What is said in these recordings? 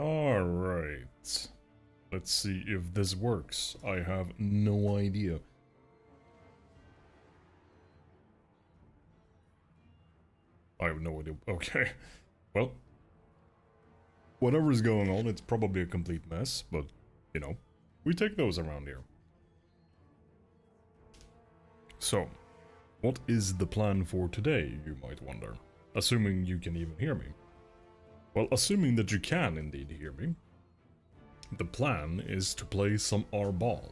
Alright. Let's see if this works. I have no idea. I have no idea. Okay. Well. Whatever is going on, it's probably a complete mess, but, you know, we take those around here. So, what is the plan for today, you might wonder? Assuming you can even hear me. Well, assuming that you can indeed hear me, the plan is to play some Arbal.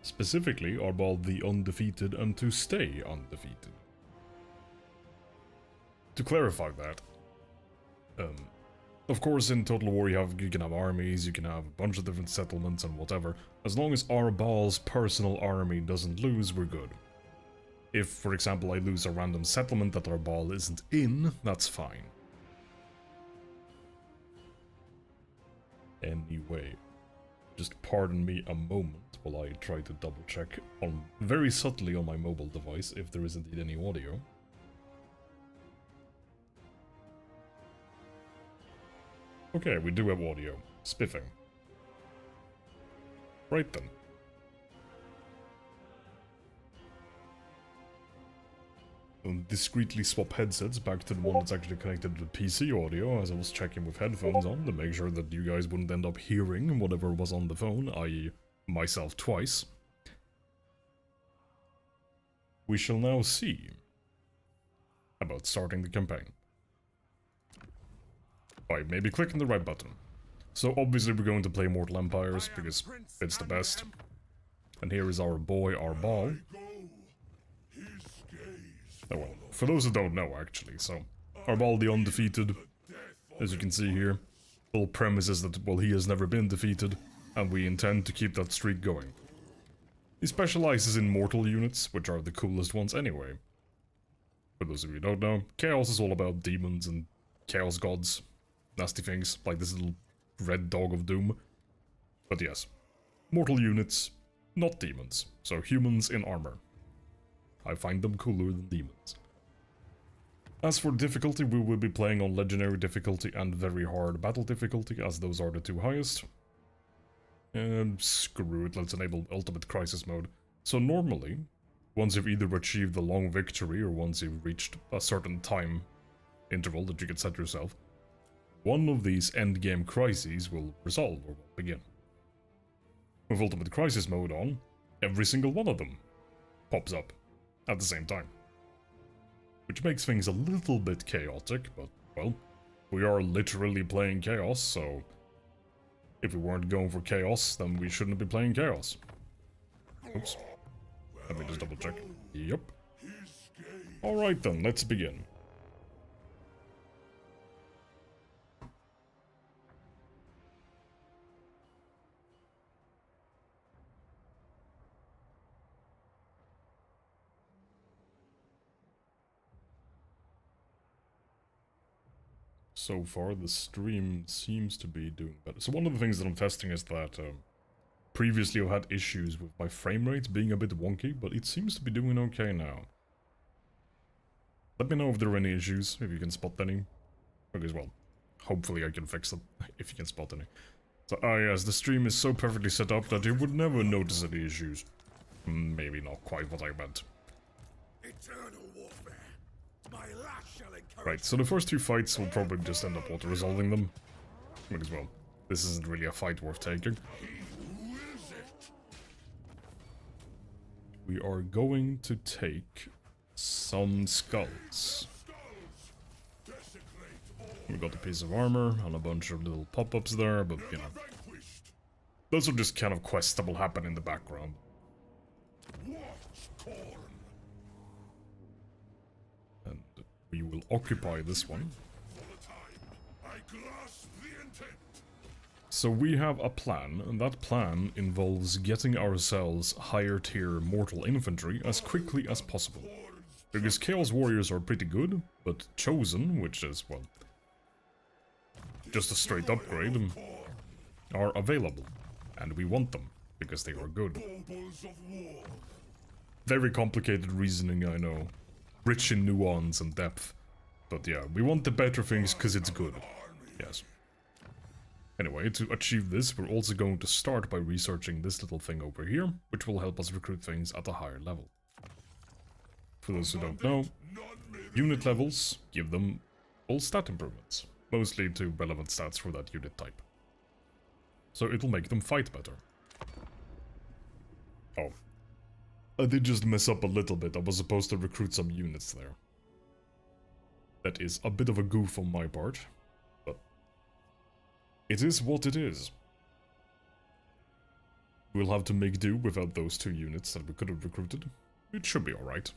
Specifically, Arbal the Undefeated, and to stay undefeated. To clarify that, of course in Total War you can have armies, you can have a bunch of different settlements and whatever. As long as Arbal's personal army doesn't lose, we're good. If, for example, I lose a random settlement that Arbal isn't in, that's fine. Anyway, just pardon me a moment while I try to double check very subtly on my mobile device if there is indeed any audio. Okay, we do have audio. Spiffing. Right then. I'll discreetly swap headsets back to the one that's actually connected to the PC audio, as I was checking with headphones on to make sure that you guys wouldn't end up hearing whatever was on the phone, i.e. myself twice. We shall now see about starting the campaign. By maybe clicking the right button. So obviously we're going to play Mortal Empires, because it's the best. And here is our boy Arbal. Oh well, for those who don't know actually, so Arbal the Undefeated, as you can see here, the whole premise is that, well, he has never been defeated, and we intend to keep that streak going. He specializes in mortal units, which are the coolest ones anyway. For those of you who don't know, Chaos is all about demons and Chaos gods. Nasty things, like this little red dog of doom. But yes, mortal units, not demons. So humans in armor. I find them cooler than demons. As for difficulty, we will be playing on legendary difficulty and very hard battle difficulty, as those are the two highest. And screw it, let's enable ultimate crisis mode. So normally, once you've either achieved the long victory or once you've reached a certain time interval that you can set yourself, one of these endgame crises will resolve or will begin. With ultimate crisis mode on, every single one of them pops up at the same time. Which makes things a little bit chaotic, but, well, we are literally playing Chaos, so if we weren't going for Chaos, then we shouldn't be playing Chaos. Oops. Let me just double check. Yep. Alright then, let's begin. So far, the stream seems to be doing better. So one of the things that I'm testing is that previously I've had issues with my frame rate being a bit wonky, but it seems to be doing okay now. Let me know if there are any issues, if you can spot any. Because, well, hopefully I can fix them, if you can spot any. So, yes, the stream is so perfectly set up that you would never notice any issues. Maybe not quite what I meant. Eternal warfare. My lash shall encourage. Right, so the first two fights will probably just end up auto-resolving them. Because, well, this isn't really a fight worth taking. We are going to take some skulls. We got a piece of armor and a bunch of little pop-ups there, but, you know, those are just kind of quests that will happen in the background. And we will occupy this one. So we have a plan, and that plan involves getting ourselves higher tier mortal infantry as quickly as possible. Because Chaos Warriors are pretty good, but Chosen, which is, well, just a straight upgrade, are available. And we want them, because they are good. Very complicated reasoning, I know. Rich in nuance and depth. But yeah, we want the better things because it's good. Yes. Anyway, to achieve this, we're also going to start by researching this little thing over here, which will help us recruit things at a higher level. For those who don't know, unit levels give them all stat improvements, mostly to relevant stats for that unit type. So it'll make them fight better. Oh. I did just mess up a little bit. I was supposed to recruit some units there. That is a bit of a goof on my part, but it is what it is. We'll have to make do without those 2 units that we could have recruited. It should be alright.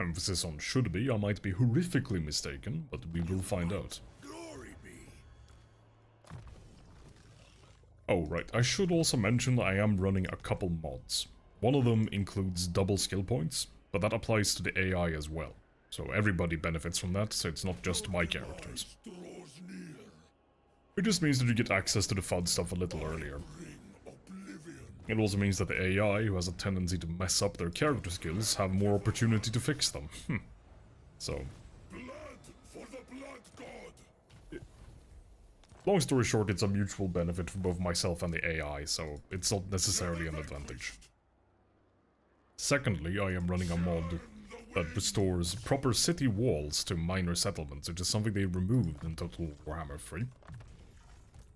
Emphasis on should be, I might be horrifically mistaken, but we will find out. Glory be. Oh, right, I should also mention I am running a couple mods. One of them includes double skill points, but that applies to the AI as well. So everybody benefits from that, so it's not just my characters. It just means that you get access to the FUD stuff a little earlier. It also means that the AI, who has a tendency to mess up their character skills, have more opportunity to fix them. So... long story short, it's a mutual benefit for both myself and the AI, so it's not necessarily an advantage. Secondly, I am running a mod that restores proper city walls to minor settlements, which is something they removed in Total Warhammer 3.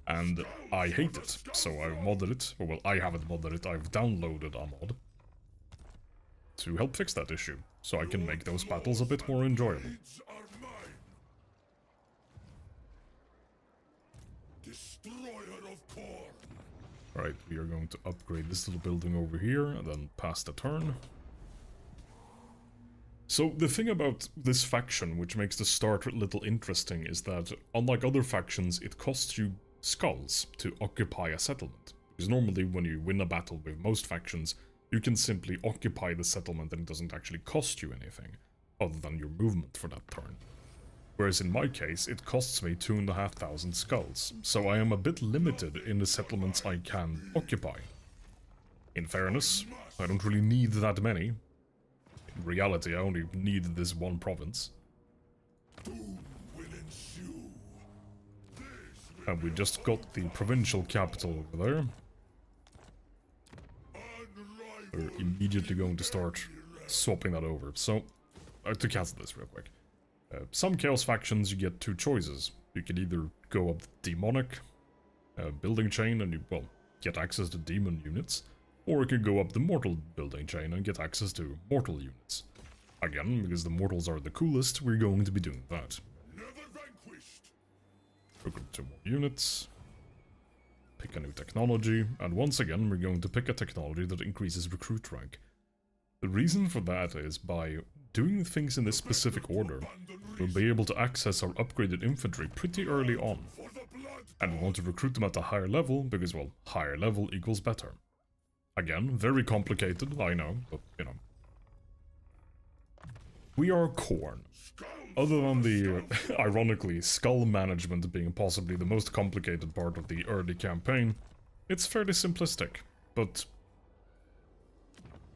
And I hate it, so I modded it. Well, I haven't modded it, I've downloaded a mod to help fix that issue, so I can make those battles a bit more enjoyable. Right, we are going to upgrade this little building over here, and then pass the turn. So, the thing about this faction, which makes the start a little interesting, is that, unlike other factions, it costs you skulls to occupy a settlement. Because normally, when you win a battle with most factions, you can simply occupy the settlement and it doesn't actually cost you anything, other than your movement for that turn. Whereas in my case, it costs me 2,500 skulls, so I am a bit limited in the settlements I can occupy. In fairness, I don't really need that many. In reality, I only need this one province. And we just got the provincial capital over there. We're immediately going to start swapping that over. So, to cancel this real quick. Some Chaos factions, you get 2 choices. You can either go up the Demonic building chain and you, well, get access to Demon units, or you can go up the Mortal building chain and get access to Mortal units. Again, because the Mortals are the coolest, we're going to be doing that. Recruit 2 more units, pick a new technology, and once again we're going to pick a technology that increases recruit rank. The reason for that is by doing things in this specific order, we'll be able to access our upgraded infantry pretty early on. And we want to recruit them at a higher level, because, well, higher level equals better. Again, very complicated, I know, but, you know. We are Khorne. Other than the, ironically, skull management being possibly the most complicated part of the early campaign, it's fairly simplistic, but...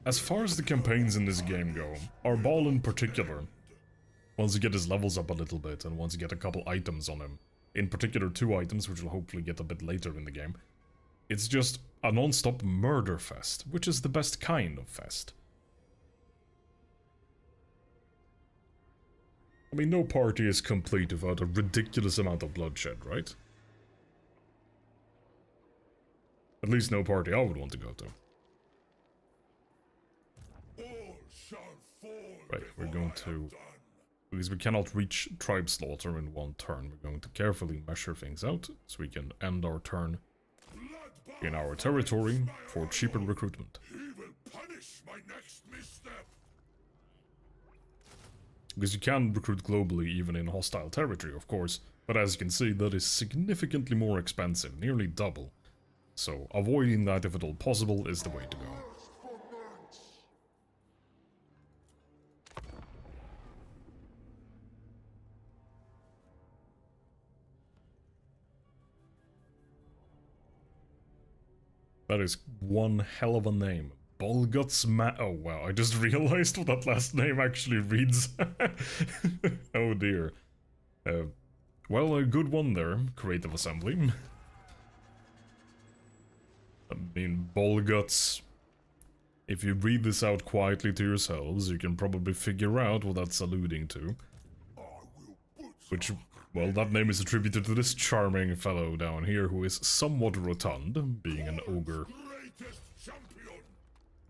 as far as the campaigns in this game go, our Ball in particular, once you get his levels up a little bit, and once you get a couple items on him, in particular 2 items, which we'll hopefully get a bit later in the game, it's just a non-stop murder fest, which is the best kind of fest. I mean, no party is complete without a ridiculous amount of bloodshed, right? At least no party I would want to go to. Right, we're going to... because we cannot reach tribe slaughter in one turn, we're going to carefully measure things out, so we can end our turn in our territory for cheaper recruitment. Because you can recruit globally even in hostile territory, of course, but as you can see, that is significantly more expensive, nearly double. So avoiding that if at all possible is the way to go. That is one hell of a name. Bolguts oh wow, I just realized what that last name actually reads. Oh dear. Well, a good one there, Creative Assembly. I mean, ball guts. If you read this out quietly to yourselves, you can probably figure out what that's alluding to. Which, well, that name is attributed to this charming fellow down here who is somewhat rotund, being an ogre.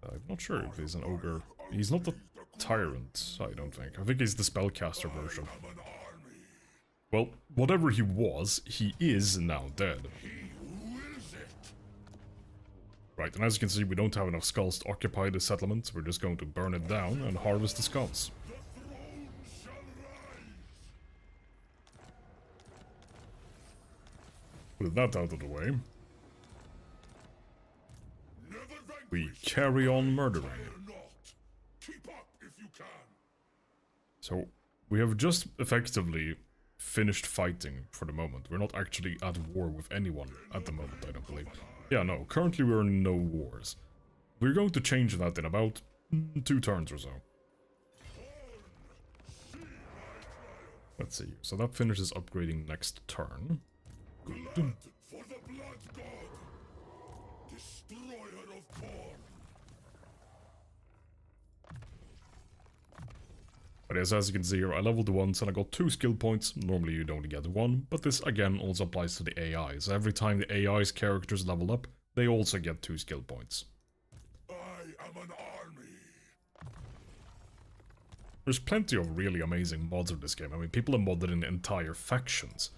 I'm not sure if he's an ogre. He's not the tyrant, I don't think. I think he's the spellcaster version. Well, whatever he was, he is now dead. Right, and as you can see, we don't have enough skulls to occupy the settlement, so we're just going to burn it down and harvest the skulls. With that out of the way, we carry on murdering. So, we have just effectively finished fighting for the moment. We're not actually at war with anyone at the moment, I don't believe. Yeah, no, currently we're in no wars. We're going to change that in about 2 turns or so. Let's see, so that finishes upgrading next turn. Good. But yes, as you can see here, I leveled once and I got 2 skill points. Normally you'd only get 1, but this again also applies to the AIs. Every time the AI's characters level up, they also get 2 skill points. I am an army. There's plenty of really amazing mods of this game. I mean, people have modded in entire factions.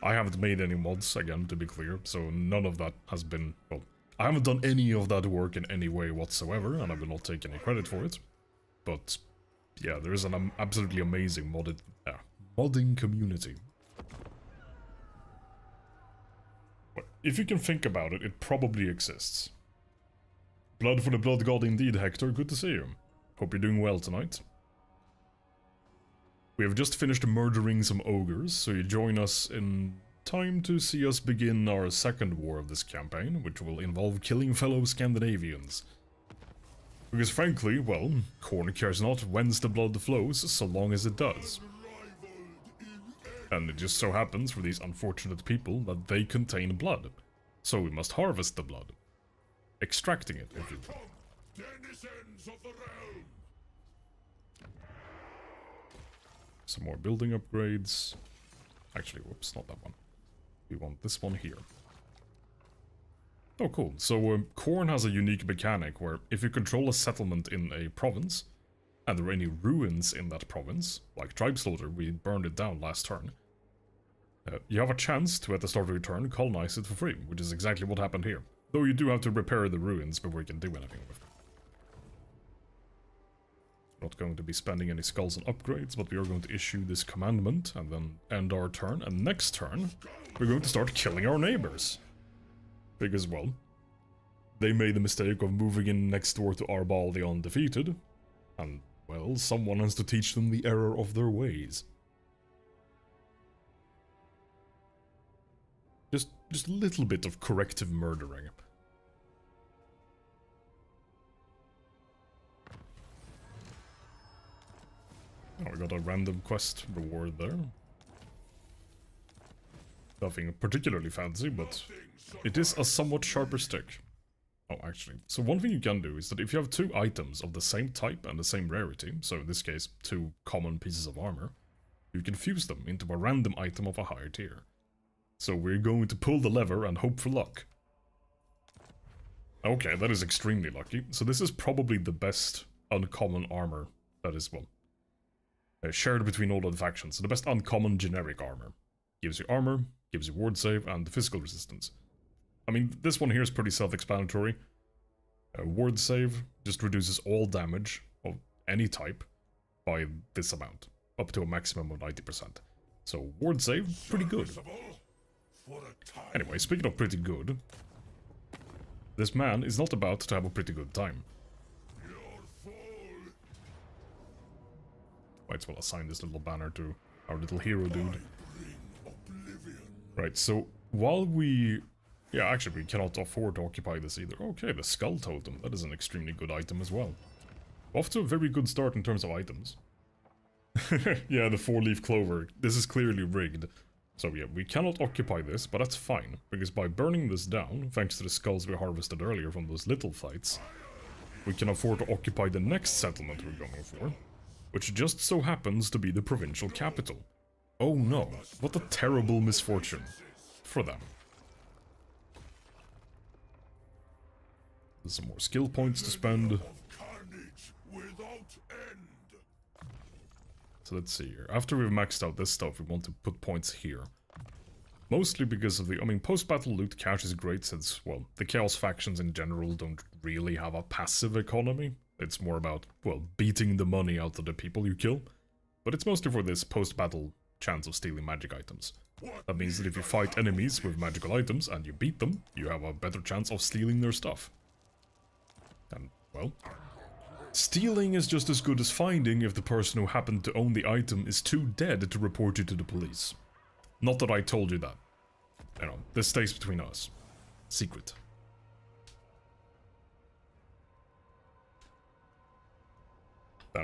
I haven't made any mods, again, to be clear, so none of that has been... Well, I haven't done any of that work in any way whatsoever, and I will not take any credit for it. But... yeah, there is an absolutely amazing modding community. But if you can think about it, it probably exists. Blood for the Blood God indeed, Hector. Good to see you. Hope you're doing well tonight. We have just finished murdering some ogres, so you join us in time to see us begin our second war of this campaign, which will involve killing fellow Scandinavians. Because frankly, well, Khorne cares not whence the blood flows, so long as it does. And it just so happens for these unfortunate people that they contain blood. So we must harvest the blood. Extracting it, if you will. Some more building upgrades. Actually, whoops, not that one. We want this one here. Oh, cool. So, Khorne has a unique mechanic where if you control a settlement in a province, and there are any ruins in that province, like Tribe Slaughter, we burned it down last turn, you have a chance to, at the start of your turn, colonize it for free, which is exactly what happened here. Though you do have to repair the ruins before you can do anything with them. Not going to be spending any skulls on upgrades, but we are going to issue this commandment, and then end our turn, and next turn, we're going to start killing our neighbors. Because, well, they made the mistake of moving in next door to Arbal the Undefeated, and, well, someone has to teach them the error of their ways. Just a little bit of corrective murdering. Oh, we got a random quest reward there. Nothing particularly fancy, but it is a somewhat sharper stick. Oh, actually. So one thing you can do is that if you have 2 items of the same type and the same rarity, so in this case 2 common pieces of armor, you can fuse them into a random item of a higher tier. So we're going to pull the lever and hope for luck. Okay, that is extremely lucky. So this is probably the best uncommon armor that is, well, shared between all of the factions. So the best uncommon generic armor. Gives you ward save, and physical resistance. I mean, this one here is pretty self-explanatory. Ward save just reduces all damage of any type by this amount, up to a maximum of 90%. So, ward save, pretty good. Anyway, speaking of pretty good, this man is not about to have a pretty good time. Might as well assign this little banner to our little hero dude. Right, so while we... yeah, actually we cannot afford to occupy this either. Okay, the Skull Totem, that is an extremely good item as well. Off to a very good start in terms of items. Yeah, the 4-leaf clover. This is clearly rigged. So yeah, we cannot occupy this, but that's fine, because by burning this down, thanks to the skulls we harvested earlier from those little fights, we can afford to occupy the next settlement we're going for, which just so happens to be the provincial capital. Oh no, what a terrible misfortune for them. There's some more skill points to spend. So let's see here. After we've maxed out this stuff, we want to put points here. Mostly because of the... I mean, post-battle loot cache is great since, well, the Chaos factions in general don't really have a passive economy. It's more about, well, beating the money out of the people you kill. But it's mostly for this post-battle chance of stealing magic items. That means that if you fight enemies with magical items and you beat them, you have a better chance of stealing their stuff. And, well... stealing is just as good as finding if the person who happened to own the item is too dead to report you to the police. Not that I told you that. You know, this stays between us. Secret.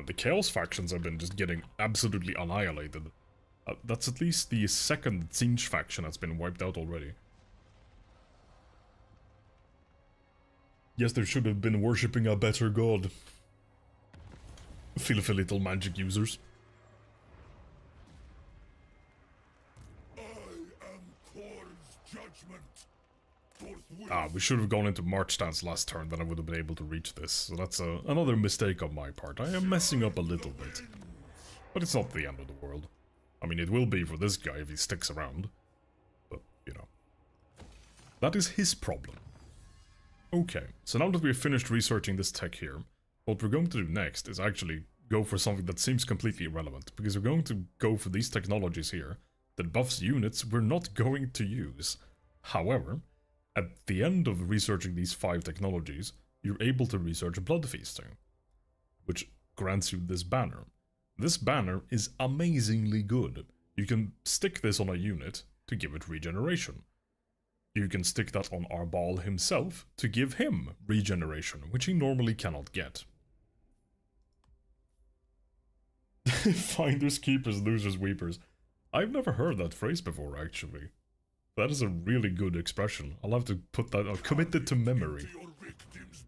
The Chaos factions have been just getting absolutely annihilated. That's at least the second Tzeentch faction that's been wiped out already. Yes, they should have been worshipping a better god. Filthy little magic users. We should have gone into March stance last turn, then I would have been able to reach this. So that's another mistake on my part. I am messing up a little bit. But it's not the end of the world. I mean, it will be for this guy if he sticks around. But, you know. That is his problem. Okay, so now that we've finished researching this tech here, what we're going to do next is actually go for something that seems completely irrelevant. Because we're going to go for these technologies here that buffs units we're not going to use. However... at the end of researching these 5 technologies, you're able to research blood feasting, which grants you this banner. This banner is amazingly good. You can stick this on a unit to give it regeneration. You can stick that on Arbal himself to give him regeneration, which he normally cannot get. Finders, keepers, losers, weepers. I've never heard that phrase before, actually. That is a really good expression. I'll have to put that... I'll commit it to memory.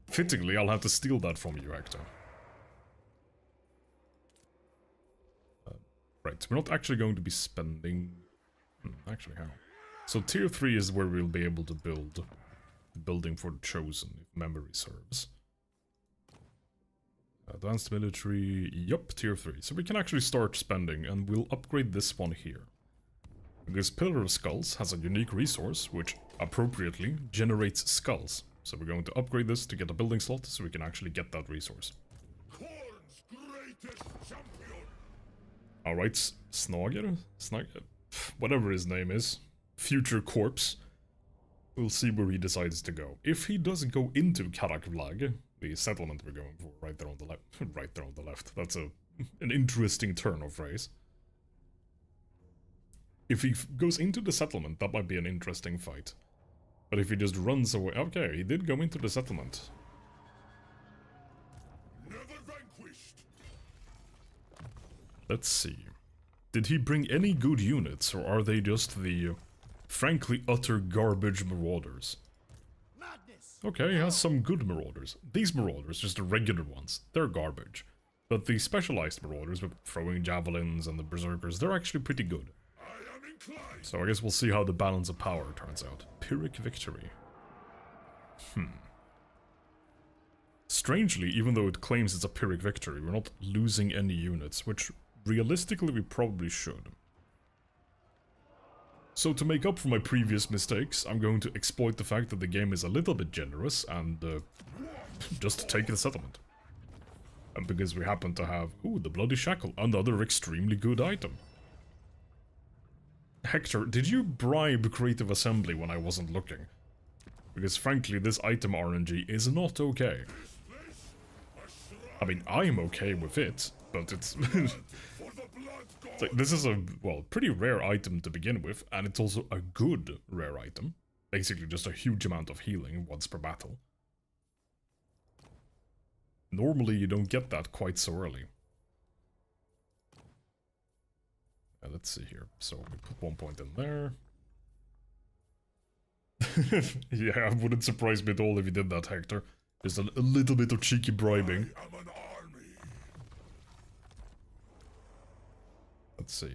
Fittingly, I'll have to steal that from you, Hector. Right, we're not actually going to be spending... actually, how? So tier 3 is where we'll be able to build the building for the Chosen, if memory serves. Advanced military... yup, tier 3. So we can actually start spending, and we'll upgrade this one here. Because Pillar of Skulls has a unique resource, which, appropriately, generates skulls. So we're going to upgrade this to get a building slot, so we can actually get that resource. Alright, Snager? Whatever his name is. Future Corpse. We'll see where he decides to go. If he does go into Karakvlag, the settlement we're going for, right there on the left. Right there on the left. That's an interesting turn of phrase. If he goes into the settlement, that might be an interesting fight. But if he just runs away... okay, he did go into the settlement. Never vanquished. Let's see. Did he bring any good units, or are they just the, frankly, utter garbage marauders? Madness. Okay, he has some good marauders. These marauders, just the regular ones, they're garbage. But the specialized marauders with throwing javelins and the berserkers, they're actually pretty good. So I guess we'll see how the balance of power turns out. Pyrrhic victory. Strangely, even though it claims it's a Pyrrhic victory, we're not losing any units, which realistically we probably should. So to make up for my previous mistakes, I'm going to exploit the fact that the game is a little bit generous and just take the settlement. And because we happen to have, ooh, the Bloody Shackle, another extremely good item. Hector, did you bribe Creative Assembly when I wasn't looking? Because frankly, this item RNG is not okay. I mean, I'm okay with it, but it's... like, this is a, well, pretty rare item to begin with, and it's also a good rare item. Basically just a huge amount of healing once per battle. Normally you don't get that quite so early. let's see here. So we put 1 point in there. Yeah, it wouldn't surprise me at all if you did that, Hector. Just a little bit of cheeky bribing. Let's see.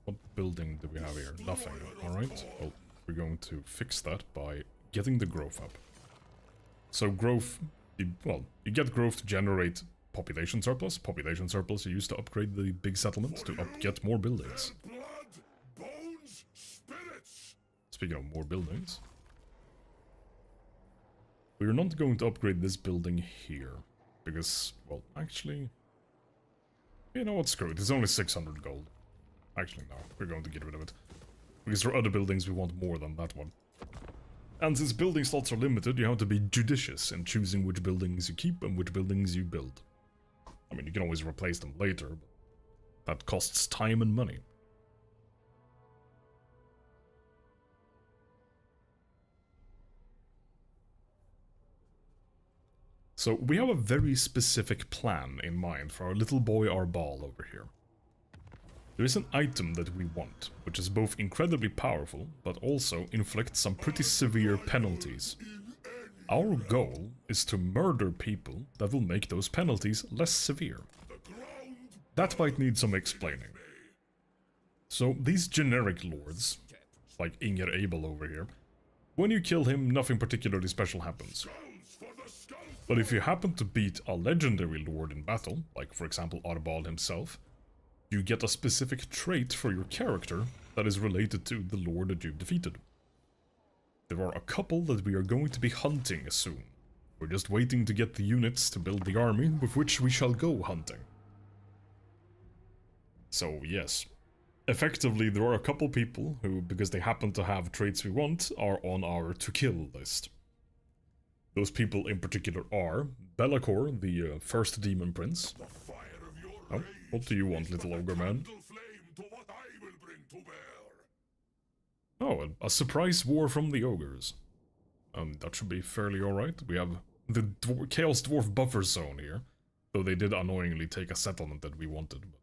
What building do we have here? Nothing. Alright. Well, we're going to fix that by getting the growth up. So growth... well, you get growth to generate population surplus. Population surplus you use to upgrade the big settlements to get more buildings. Speaking of more buildings... we're not going to upgrade this building here. Because, well, actually... you know what, screw it. It's only 600 gold. Actually, no. We're going to get rid of it. Because there are other buildings we want more than that one. And since building slots are limited, you have to be judicious in choosing which buildings you keep and which buildings you build. I mean, you can always replace them later, but that costs time and money. So we have a very specific plan in mind for our little boy Arbal over here. There is an item that we want, which is both incredibly powerful, but also inflicts some pretty severe penalties. Our goal is to murder people that will make those penalties less severe. That might need some explaining. So these generic lords, like Inger Abel over here, when you kill him, nothing particularly special happens. But if you happen to beat a legendary lord in battle, like for example Arbal himself, you get a specific trait for your character that is related to the lord that you've defeated. There are a couple that we are going to be hunting soon. We're just waiting to get the units to build the army with which we shall go hunting. So yes, effectively there are a couple people who, because they happen to have traits we want, are on our to kill list. Those people in particular are Be'lakor, the first demon prince. Oh, what do you want, little ogre man? Oh, a surprise war from the ogres. That should be fairly alright. We have the Chaos Dwarf buffer zone here. Though they did annoyingly take a settlement that we wanted, but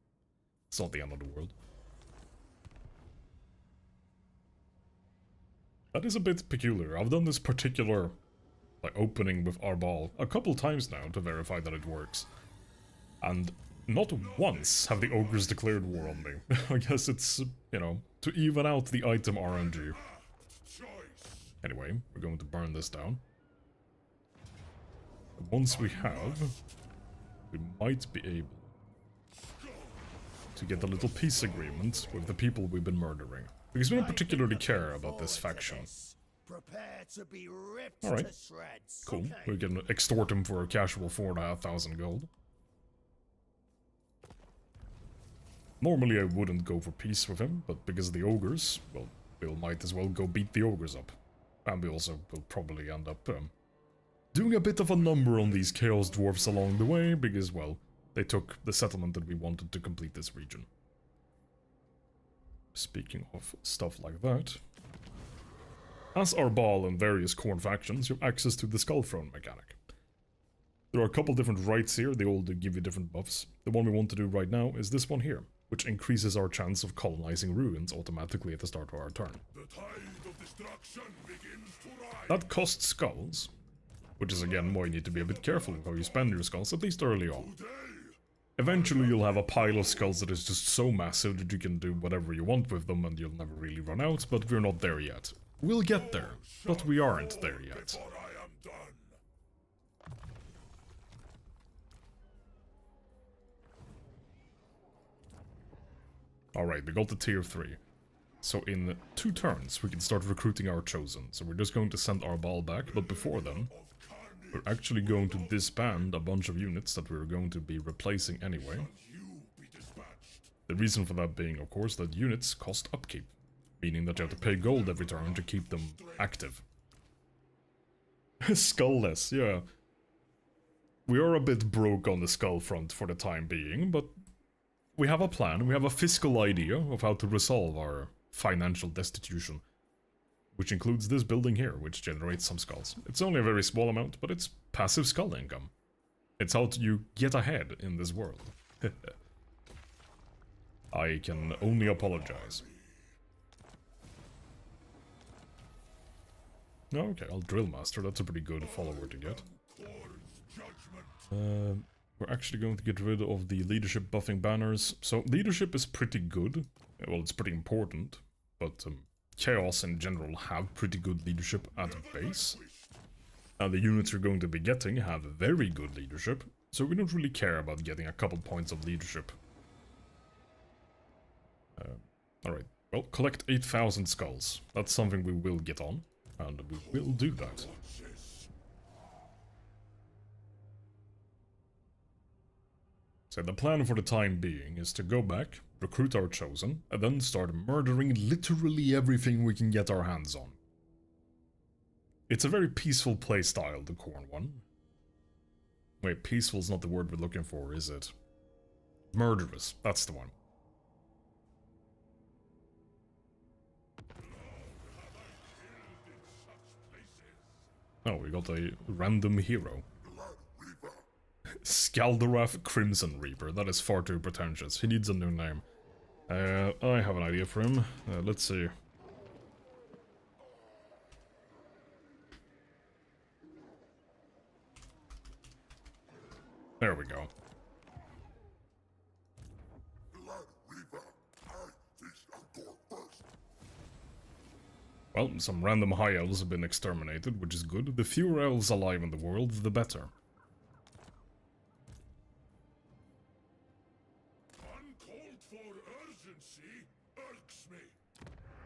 it's not the end of the world. That is a bit peculiar. I've done this particular opening with Arbal a couple times now to verify that it works. And not once have the ogres declared war on me. I guess it's, you know, to even out the item RNG. Anyway, we're going to burn this down. And once we have, we might be able to get a little peace agreement with the people we've been murdering. Because we don't particularly care about this faction. Alright, cool. We can extort him for a casual 4,500 gold. Normally I wouldn't go for peace with him, but because of the ogres, well, we might as well go beat the ogres up. And we also will probably end up doing a bit of a number on these Chaos Dwarfs along the way, because, well, they took the settlement that we wanted to complete this region. Speaking of stuff like that, as Arbal and various Khorne factions, you have access to the Skull Throne mechanic. There are a couple different rights here, they all do give you different buffs. The one we want to do right now is this one here, which increases our chance of colonizing ruins automatically at the start of our turn. That costs skulls, which is again why you need to be a bit careful with how you spend your skulls, at least early on. Eventually you'll have a pile of skulls that is just so massive that you can do whatever you want with them and you'll never really run out, but we're not there yet. We'll get there, but we aren't there yet. Alright, we got the tier 3. So in 2 turns we can start recruiting our chosen. So we're just going to send Arbal back, but before then, we're actually going to disband a bunch of units that we're going to be replacing anyway. The reason for that being, of course, that units cost upkeep, meaning that you have to pay gold every turn to keep them active. Skullless, yeah. We are a bit broke on the skull front for the time being, but we have a plan, we have a fiscal idea of how to resolve our financial destitution. Which includes this building here, which generates some skulls. It's only a very small amount, but it's passive skull income. It's how you get ahead in this world. I can only apologize. Okay, I'll Drill Master. That's a pretty good follower to get. We're actually going to get rid of the leadership buffing banners. So leadership is pretty good. Well, it's pretty important. But Chaos in general have pretty good leadership at base. And the units you're going to be getting have very good leadership. So we don't really care about getting a couple points of leadership. Alright, well, collect 8,000 skulls. That's something we will get on. And we will do that. So the plan for the time being is to go back, recruit our Chosen, and then start murdering literally everything we can get our hands on. It's a very peaceful playstyle, the Khorne one. Wait, peaceful's not the word we're looking for, is it? Murderous, that's the one. Oh, we got a random hero. Skaldoraf Crimson Reaper. That is far too pretentious. He needs a new name. I have an idea for him. Let's see. There we go. Well, some random high elves have been exterminated, which is good. The fewer elves alive in the world, the better.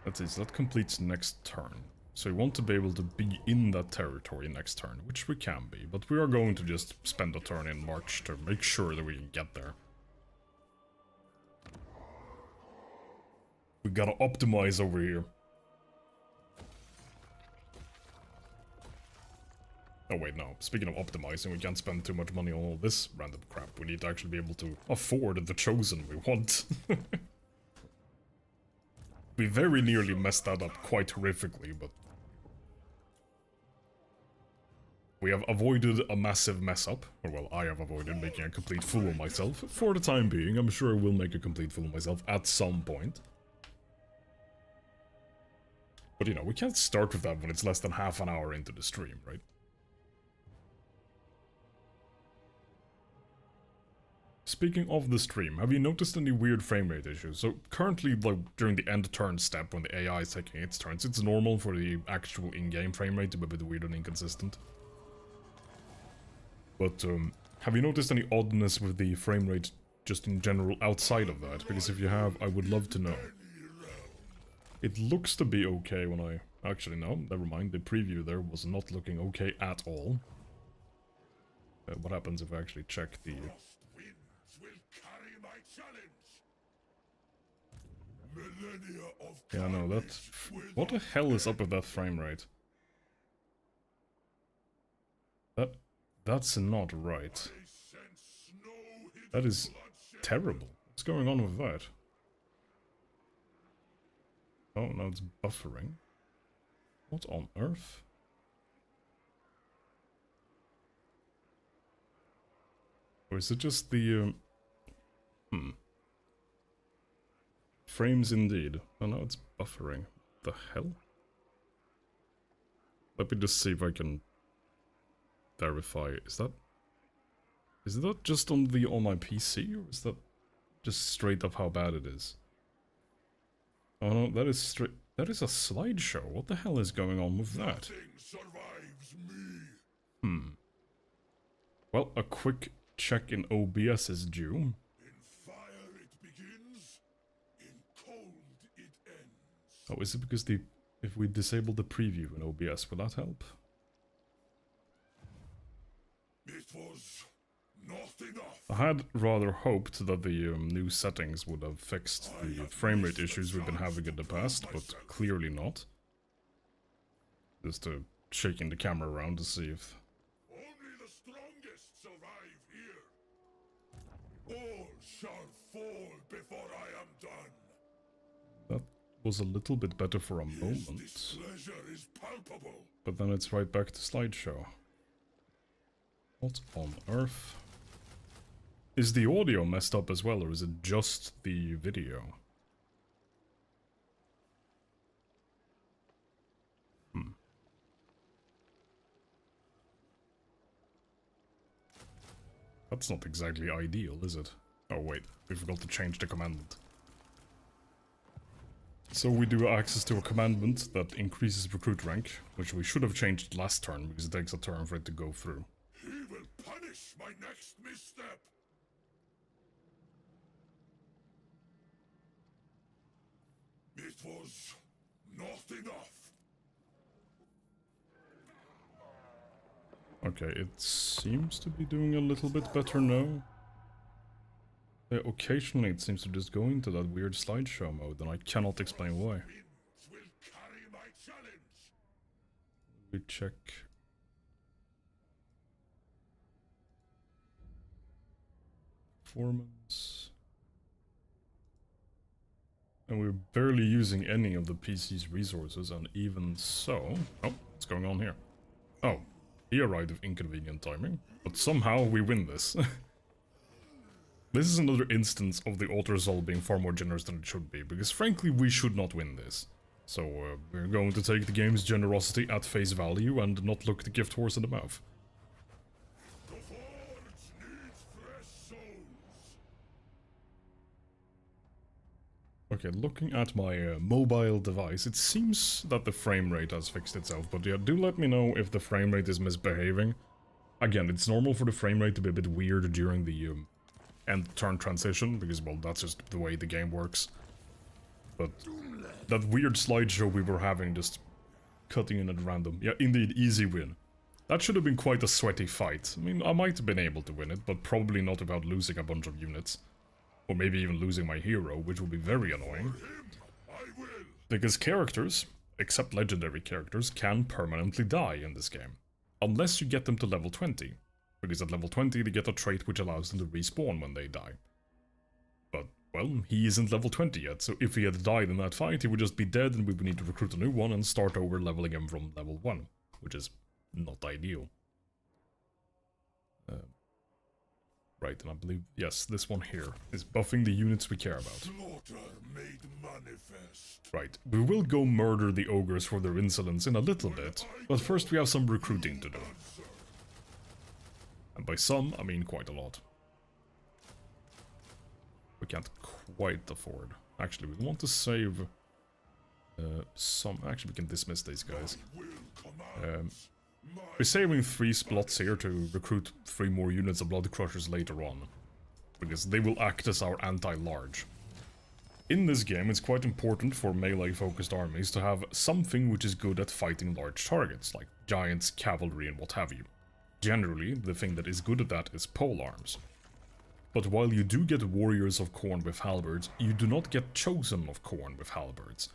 That is, that completes next turn. So we want to be able to be in that territory next turn, which we can be, but we are going to just spend a turn in March to make sure that we can get there. We gotta optimize over here. Oh wait, no. Speaking of optimizing, we can't spend too much money on all this random crap. We need to actually be able to afford the Chosen we want. We very nearly messed that up quite horrifically, but... we have avoided a massive mess up. Or well, I have avoided making a complete fool of myself. For the time being, I'm sure I will make a complete fool of myself at some point. But you know, we can't start with that when it's less than half an hour into the stream, right? Speaking of the stream, have you noticed any weird frame rate issues? So currently, like during the end turn step when the AI is taking its turns, it's normal for the actual in-game frame rate to be a bit weird and inconsistent. But have you noticed any oddness with the frame rate just in general outside of that? Because if you have, I would love to know. It looks to be okay when I... actually no, never mind, the preview there was not looking okay at all. What happens if I actually check the... yeah, no, that... what the hell is up with that frame rate? That's not right. That is terrible. What's going on with that? Oh, no, it's buffering. What on earth? Or is it just the... frames indeed. Oh no, it's buffering. What the hell? Let me just see if I can verify. Is that just on my PC, or is that just straight up how bad it is? Oh no, that is a slideshow. What the hell is going on with that? Well, a quick check in OBS is due. Oh, is it because if we disable the preview in OBS, will that help? It was not enough. I had rather hoped that the new settings would have fixed the frame rate issues we've been having in the past, but clearly not. Just shaking the camera around to see if... only the strongest survive here. All shall fall before I am done. That was a little bit better for a moment. Displeasure is palpable. But then it's right back to slideshow. What on earth? Is the audio messed up as well, or is it just the video? That's not exactly ideal, is it? Oh wait, we forgot to change the commandment. So we do access to a commandment that increases recruit rank, which we should have changed last turn, because it takes a turn for it to go through. He will punish my next misstep. It was not enough. Okay, it seems to be doing a little bit better now. Occasionally it seems to just go into that weird slideshow mode, and I cannot explain why. Winds will carry my challenge. We check. Performance. And we're barely using any of the PC's resources, and even so... Oh, what's going on here? Oh, he arrived with inconvenient timing, but somehow we win this. This is another instance of the Altar Soul being far more generous than it should be, because frankly we should not win this. So we're going to take the game's generosity at face value and not look the gift horse in the mouth. The forge needs fresh souls. Okay, looking at my mobile device, it seems that the frame rate has fixed itself, but yeah, do let me know if the frame rate is misbehaving. Again, it's normal for the frame rate to be a bit weird during the end turn transition, because, well, that's just the way the game works. But that weird slideshow we were having, just cutting in at random. Yeah, indeed, easy win. That should have been quite a sweaty fight. I mean, I might have been able to win it, but probably not without losing a bunch of units. Or maybe even losing my hero, which would be very annoying. Because characters, except legendary characters, can permanently die in this game. Unless you get them to level 20. Because at level 20 they get a trait which allows them to respawn when they die. But, well, he isn't level 20 yet, so if he had died in that fight, he would just be dead and we would need to recruit a new one and start over leveling him from level 1. Which is not ideal. Right, and I believe, yes, this one here is buffing the units we care about. Slaughter made manifest. Right, we will go murder the ogres for their insolence in a little bit, but first we have some recruiting to do. And by some, I mean quite a lot. We can't quite afford. Actually, we want to save some... Actually, we can dismiss these guys. We're saving 3 slots here to recruit 3 more units of Blood Crushers later on. Because they will act as our anti-large. In this game, it's quite important for melee-focused armies to have something which is good at fighting large targets, like giants, cavalry, and what have you. Generally, the thing that is good at that is polearms. But while you do get warriors of Khorne with halberds, you do not get chosen of Khorne with halberds.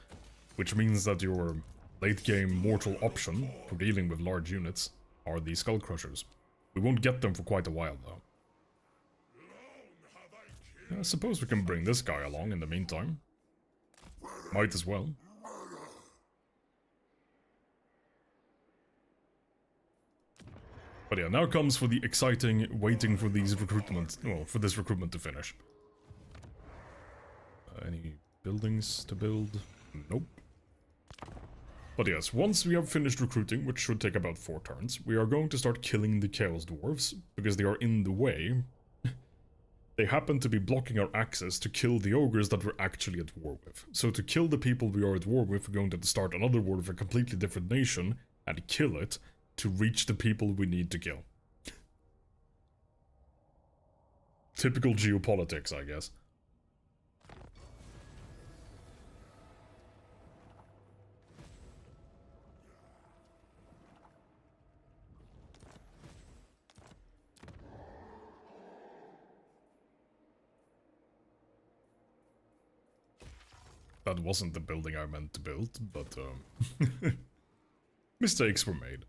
Which means that your late-game mortal option for dealing with large units are the Skull Crushers. We won't get them for quite a while, though. I suppose we can bring this guy along in the meantime. Might as well. But yeah, now comes for the exciting waiting for these recruitment, well, for this recruitment to finish. Any buildings to build? Nope. But yes, once we have finished recruiting, which should take about 4 turns, we are going to start killing the Chaos Dwarves, because they are in the way. They happen to be blocking our access to kill the ogres that we're actually at war with. So to kill the people we are at war with, we're going to start another war with a completely different nation, and kill it, to reach the people we need to kill. Typical geopolitics, I guess. That wasn't the building I meant to build, but mistakes were made.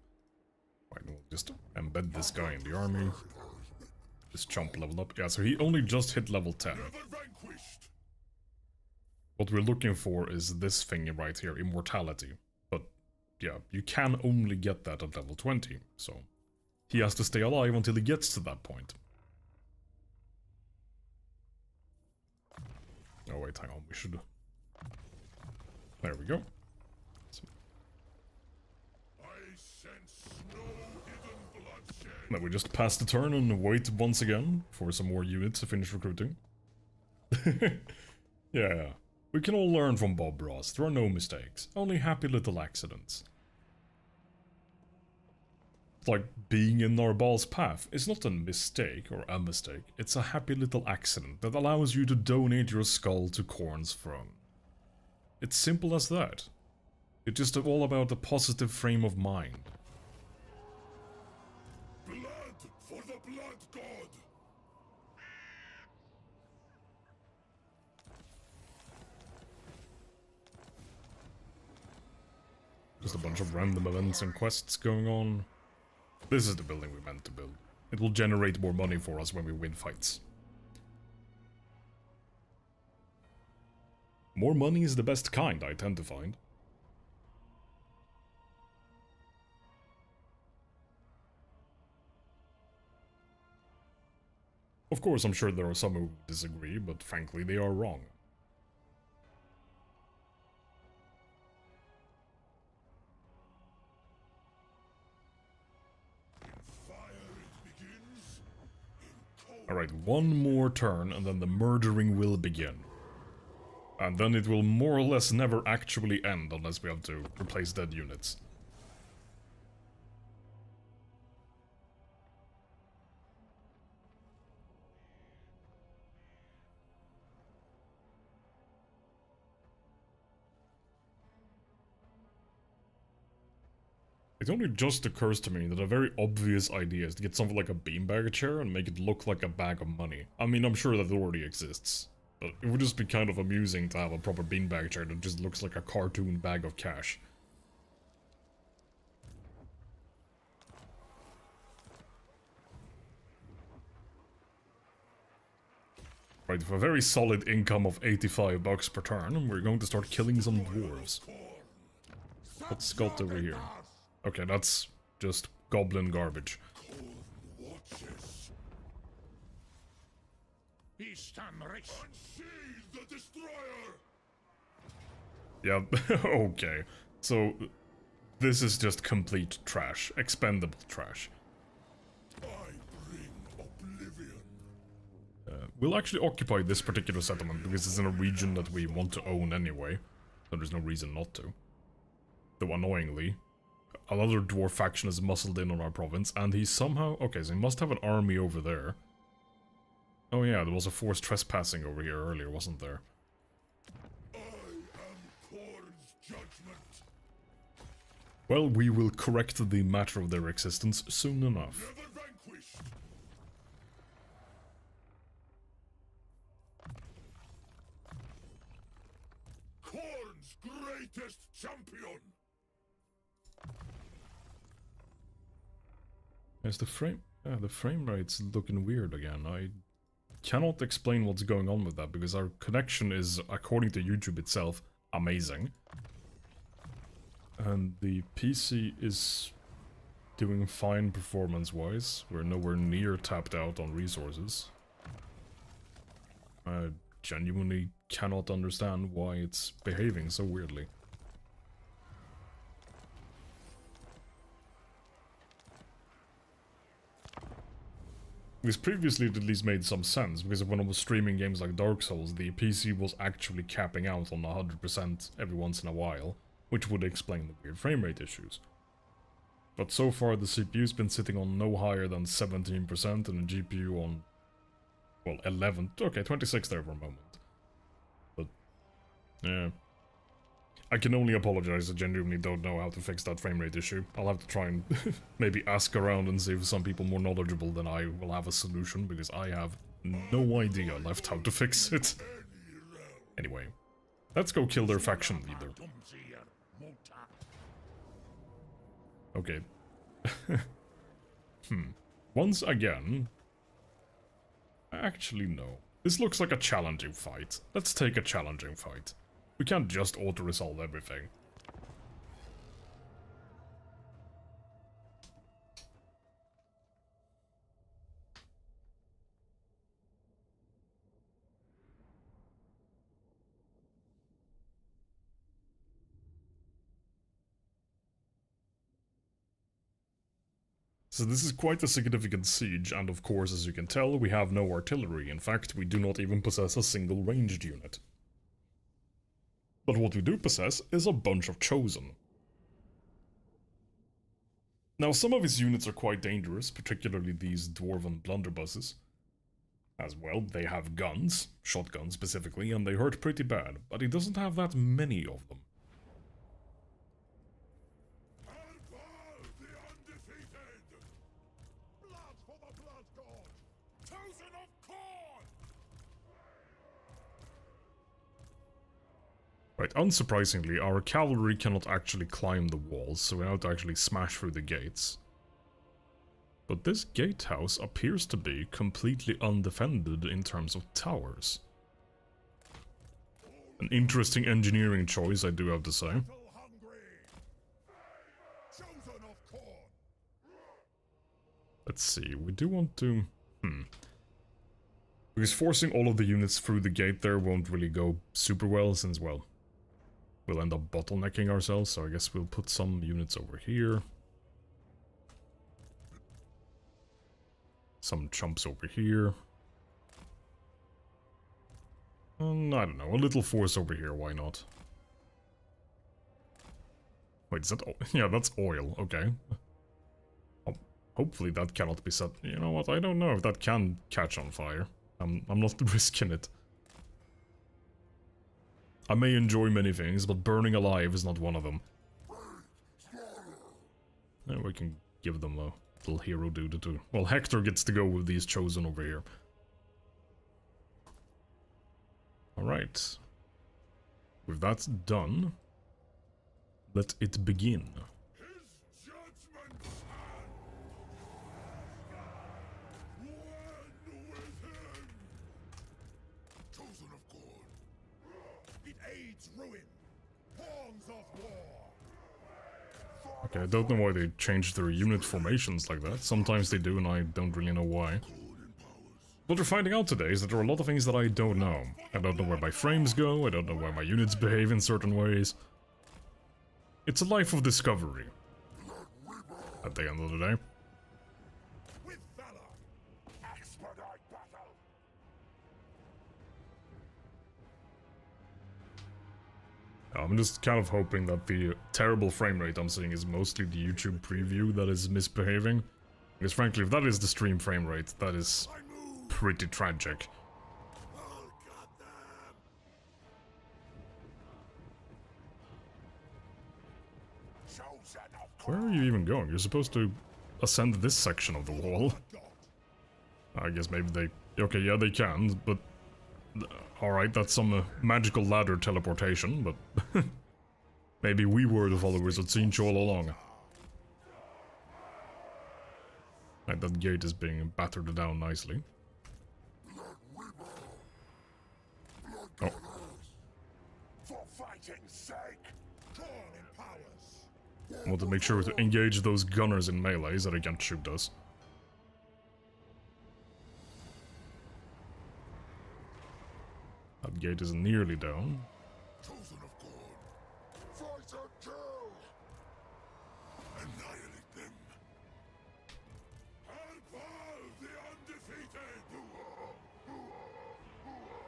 Right, we'll just embed this guy in the army. This chump leveled up. Yeah, so he only just hit level 10. What we're looking for is this thing right here, immortality. But, yeah, you can only get that at level 20, so he has to stay alive until he gets to that point. Oh wait, hang on, we should... There we go. Then we just pass the turn and wait once again for some more units to finish recruiting. Yeah, we can all learn from Bob Ross. There are no mistakes, only happy little accidents. It's like being in Narbal's path is not a mistake or a mistake, it's a happy little accident that allows you to donate your skull to Khorne's throne. It's simple as that. It's just all about a positive frame of mind. Blood for the Blood God! Just a bunch of random events and quests going on. This is the building we meant to build. It will generate more money for us when we win fights. More money is the best kind, I tend to find. Of course, I'm sure there are some who disagree, but frankly, they are wrong. Alright, one more turn and then the murdering will begin. And then it will more or less never actually end unless we have to replace dead units. It only just occurs to me that a very obvious idea is to get something like a beanbag chair and make it look like a bag of money. I mean, I'm sure that already exists, but it would just be kind of amusing to have a proper beanbag chair that just looks like a cartoon bag of cash. Right, with a very solid income of 85 bucks per turn, we're going to start killing some dwarves. What's got over here? Okay, that's just goblin garbage. Yeah, okay. So, this is just complete trash. Expendable trash. We'll actually occupy this particular settlement because it's in a region that we want to own anyway. So there's no reason not to. Though annoyingly, another dwarf faction is muscled in on our province, and he somehow... Okay, so he must have an army over there. Oh yeah, there was a forced trespassing over here earlier, wasn't there? I am Khorne's judgment. Well, we will correct the matter of their existence soon enough. Never vanquished. Khorne's greatest champion. Is the frame rate's looking weird again. I cannot explain what's going on with that because our connection is, according to YouTube itself, amazing. And the PC is doing fine performance-wise. We're nowhere near tapped out on resources. I genuinely cannot understand why it's behaving so weirdly. Because previously it at least made some sense, because when I was streaming games like Dark Souls, the PC was actually capping out on 100% every once in a while, which would explain the weird frame rate issues. But so far the CPU's been sitting on no higher than 17% and the GPU on, well, 11, okay, 26 there for a moment. But, yeah. I can only apologize, I genuinely don't know how to fix that frame rate issue. I'll have to try and maybe ask around and see if some people more knowledgeable than I will have a solution, because I have no idea left how to fix it. Anyway, let's go kill their faction leader. Okay. Once again... Actually, no. This looks like a challenging fight. Let's take a challenging fight. We can't just auto-resolve everything. So this is quite a significant siege, and of course, as you can tell, we have no artillery. In fact, we do not even possess a single ranged unit. But what we do possess is a bunch of Chosen. Now, some of his units are quite dangerous, particularly these Dwarven blunderbusses. As well, they have guns, shotguns specifically, and they hurt pretty bad, but he doesn't have that many of them. Right, unsurprisingly, our cavalry cannot actually climb the walls, so we have to actually smash through the gates. But this gatehouse appears to be completely undefended in terms of towers. An interesting engineering choice, I do have to say. Let's see, we do want to... Because forcing all of the units through the gate there won't really go super well, since, well, we'll end up bottlenecking ourselves, so I guess we'll put some units over here. Some chumps over here. I don't know, a little force over here, why not? Wait, is that oil? Yeah, that's oil, okay. Hopefully that cannot be set. You know what, I don't know if that can catch on fire. I'm not risking it. I may enjoy many things, but burning alive is not one of them. And we can give them a little hero dude too. Well, Hector gets to go with these Chosen over here. Alright. With that done, let it begin. Okay, I don't know why they changed their unit formations like that. Sometimes they do, and I don't really know why. What we're finding out today is that there are a lot of things that I don't know. I don't know where my frames go, I don't know why my units behave in certain ways. It's a life of discovery. At the end of the day. I'm just kind of hoping that the terrible frame rate I'm seeing is mostly the YouTube preview that is misbehaving. Because frankly, if that is the stream frame rate, that is pretty tragic. Where are you even going? You're supposed to ascend this section of the wall. I guess maybe they... Okay, yeah, they can, but... Alright, that's some magical ladder teleportation, but... maybe we were the followers of Tzeentch all along. Right, that gate is being battered down nicely. Oh. I want to make sure to engage those gunners in melee so they can't shoot us. That gate is nearly down.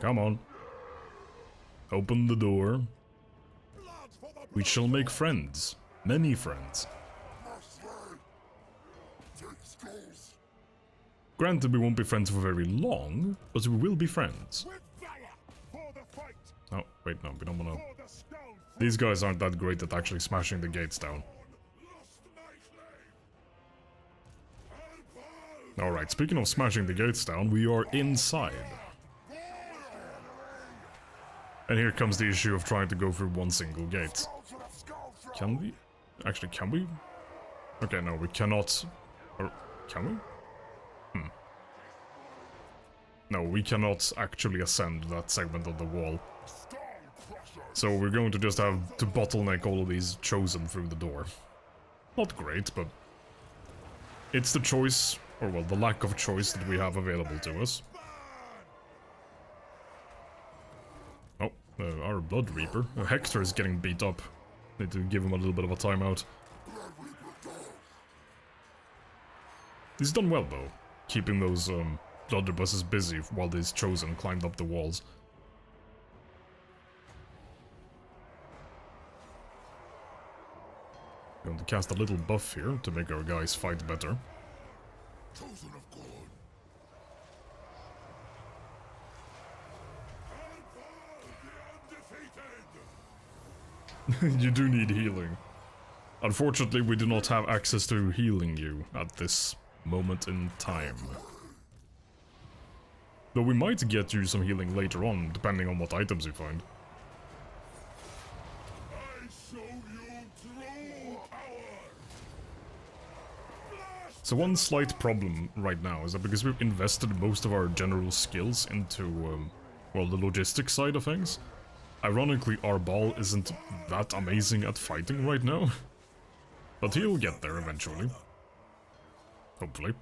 Come on. Open the door. We shall make friends. Many friends. Granted, we won't be friends for very long, but we will be friends. Oh, wait, no, we don't wanna... These guys aren't that great at actually smashing the gates down. Alright, speaking of smashing the gates down, we are inside. And here comes the issue of trying to go through one single gate. Can we? Actually, can we? Okay, no, we cannot. Or, can we? No, we cannot actually ascend that segment of the wall. So we're going to just have to bottleneck all of these Chosen through the door. Not great, but... it's the choice, or well, the lack of choice that we have available to us. Oh, our Blood Reaper. Hector is getting beat up. Need to give him a little bit of a timeout. He's done well, though, keeping those blunderbusses busy while these chosen climbed up the walls. Going to cast a little buff here to make our guys fight better. Chosen of God. You do need healing. Unfortunately, we do not have access to healing you at this moment in time. Though we might get you some healing later on, depending on what items you find. I show you true power. So one slight problem right now is that because we've invested most of our general skills into, well, the logistics side of things, ironically our ball isn't that amazing at fighting right now. But he'll get there eventually. Hopefully.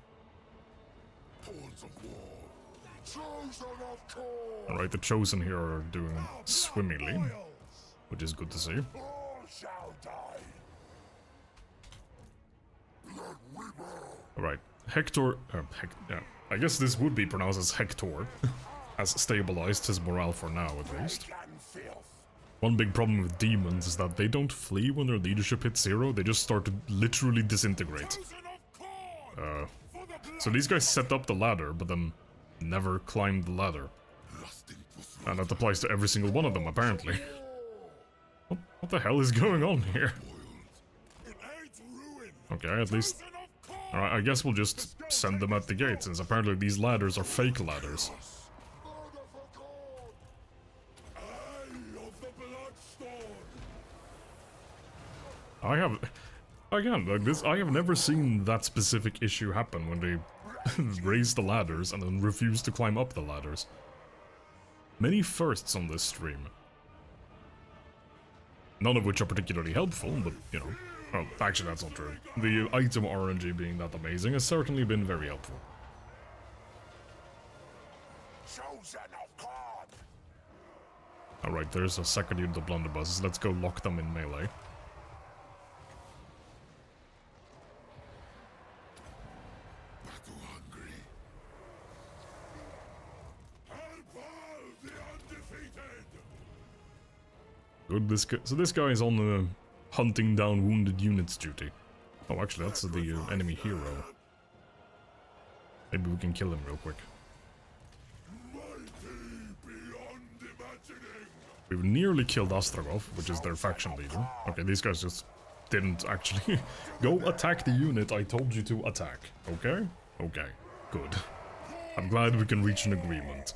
Alright, the chosen here are doing swimmingly, which is good to see. Alright, Hector... yeah, I guess this would be pronounced as Hector. Has stabilized his morale for now, at least. One big problem with demons is that they don't flee when their leadership hits 0, they just start to literally disintegrate. So these guys set up the ladder, but then never climbed the ladder. And that applies to every single one of them, apparently. What the hell is going on here? Okay, at least... Alright, I guess we'll just send them at the gate, since apparently these ladders are fake ladders. I have... Again, like this, I have never seen that specific issue happen when they raise the ladders and then refuse to climb up the ladders. Many firsts on this stream. None of which are particularly helpful, but, you know... Well, actually that's not true. The item RNG being that amazing has certainly been very helpful. Alright, there's a second unit of blunderbusses. Let's go lock them in melee. Good, so this guy is on the hunting down wounded units duty. Oh, actually, that's the enemy hero. Maybe we can kill him real quick. We've nearly killed Astragov, which is their faction leader. Okay, these guys just didn't actually go attack the unit I told you to attack. Okay? Okay, good. I'm glad we can reach an agreement.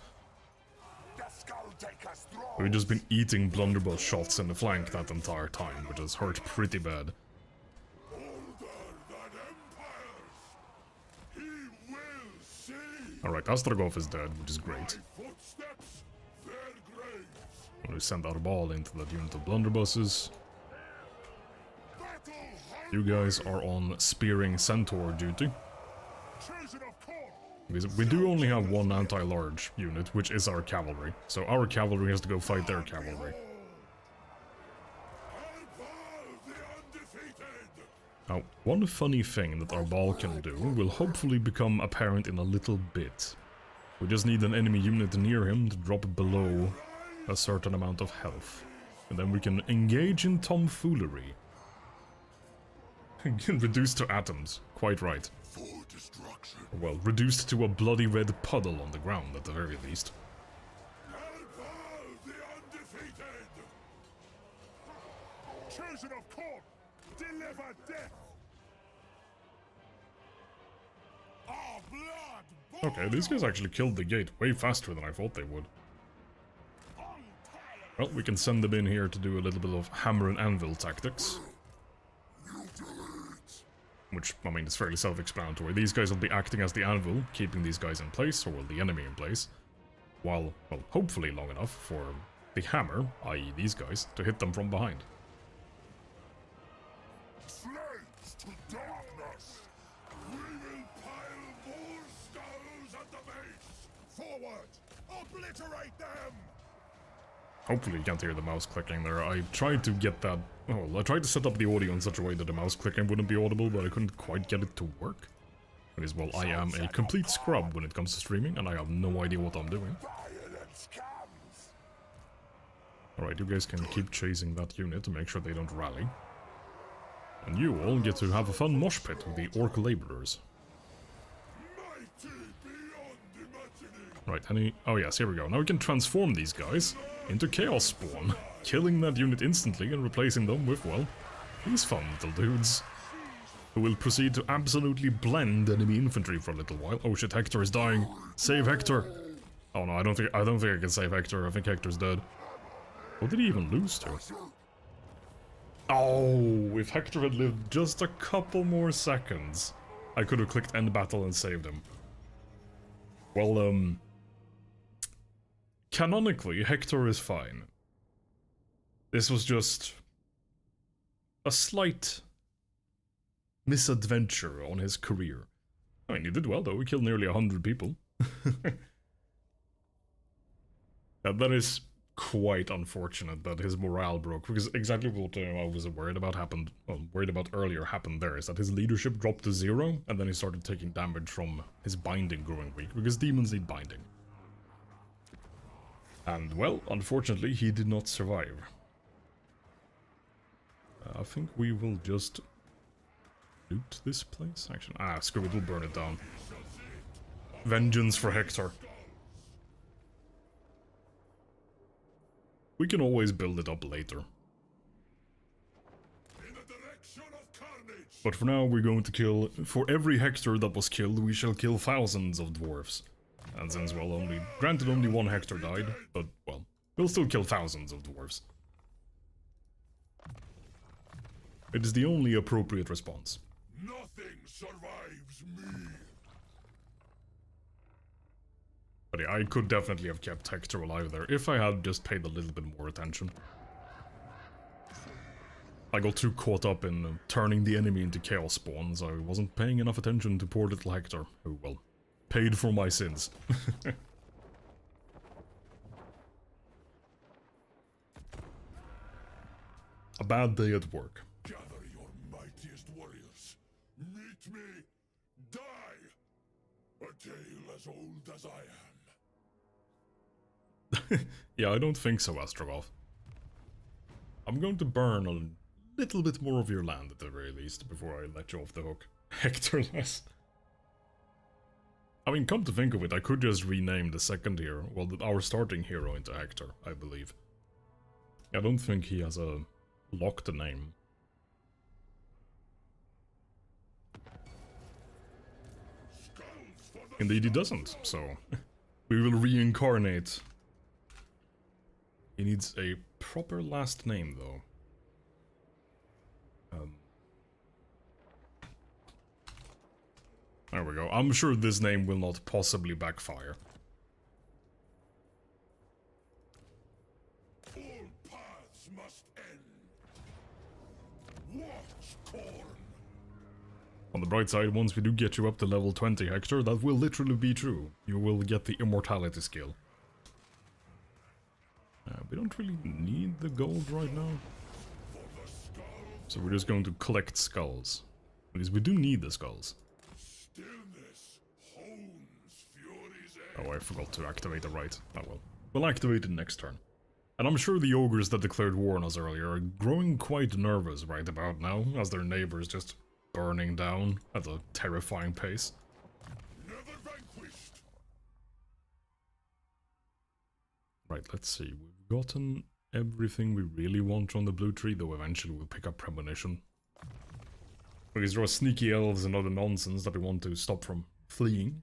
We've just been eating blunderbuss shots in the flank that entire time, which has hurt pretty bad. Alright, Astragov is dead, which is great. We send our ball into that unit of blunderbusses. You guys are on spearing centaur duty. Because we do only have one anti-large unit, which is our cavalry. So our cavalry has to go fight their cavalry. Now, one funny thing that our ball can do will hopefully become apparent in a little bit. We just need an enemy unit near him to drop below a certain amount of health. And then we can engage in tomfoolery. Reduced to atoms, quite right. Well, reduced to a bloody red puddle on the ground, at the very least. Okay, these guys actually killed the gate way faster than I thought they would. Well, we can send them in here to do a little bit of hammer and anvil tactics. Which, I mean, is fairly self-explanatory. These guys will be acting as the anvil, keeping these guys in place, or well, the enemy in place. While, well, hopefully long enough for the hammer, i.e. these guys, to hit them from behind. Slaves to darkness! We will pile more skulls at the base! Forward! Obliterate them! Hopefully you can't hear the mouse clicking there. I tried to get that... Oh, I tried to set up the audio in such a way that the mouse clicking wouldn't be audible, but I couldn't quite get it to work. Because, well, I am a complete scrub when it comes to streaming, and I have no idea what I'm doing. Alright, you guys can keep chasing that unit to make sure they don't rally. And you all get to have a fun mosh pit with the orc laborers. Right, oh yes, here we go. Now we can transform these guys into Chaos Spawn, killing that unit instantly and replacing them with, well, these fun little dudes. Who will proceed to absolutely blend enemy infantry for a little while. Oh shit, Hector is dying. Save Hector! Oh no, I don't think I can save Hector. I think Hector's dead. What did he even lose to? Oh, if Hector had lived just a couple more seconds, I could have clicked end battle and saved him. Well, canonically, Hector is fine. This was just a slight misadventure on his career. I mean, he did well though, he killed nearly 100 people. That is quite unfortunate that his morale broke, because exactly what I was worried about earlier happened there, is that his leadership dropped to 0, and then he started taking damage from his binding growing weak, because demons need binding. And, well, unfortunately, he did not survive. I think we will just loot this place? Actually, screw it, we'll burn it down. Vengeance for Hector. We can always build it up later. But for now, we're going to kill... For every Hector that was killed, we shall kill thousands of dwarves. And since, well, granted only one Hector died, but, well, we'll still kill thousands of dwarves. It is the only appropriate response. Nothing survives me. But yeah, I could definitely have kept Hector alive there if I had just paid a little bit more attention. I got too caught up in turning the enemy into chaos spawns. I wasn't paying enough attention to poor little Hector, who, well, paid for my sins. A bad day at work. Gather your mightiest warriors. Meet me. Die. A tale as old as I am. Yeah, I don't think so, Astrogov. I'm going to burn a little bit more of your land at the very least before I let you off the hook. Hectorless. I mean, come to think of it, I could just rename the second hero, well, our starting hero into Hector, I believe. I don't think he has a locked name. Indeed he doesn't, so we will reincarnate. He needs a proper last name, though. There we go. I'm sure this name will not possibly backfire. All paths must end. Watch, Corn. On the bright side, once we do get you up to level 20, Hector, that will literally be true. You will get the immortality skill. We don't really need the gold right now. So we're just going to collect skulls. Because we do need the skulls. Stillness hones fury's Oh, I forgot to activate the right. Oh well. We'll activate it next turn. And I'm sure the ogres that declared war on us earlier are growing quite nervous right about now, as their neighbors just burning down at a terrifying pace. never vanquished. Right, let's see. We've gotten everything we really want from the blue tree, though eventually we'll pick up premonition. Because there are sneaky elves and other nonsense that we want to stop from fleeing,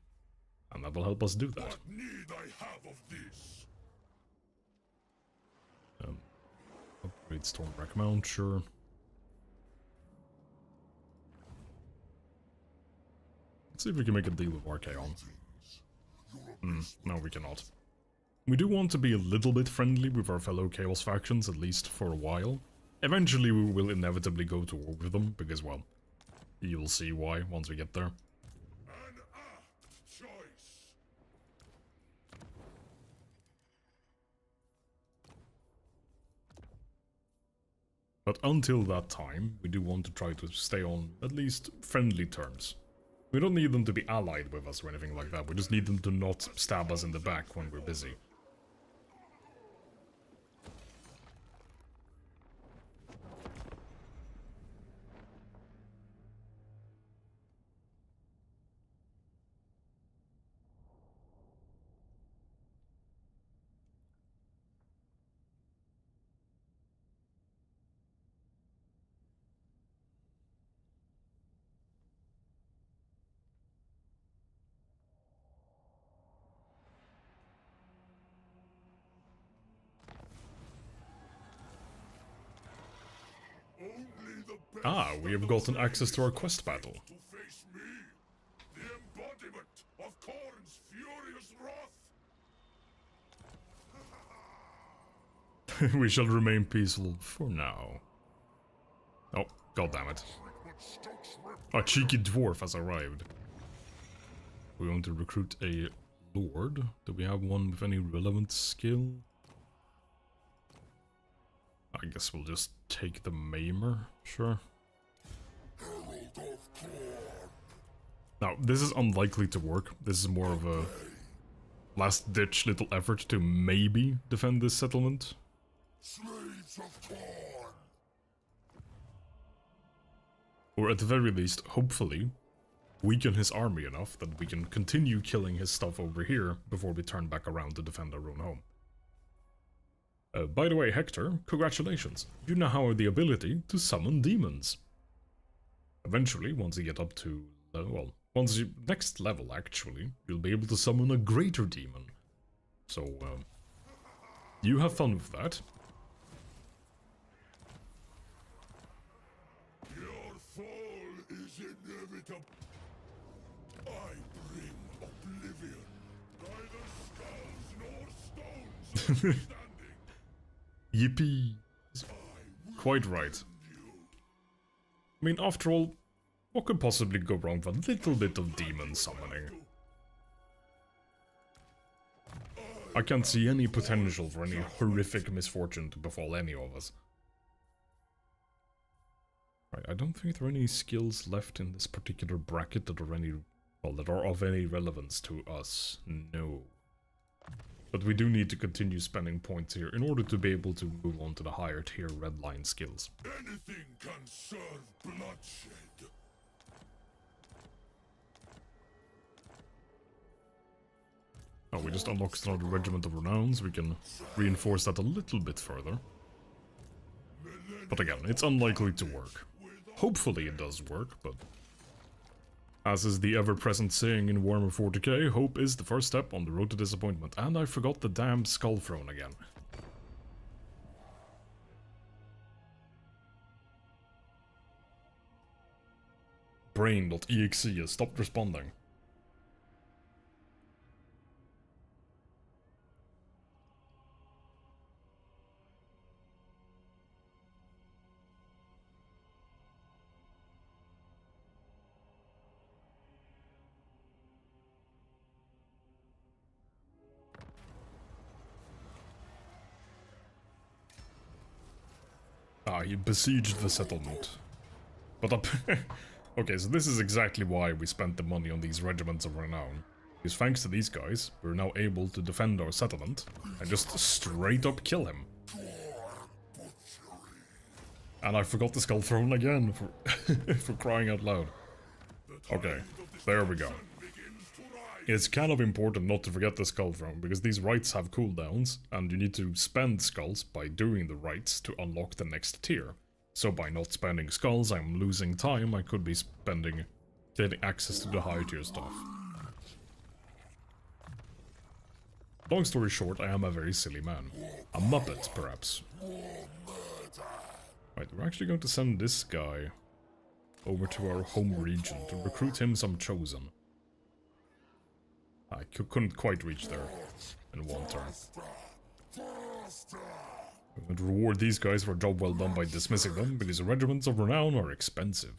and that will help us do that. What need I have of this? Upgrade Stormwreck Mount, sure. Let's see if we can make a deal with Archaon. No, we cannot. We do want to be a little bit friendly with our fellow Chaos factions, at least for a while. Eventually we will inevitably go to war with them, because, well, you'll see why once we get there. An apt choice. But until that time, we do want to try to stay on at least friendly terms We don't need them to be allied with us or anything like that. We just need them to not stab us in the back when we're busy. Ah, we have gotten access to our quest battle. To face me, the embodiment of Khorne's furious wrath. We shall remain peaceful for now. Oh, goddammit. A cheeky dwarf has arrived. We want to recruit a lord. Do we have one with any relevant skill? I guess we'll just take the Maimer, sure. Now, this is unlikely to work. This is more of a last-ditch little effort to maybe defend this settlement. Slaves of Khorne. Or at the very least, hopefully, weaken his army enough that we can continue killing his stuff over here before we turn back around to defend our own home. By the way, Hector, congratulations. You now have the ability to summon demons. Eventually, once you get up to, well, once you, next level actually, you'll be able to summon a greater demon. So, you have fun with that. Your fall is inevitable. I bring oblivion. Neither skulls nor stones understanding. Yippee! Quite right. I mean, after all, what could possibly go wrong with a little bit of demon summoning? I can't see any potential for any horrific misfortune to befall any of us. Right, I don't think there are any skills left in this particular bracket that are any, well, that are of any relevance to us. No. But we do need to continue spending points here in order to be able to move on to the higher tier red line skills. Anything can serve bloodshed. Oh, we just unlocked another regiment of renowns. We can reinforce that a little bit further. But again, it's unlikely to work. Hopefully it does work, but as is the ever-present saying in Warhammer 40k, hope is the first step on the road to disappointment. And I forgot the damn skull throne again. Brain.exe has stopped responding. Ah, he besieged the settlement. But up... Okay, so this is exactly why we spent the money on these regiments of renown. Because thanks to these guys, we're now able to defend our settlement and just straight up kill him. And I forgot the skull throne again for, for crying out loud. Okay, there we go. It's kind of important not to forget the skull throne, because these rites have cooldowns, and you need to spend skulls by doing the rites to unlock the next tier. So by not spending skulls, I'm losing time I could be spending getting access to the higher tier stuff. Long story short, I am a very silly man. A muppet, perhaps. Right, we're actually going to send this guy over to our home region to recruit him some chosen. I couldn't quite reach there in one turn. We're going to reward these guys for a job well done by dismissing them, because regiments of renown are expensive.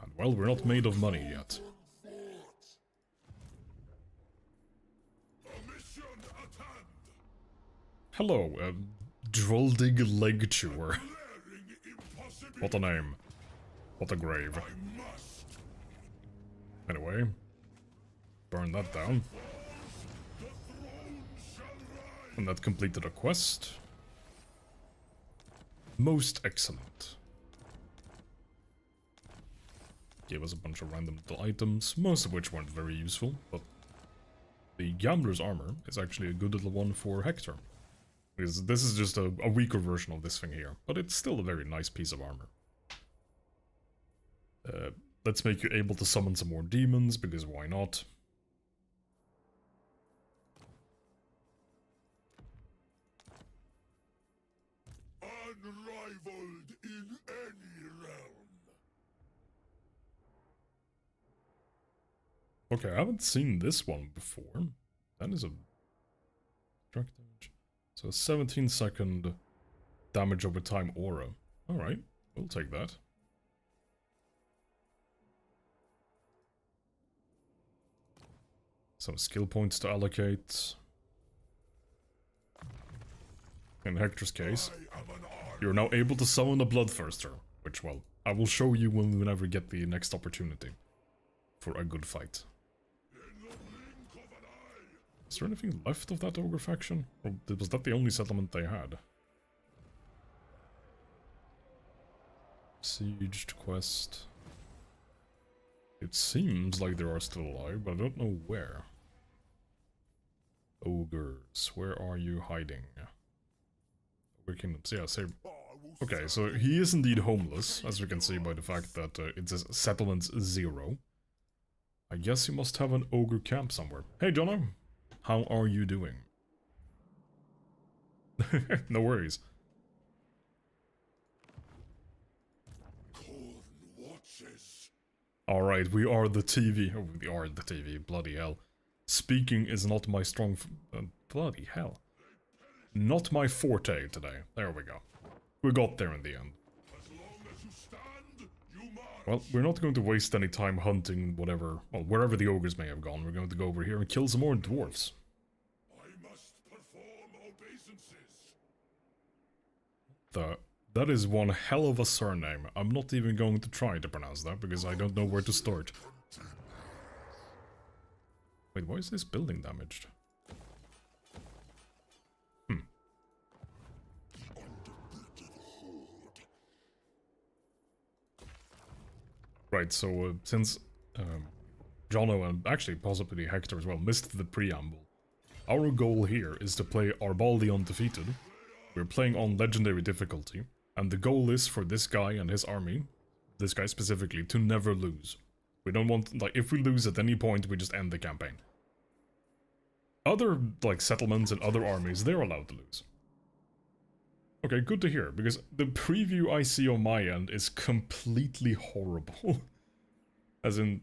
And well, we're not made of money yet. Hello, Droldig Leg Chewer. What a name. What a grave. Anyway, burn that down. And that completed a quest. Most excellent. Gave us a bunch of random little items, most of which weren't very useful, but the Gambler's Armor is actually a good little one for Hector. Because this is just a weaker version of this thing here, but it's still a very nice piece of armor. Let's make you able to summon some more demons, because why not? Unrivaled in any realm. Okay, I haven't seen this one before. That is a... Struck damage. So 17-second damage over time aura. Alright, we'll take that. Some skill points to allocate. In Hector's case, you're now able to summon a Bloodthirster, which, well, I will show you whenever we get the next opportunity for a good fight. Is there anything left of that ogre faction? Or was that the only settlement they had? Sieged quest. It seems like they are still alive, but I don't know where. Ogres, where are you hiding? Ogre Kingdoms, yeah, same. Okay, so he is indeed homeless, as we can see by the fact that it says settlement 0. I guess he must have an ogre camp somewhere. Hey, Jono! How are you doing? No worries. Alright, we are the TV. Oh, we are the TV, bloody hell. Speaking is not my strong... bloody hell. Not my forte today. There we go. We got there in the end. Well, we're not going to waste any time hunting whatever... Well, wherever the ogres may have gone. We're going to go over here and kill some more dwarves. That is one hell of a surname. I'm not even going to try to pronounce that, because I don't know where to start. Wait, why is this building damaged? Right, so since Jono and actually possibly Hector as well missed the preamble, our goal here is to play Arbaldi Undefeated. We're playing on legendary difficulty, and the goal is for this guy and his army, this guy specifically, to never lose. We don't want, like, if we lose at any point, we just end the campaign. Other, like, settlements and other armies, they're allowed to lose. Okay, good to hear, because the preview I see on my end is completely horrible. As in,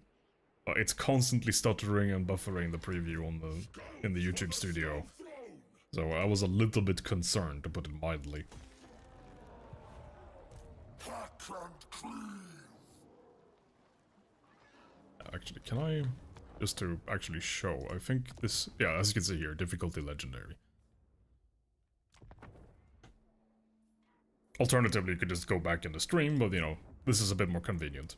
it's constantly stuttering and buffering the preview on in the YouTube studio. So I was a little bit concerned, to put it mildly. Actually, can I... Just to actually show, I think this... Yeah, as you can see here, difficulty legendary. Alternatively, you could just go back in the stream, but, you know, this is a bit more convenient.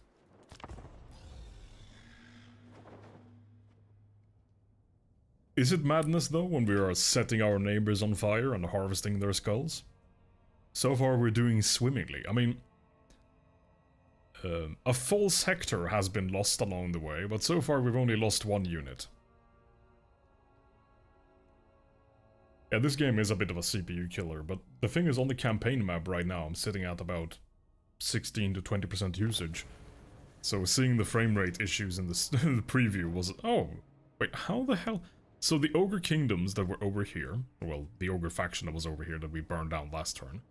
Is it madness, though, when we are setting our neighbors on fire and harvesting their skulls? So far, we're doing swimmingly. I mean... a false Hector has been lost along the way, but so far we've only lost one unit. Yeah, this game is a bit of a CPU killer, but the thing is, on the campaign map right now, I'm sitting at about 16 to 20% usage. So seeing the frame rate issues in the preview was... Oh, wait, how the hell... So the Ogre Kingdoms that were over here, well, the Ogre faction that was over here that we burned down last turn,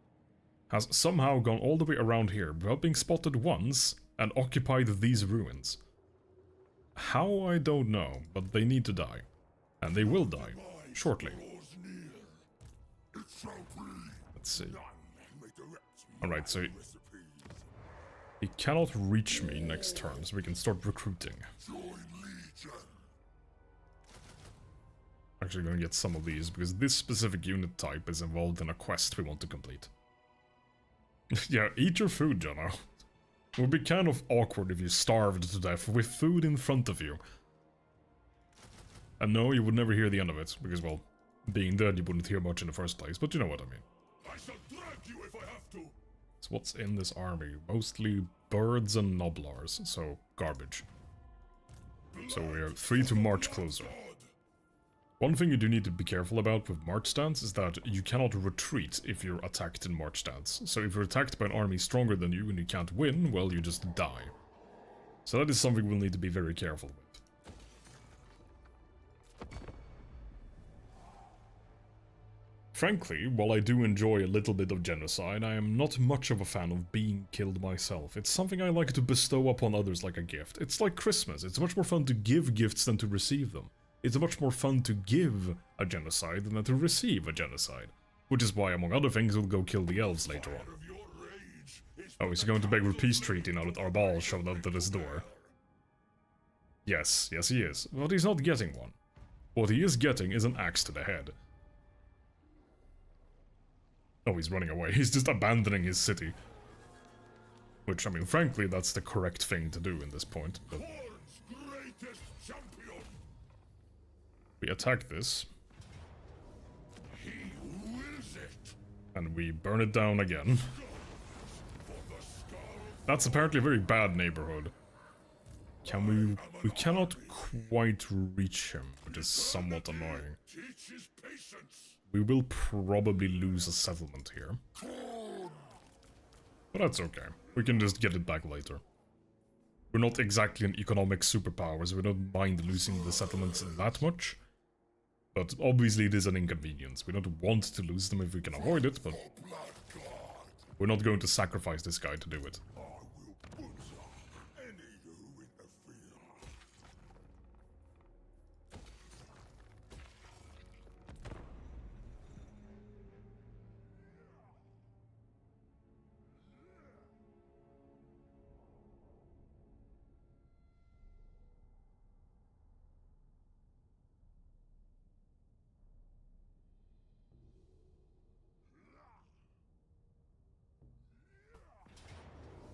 has somehow gone all the way around here without being spotted once and occupied these ruins. How, I don't know, but they need to die. And they will die, shortly. Let's see. Alright, so he cannot reach me next turn, so we can start recruiting. Actually gonna get some of these, because this specific unit type is involved in a quest we want to complete. Yeah, eat your food, Jono. It would be kind of awkward if you starved to death with food in front of you. And no, you would never hear the end of it, because, well, being dead you wouldn't hear much in the first place, but you know what I mean. I shall drag you if I have to. So what's in this army? Mostly birds and noblars, so garbage. So we are free to march closer. One thing you do need to be careful about with march stance is that you cannot retreat if you're attacked in march stance. So if you're attacked by an army stronger than you and you can't win, well, you just die. So that is something we'll need to be very careful with. Frankly, while I do enjoy a little bit of genocide, I am not much of a fan of being killed myself. It's something I like to bestow upon others like a gift. It's like Christmas. It's much more fun to give gifts than to receive them. It's much more fun to give a genocide than to receive a genocide. Which is why, among other things, we'll go kill the elves later on. Oh, he's going to beg for a peace treaty now that Arbal showed up at his door. Yes, yes he is. But he's not getting one. What he is getting is an axe to the head. Oh, he's running away. He's just abandoning his city. Which, I mean, frankly, that's the correct thing to do in this point. But we attack this. And we burn it down again. That's apparently a very bad neighborhood. We cannot quite reach him, which is somewhat annoying. We will probably lose a settlement here. But that's okay. We can just get it back later. We're not exactly an economic superpower, so we don't mind losing the settlements that much. But obviously it is an inconvenience. We don't want to lose them if we can avoid it, but we're not going to sacrifice this guy to do it.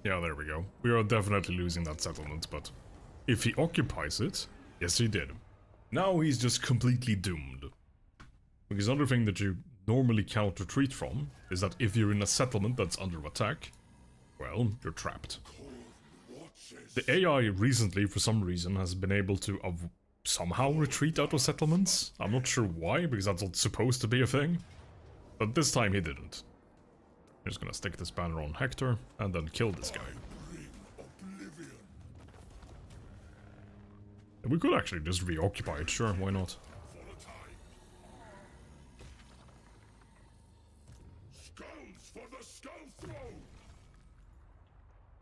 Yeah, there we go. We are definitely losing that settlement, but if he occupies it, yes he did. Now he's just completely doomed. Because another thing that you normally cannot retreat from is that if you're in a settlement that's under attack, well, you're trapped. The AI recently, for some reason, has been able to somehow retreat out of settlements. I'm not sure why, because that's not supposed to be a thing. But this time he didn't. I'm just gonna stick this banner on Hector, and then kill this guy. And we could actually just reoccupy it, sure, why not?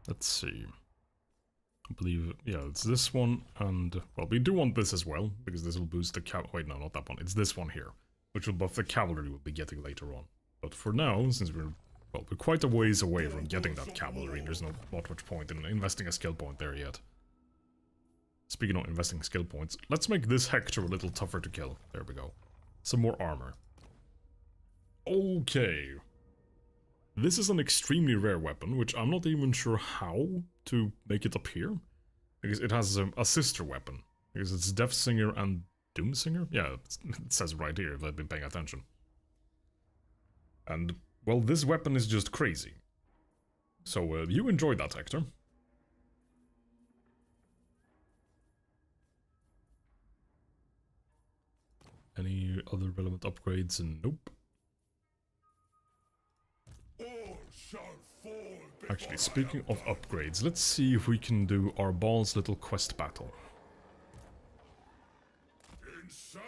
Let's see. I believe, yeah, it's this one, and, well, we do want this as well, because this will boost the wait, no, not that one, it's this one here, which will buff the cavalry we'll be getting later on. But for now, since we're quite a ways away from getting that cavalry. There's not much point in investing a skill point there yet. Speaking of investing skill points, let's make this Hector a little tougher to kill. There we go. Some more armor. Okay. This is an extremely rare weapon, which I'm not even sure how to make it appear. Because it has a sister weapon. Because it's Deathsinger and Doomsinger? Yeah, it says right here if I've been paying attention. And well, this weapon is just crazy. So, you enjoyed that, Hector. Any other relevant upgrades? Nope. Actually, speaking of upgrades, let's see if we can do Arbal's little quest battle. In search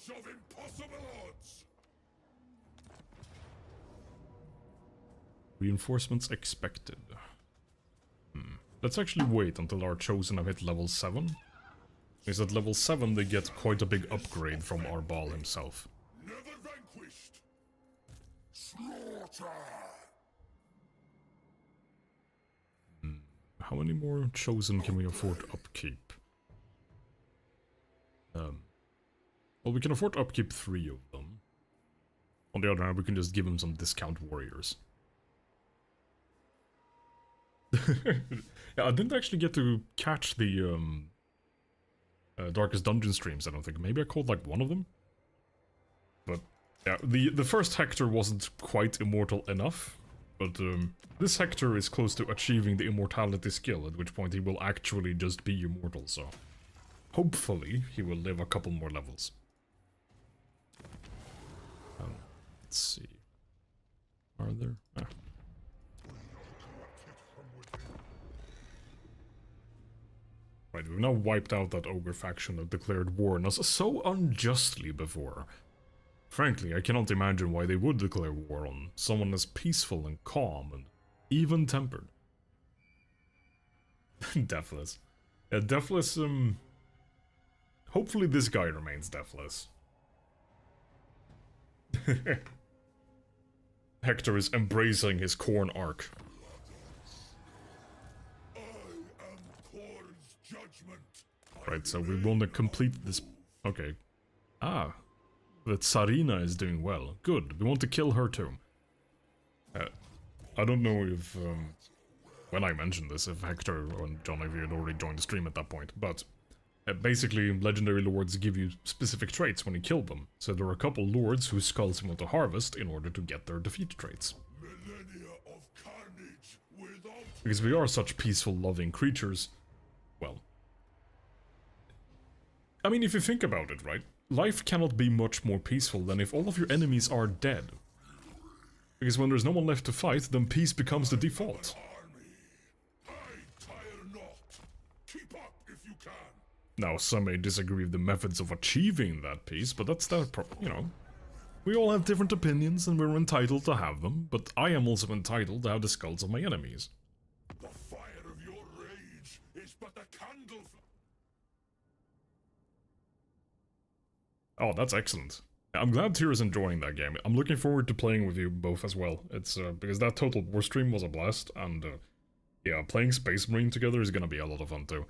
of impossible odds. Reinforcements expected. Let's actually wait until our chosen have hit level 7. Because at level 7 they get quite a big upgrade from Arbal himself. Never vanquished. Slaughter. How many more chosen can we afford to upkeep? Well, we can afford to upkeep 3 of them. On the other hand, we can just give him some discount warriors. Yeah, I didn't actually get to catch the Darkest Dungeon streams, I don't think. Maybe I caught like one of them? But yeah, the first Hector wasn't quite immortal enough, but this Hector is close to achieving the immortality skill, at which point he will actually just be immortal, so hopefully he will live a couple more levels. Let's see. Are there? Ah. Right, we've now wiped out that ogre faction that declared war on us so unjustly before. Frankly, I cannot imagine why they would declare war on someone as peaceful and calm and even-tempered. Deathless. Yeah, Deathless, hopefully this guy remains deathless. Hector is embracing his corn arc. Right, so we want to complete this... Okay. Ah. The Tsarina is doing well. Good. We want to kill her too. I don't know if... when I mentioned this, if Hector and John Ivy had already joined the stream at that point, but... basically, legendary lords give you specific traits when you kill them. So there are a couple lords whose skulls you want to harvest in order to get their defeat traits. Because we are such peaceful, loving creatures, well... I mean, if you think about it, right? Life cannot be much more peaceful than if all of your enemies are dead. Because when there's no one left to fight, then peace becomes the default. Now, some may disagree with the methods of achieving that peace, but that's their you know. We all have different opinions and we're entitled to have them, but I am also entitled to have the skulls of my enemies. The fire of your rage is but a candle. Oh, that's excellent. I'm glad Tira's enjoying that game. I'm looking forward to playing with you both as well. It's because that Total War stream was a blast, and yeah, playing Space Marine together is gonna be a lot of fun too.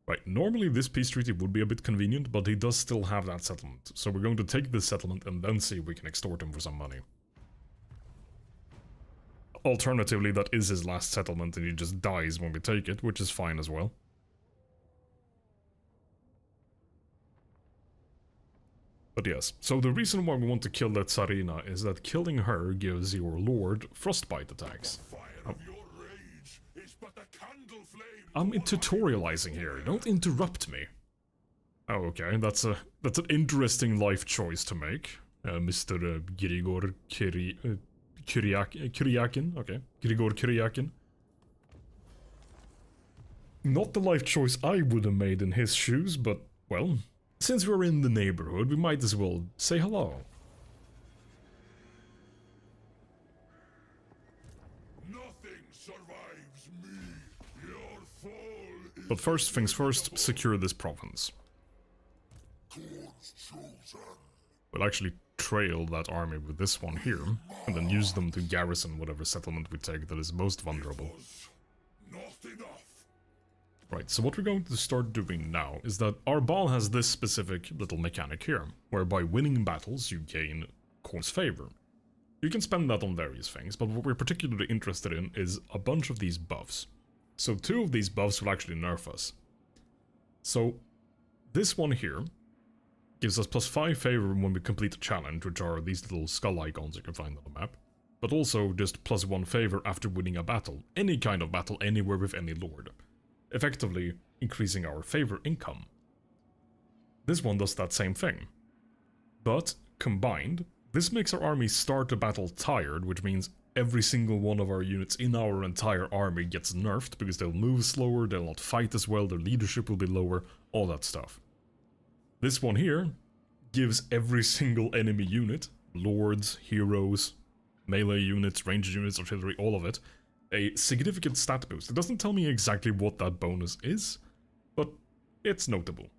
Right, normally this peace treaty would be a bit convenient, but he does still have that settlement. So we're going to take this settlement and then see if we can extort him for some money. Alternatively, that is his last settlement and he just dies when we take it, which is fine as well. But yes, so the reason why we want to kill that Tsarina is that killing her gives your lord frostbite attacks. I'm tutorializing here, don't interrupt me. Oh, okay, that's an interesting life choice to make. Mr. Grigor Kiryakin, okay, Grigor Kiryakin. Not the life choice I would have made in his shoes, but, well, since we're in the neighborhood, we might as well say hello. Nothing survives me. Your fall. But first things first, secure this province. We'll actually trail that army with this one here, and then use them to garrison whatever settlement we take that is most vulnerable. Not enough. Right, so what we're going to start doing now is that our ball has this specific little mechanic here, whereby winning battles you gain Khorne's favor. You can spend that on various things, but what we're particularly interested in is a bunch of these buffs. So 2 of these buffs will actually nerf us. So this one here gives us +5 favor when we complete a challenge, which are these little skull icons you can find on the map, but also just +1 favor after winning a battle, any kind of battle anywhere with any lord, effectively increasing our favor income. This one does that same thing, but combined, this makes our army start a battle tired, which means every single one of our units in our entire army gets nerfed because they'll move slower, they'll not fight as well, their leadership will be lower, all that stuff. This one here gives every single enemy unit, lords, heroes, melee units, ranged units, artillery, all of it, a significant stat boost. It doesn't tell me exactly what that bonus is, but it's notable.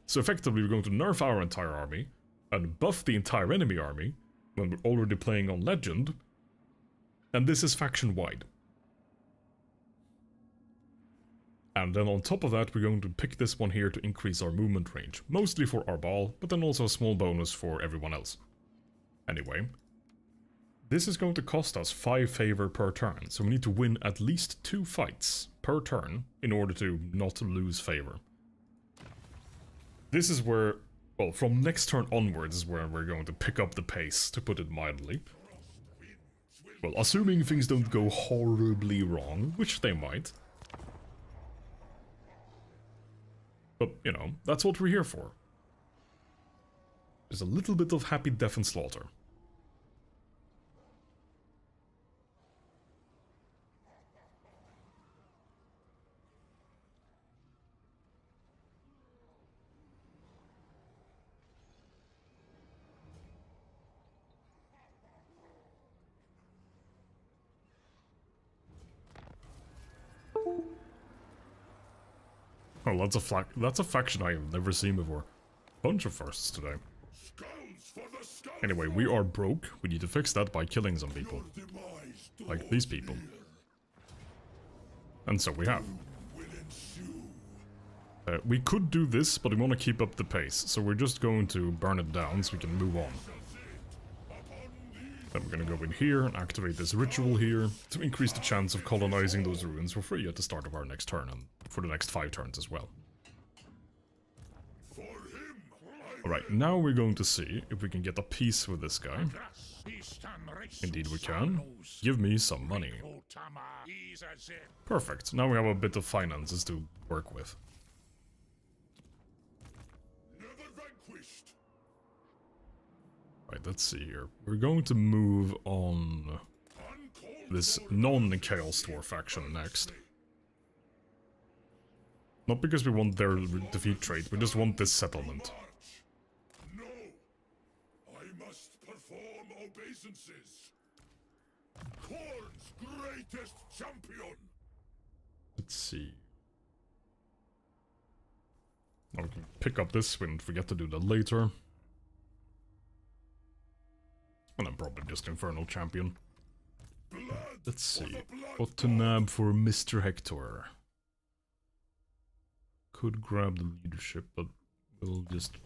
So effectively we're going to nerf our entire army, and buff the entire enemy army, when we're already playing on Legend, and this is faction-wide. And then on top of that, we're going to pick this one here to increase our movement range, mostly for our ball, but then also a small bonus for everyone else. Anyway, This is going to cost us 5 favor per turn, so we need to win at least 2 fights per turn in order to not lose favor. This is where, well, from next turn onwards is where we're going to pick up the pace, to put it mildly. Well, assuming things don't go horribly wrong, which they might. But, you know, that's what we're here for. There's a little bit of happy death and slaughter. Oh, that's a faction I have never seen before. Bunch of firsts today. Anyway, we are broke. We need to fix that by killing some people. Like these people. And so we have. We could do this, but we want to keep up the pace. So we're just going to burn it down so we can move on. Then we're going to go in here and activate this ritual here to increase the chance of colonizing those ruins for free at the start of our next turn and for the next 5 turns as well. Alright, now we're going to see if we can get a peace with this guy. Indeed we can. Give me some money. Perfect, now we have a bit of finances to work with. Right, let's see here. We're going to move on this non-Chaos Dwarf faction next. Not because we want their defeat trait, we just want this settlement. No, I must perform obeisances. Khorne's greatest champion. Let's see. Now we can pick up this, we don't forget to do that later. And I'm probably just Infernal Champion. Let's see. What to nab for Mr. Hector? Could grab the leadership, but we'll just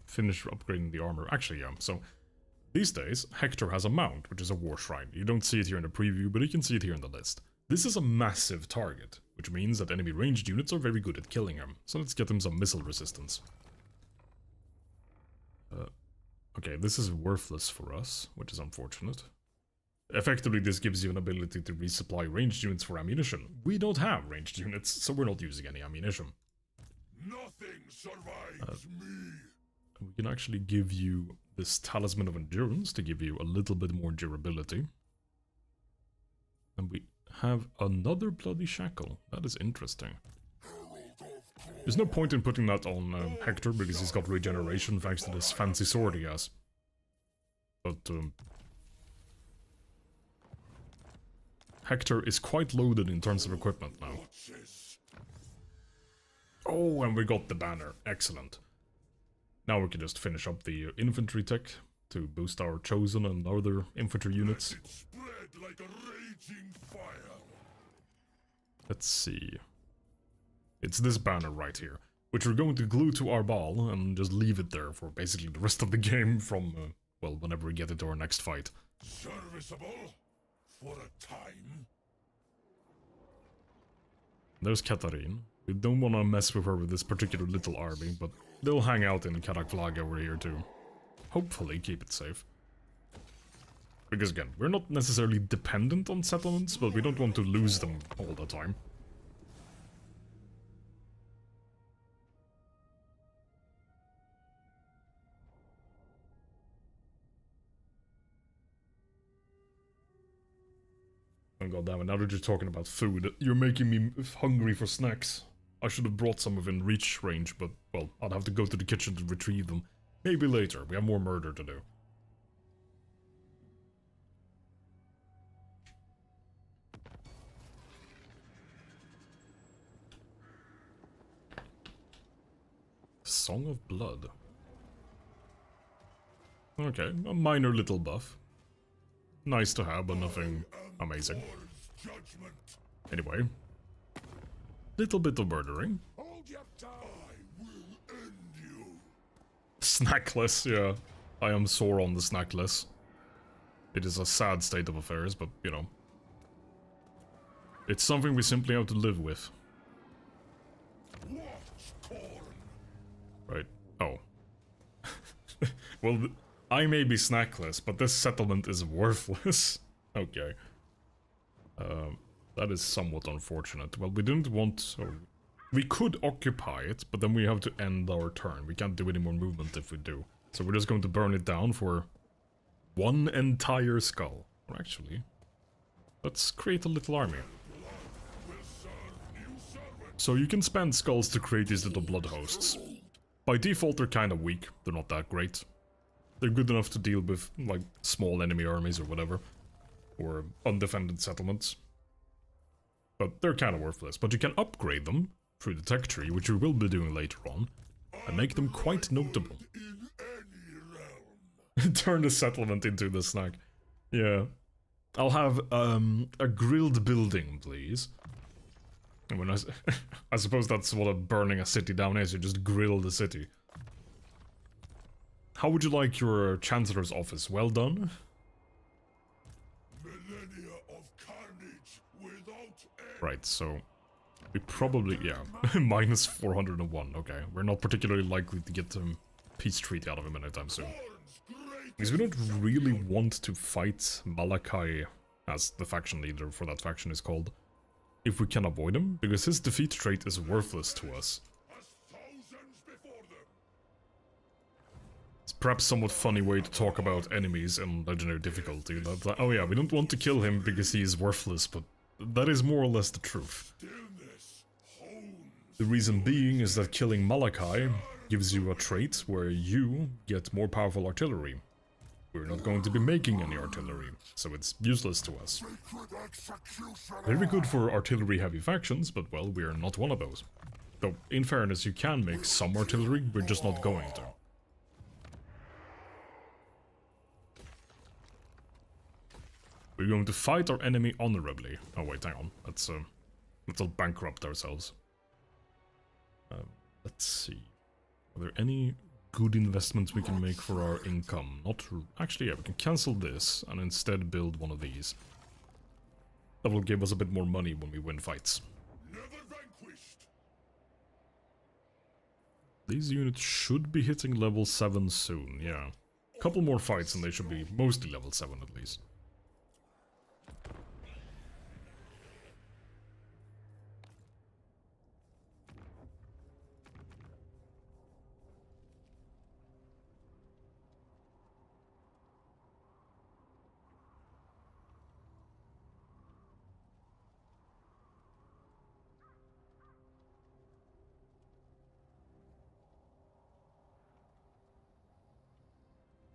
finish upgrading the armor. Actually, yeah, so these days, Hector has a mount, which is a war shrine. You don't see it here in the preview, but you can see it here in the list. This is a massive target, which means that enemy ranged units are very good at killing him. So let's get him some missile resistance. Okay, this is worthless for us, which is unfortunate. Effectively, this gives you an ability to resupply ranged units for ammunition. We don't have ranged units, so we're not using any ammunition. Nothing survives me. We can actually give you this Talisman of Endurance to give you a little bit more durability. And we have another Bloody Shackle. That is interesting. There's no point in putting that on Hector, because he's got regeneration thanks to this fancy sword he has. But Hector is quite loaded in terms of equipment now. Oh, and we got the banner. Excellent. Now we can just finish up the infantry tech to boost our Chosen and other infantry units. Like a raging fire. Let's see. It's this banner right here, which we're going to glue to our ball and just leave it there for basically the rest of the game from, well, whenever we get into our next fight. Serviceable for a time. There's Katarine. We don't want to mess with her with this particular little army, but they'll hang out in Karak Flag over here too. Hopefully keep it safe. Because again, we're not necessarily dependent on settlements, but we don't want to lose them all the time. Oh goddammit, now that you're talking about food, you're making me hungry for snacks. I should have brought some within reach range, but, well, I'd have to go to the kitchen to retrieve them. Maybe later, we have more murder to do. Song of Blood. Okay, a minor little buff. Nice to have, but nothing amazing. Anyway. Little bit of murdering. Snackless, yeah. I am sore on the snackless. It is a sad state of affairs, but, you know. It's something we simply have to live with. Right. Oh. Well, I may be snackless, but this settlement is worthless. Okay. That is somewhat unfortunate. Well, we didn't want... So we could occupy it, but then we have to end our turn. We can't do any more movement if we do. So we're just going to burn it down for one entire skull. Or actually, let's create a little army. So you can spend skulls to create these little blood hosts. By default, they're kind of weak. They're not that great. They're good enough to deal with, like, small enemy armies or whatever. Or undefended settlements. But they're kind of worthless. But you can upgrade them through the tech tree, which we will be doing later on, and make them quite notable. Turn the settlement into the snack. Yeah. I'll have, a grilled building, please. And when I suppose that's what burning a city down is, you just grill the city. How would you like your Chancellor's office? Well done? Millennia of carnage without end. Right, so... we probably... yeah. Minus 401, okay. We're not particularly likely to get a peace treaty out of him anytime soon. Because we don't really want to fight Malachi, as the faction leader for that faction is called, if we can avoid him, because his defeat trait is worthless to us. It's perhaps a somewhat funny way to talk about enemies in legendary difficulty, that, like, oh yeah, we don't want to kill him because he is worthless, but that is more or less the truth. The reason being is that killing Malachi gives you a trait where you get more powerful artillery. We're not going to be making any artillery, so it's useless to us. Very good for artillery-heavy factions, but well, we're not one of those. Though, in fairness, you can make some artillery, we're just not going to. We're going to fight our enemy honorably. Oh wait, hang on. Let's not bankrupt ourselves. Let's see. Are there any good investments we can make for our income? Not... actually, yeah, we can cancel this and instead build one of these. That will give us a bit more money when we win fights. These units should be hitting level 7 soon, yeah. Couple more fights and they should be mostly level 7 at least.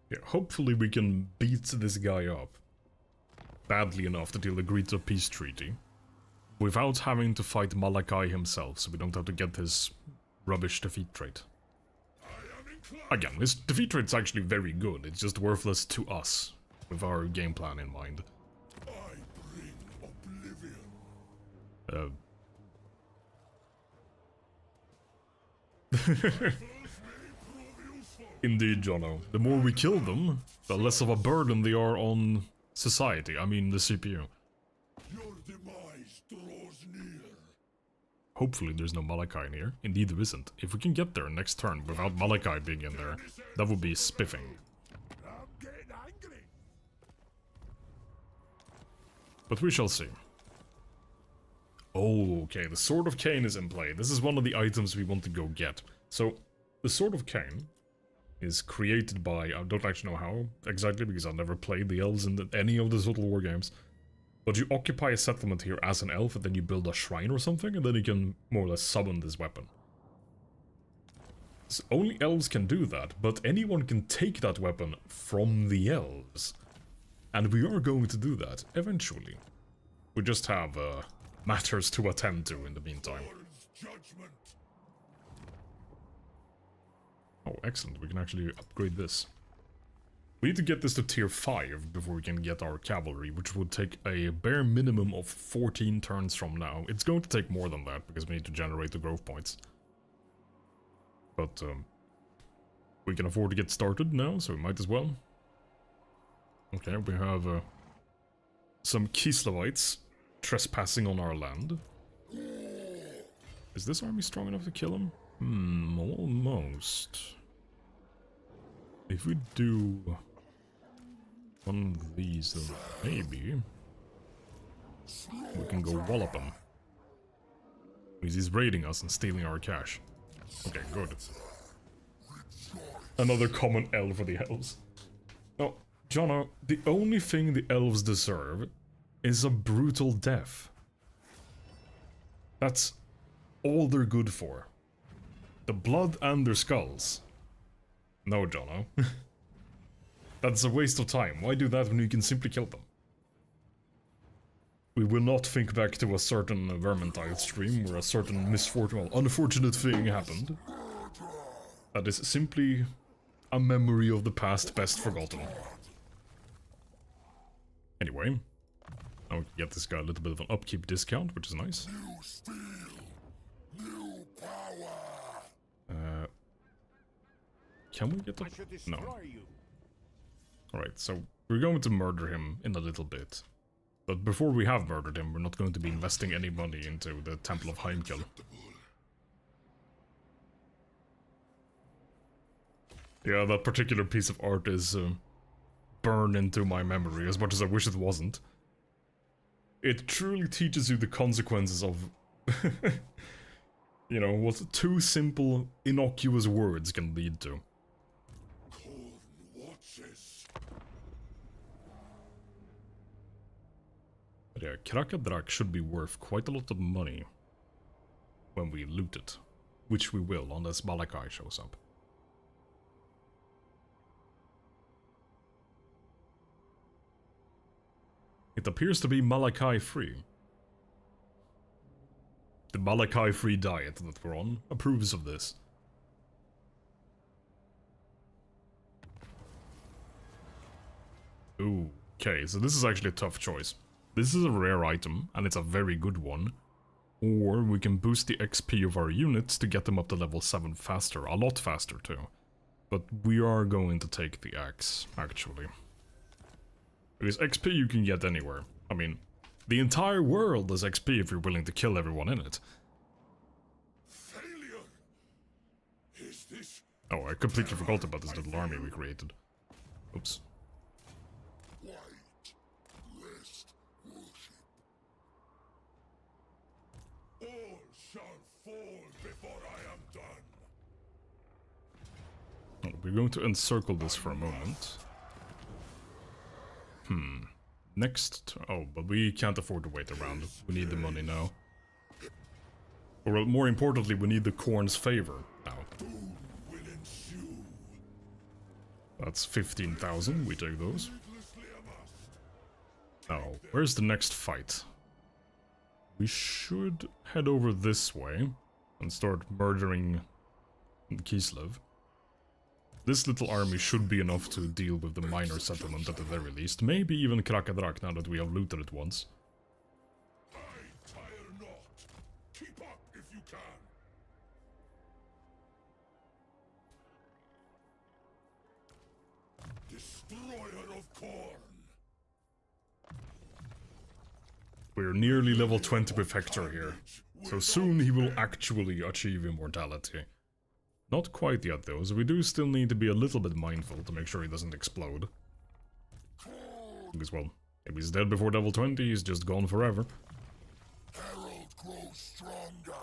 Yeah, hopefully we can beat this guy up badly enough that he'll agree to a peace treaty without having to fight Malachi himself, so we don't have to get his rubbish defeat trait. Again, his defeat trait's actually very good, it's just worthless to us, with our game plan in mind. Indeed, Jono. The more we kill them, the less of a burden they are on society. I mean, the CPU. Your demise draws near. Hopefully there's no Malachi in here. Indeed there isn't. If we can get there next turn without Malachi being in there, that would be spiffing. I'm getting angry. But we shall see. Oh, okay, the Sword of Cain is in play. This is one of the items we want to go get. So, the Sword of Cain is created by... I don't actually know how exactly, because I've never played the elves in any of the Total War games. But you occupy a settlement here as an elf, and then you build a shrine or something, and then you can more or less summon this weapon. So only elves can do that, but anyone can take that weapon from the elves. And we are going to do that, eventually. We just have, matters to attend to in the meantime. Oh, excellent. We can actually upgrade this. We need to get this to tier 5 before we can get our cavalry, which would take a bare minimum of 14 turns from now. It's going to take more than that, because we need to generate the growth points. But, we can afford to get started now, so we might as well. Okay, we have some Kislevites trespassing on our land. Is this army strong enough to kill him? Almost. If we do one of these, then maybe we can go wallop him. Because he's raiding us and stealing our cash. Okay, good. Another common L for the elves. No, Jono, the only thing the elves deserve is a brutal death. That's all they're good for. The blood and their skulls. No, Jono. That's a waste of time. Why do that when you can simply kill them? We will not think back to a certain Vermintide stream where a certain misfortune, well, unfortunate thing happened. That is simply a memory of the past best forgotten. Anyway, now we can get this guy a little bit of an upkeep discount, which is nice. New steel, new power. Can we get the... No. Alright, so we're going to murder him in a little bit. But before we have murdered him, we're not going to be investing any money into the Temple of Heimkill. Yeah, that particular piece of art is burned into my memory, as much as I wish it wasn't. It truly teaches you the consequences of... you know, what two simple, innocuous words can lead to. But yeah, Krakadrak should be worth quite a lot of money when we loot it. Which we will, unless Malachi shows up. It appears to be Malachi-free. The Malachi-free diet that we're on approves of this. Ooh, okay, so this is actually a tough choice. This is a rare item, and it's a very good one. Or we can boost the XP of our units to get them up to level 7 faster, a lot faster too. But we are going to take the axe, actually. Because XP you can get anywhere. I mean, the entire world is XP if you're willing to kill everyone in it. Failure. Is this? Oh, I completely forgot about this little army we created. Oops. White list worship. All shall fall before I am done. Oh, we're going to encircle this for a moment. Next... Oh, but we can't afford to wait around. We need the money now. Or more importantly, we need the corn's favor now. Doom will ensue. That's 15,000, we take those. Needlessly amassed. Now, where's the next fight? We should head over this way and start murdering Kislev. This little army should be enough to deal with the minor settlement at the very least. Maybe even Krakadrak now that we have looted it once. I tire not. Keep up if you can. Destroyer of corn. We're nearly level 20 with Hector here. So soon he will actually achieve immortality. Not quite yet though, so we do still need to be a little bit mindful to make sure he doesn't explode. Because, well, if he's dead before level 20, he's just gone forever. Herald grows stronger.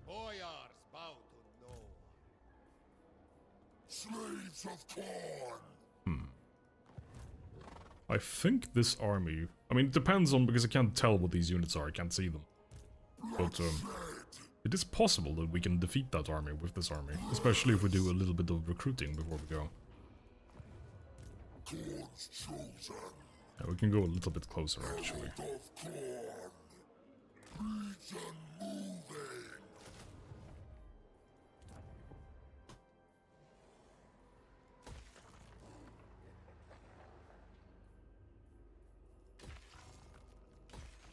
Boyars bow to no one. Slaves of corn. I think this army... I mean, it depends on... because I can't tell what these units are, I can't see them. But, it is possible that we can defeat that army with this army. Especially if we do a little bit of recruiting before we go. Corn's chosen. Yeah, we can go a little bit closer, actually. Of corn. Region moving.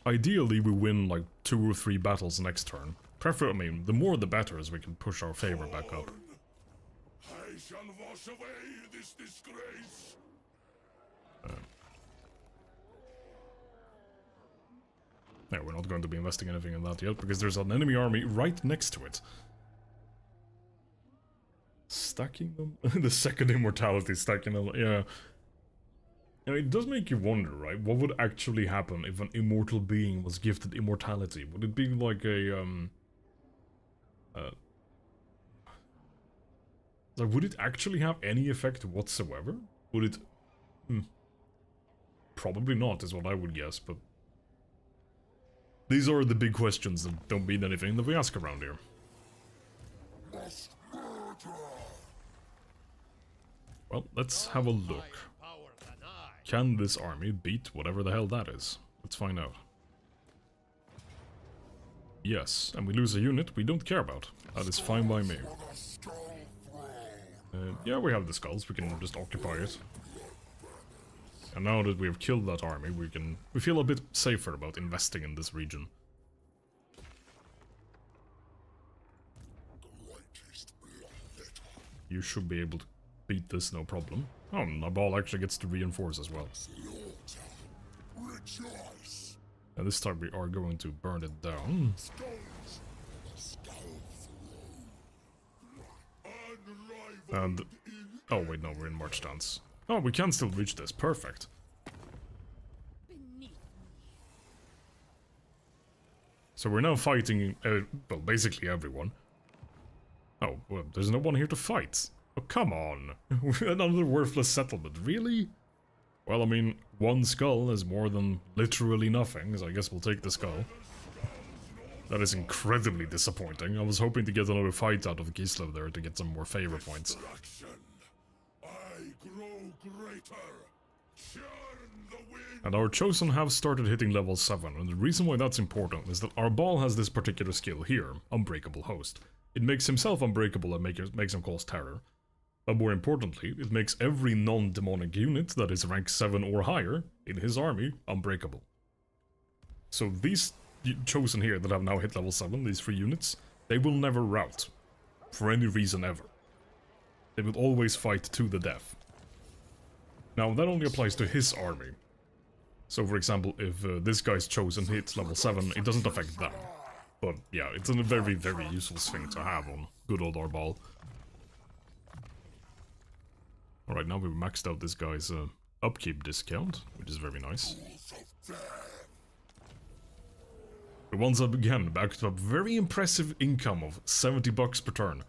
Ideally, we win, like, 2 or 3 battles next turn. I mean, the more the better, as we can push our favor back up. I shall wash away this disgrace. Yeah, we're not going to be investing anything in that yet, because there's an enemy army right next to it. Stacking them? The second immortality, stacking them, yeah. And it does make you wonder, right? What would actually happen if an immortal being was gifted immortality? Would it be like a, like, would it actually have any effect whatsoever? Would it... Probably not, is what I would guess, but... These are the big questions that don't mean anything that we ask around here. Well, let's have a look. Can this army beat whatever the hell that is? Let's find out. Yes, and we lose a unit we don't care about. That is fine by me. Yeah, we have the skulls, we can just occupy it. And now that we have killed that army, we feel a bit safer about investing in this region. You should be able to beat this, no problem. Oh, and our ball actually gets to reinforce as well. And this time we are going to burn it down. And... oh wait, no, we're in march stance. Oh, we can still reach this, perfect. So we're now fighting, well, basically everyone. Oh, well, there's no one here to fight. Oh, come on. Another worthless settlement, really? Well, I mean, one skull is more than literally nothing, so I guess we'll take the skull. That is incredibly disappointing. I was hoping to get another fight out of Kislev there to get some more favor points. And our Chosen have started hitting level 7, and the reason why that's important is that our ball has this particular skill here, Unbreakable Host. It makes himself unbreakable and makes him cause terror. But more importantly, it makes every non-demonic unit that is rank 7 or higher in his army unbreakable. So these Chosen here that have now hit level 7, these 3 units, they will never rout. For any reason ever. They will always fight to the death. Now that only applies to his army. So for example, if this guy's Chosen hits level 7, it doesn't affect them. But yeah, it's a very, very useful thing to have on good old Arbal. Alright, now we've maxed out this guy's upkeep discount, which is very nice. But once again, back to a very impressive income of 70 bucks per turn.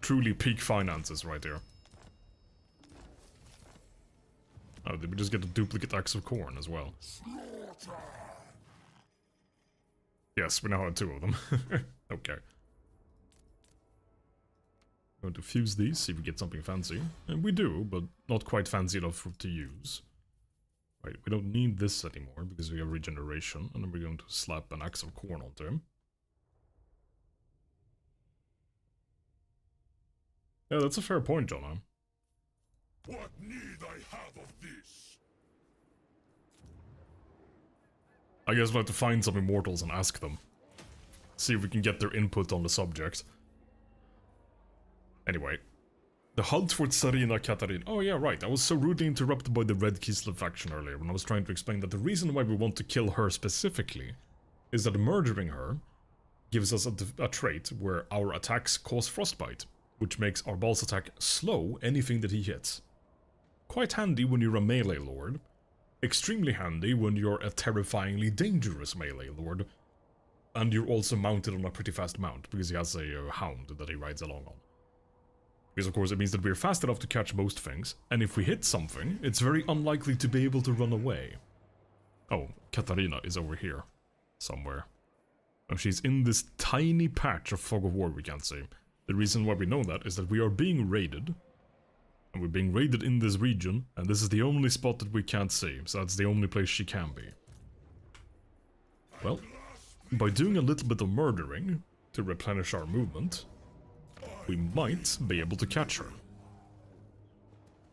Truly peak finances right there. Oh, did we just get a duplicate axe of corn as well? Yes, we now have 2 of them. Okay. Going to fuse these, see if we get something fancy. And we do, but not quite fancy enough to use. Right, we don't need this anymore because we have regeneration, and then we're going to slap an axe of corn onto him. Yeah, that's a fair point, John. What need I have of this? I guess we'll have to find some immortals and ask them. See if we can get their input on the subject. Anyway. The hunt for Tsarina Katarina. Oh yeah, right. I was so rudely interrupted by the Red Kislev faction earlier when I was trying to explain that the reason why we want to kill her specifically is that murdering her gives us a trait where our attacks cause frostbite, which makes our ball's attack slow anything that he hits. Quite handy when you're a melee lord. Extremely handy when you're a terrifyingly dangerous melee lord. And you're also mounted on a pretty fast mount, because he has a hound that he rides along on. Because of course it means that we're fast enough to catch most things, and if we hit something, it's very unlikely to be able to run away. Oh, Katarina is over here. Somewhere. Oh, she's in this tiny patch of fog of war we can't see. The reason why we know that is that we are being raided. And we're being raided in this region, and this is the only spot that we can't see, so that's the only place she can be. Well, by doing a little bit of murdering to replenish our movement, we might be able to catch her.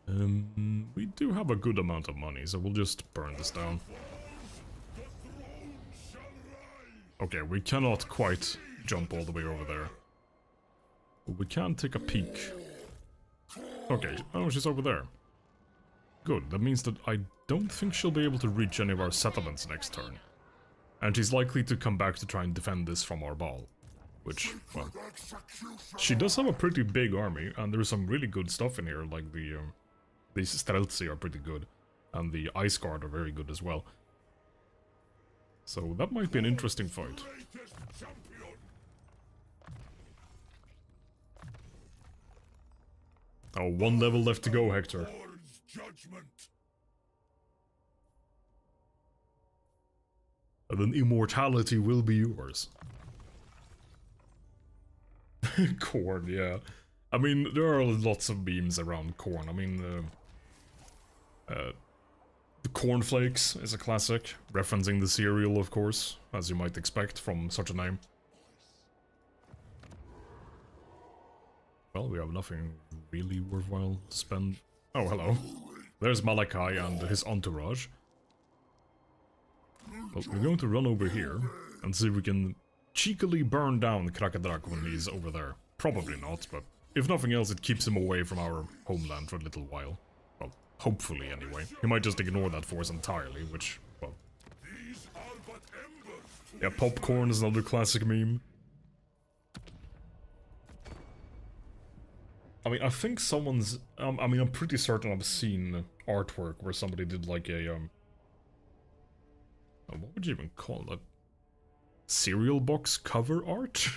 We do have a good amount of money, so we'll just burn this down. Okay, we cannot quite jump all the way over there. But we can take a peek. Okay, oh, she's over there. Good, that means that I don't think she'll be able to reach any of our settlements next turn. And she's likely to come back to try and defend this from our ball. Which, well, she does have a pretty big army, and there's some really good stuff in here, like the, these Streltsy are pretty good, and the Ice Guard are very good as well. So that might be an interesting fight. Oh, one level left to go, Hector. And then immortality will be yours. Corn, yeah. I mean, there are lots of memes around corn. I mean, the cornflakes is a classic, referencing the cereal, of course, as you might expect from such a name. Well, we have nothing really worthwhile to spend. Oh, hello. There's Malachi and his entourage. Well, we're going to run over here and see if we can cheekily burn down Krakadrak when he's over there. Probably not, but if nothing else, it keeps him away from our homeland for a little while. Well, hopefully anyway. He might just ignore that force entirely, which, well... Yeah, popcorn is another classic meme. I mean, I think someone's... I mean, I'm pretty certain I've seen artwork where somebody did like a, what would you even call it? Cereal box cover art?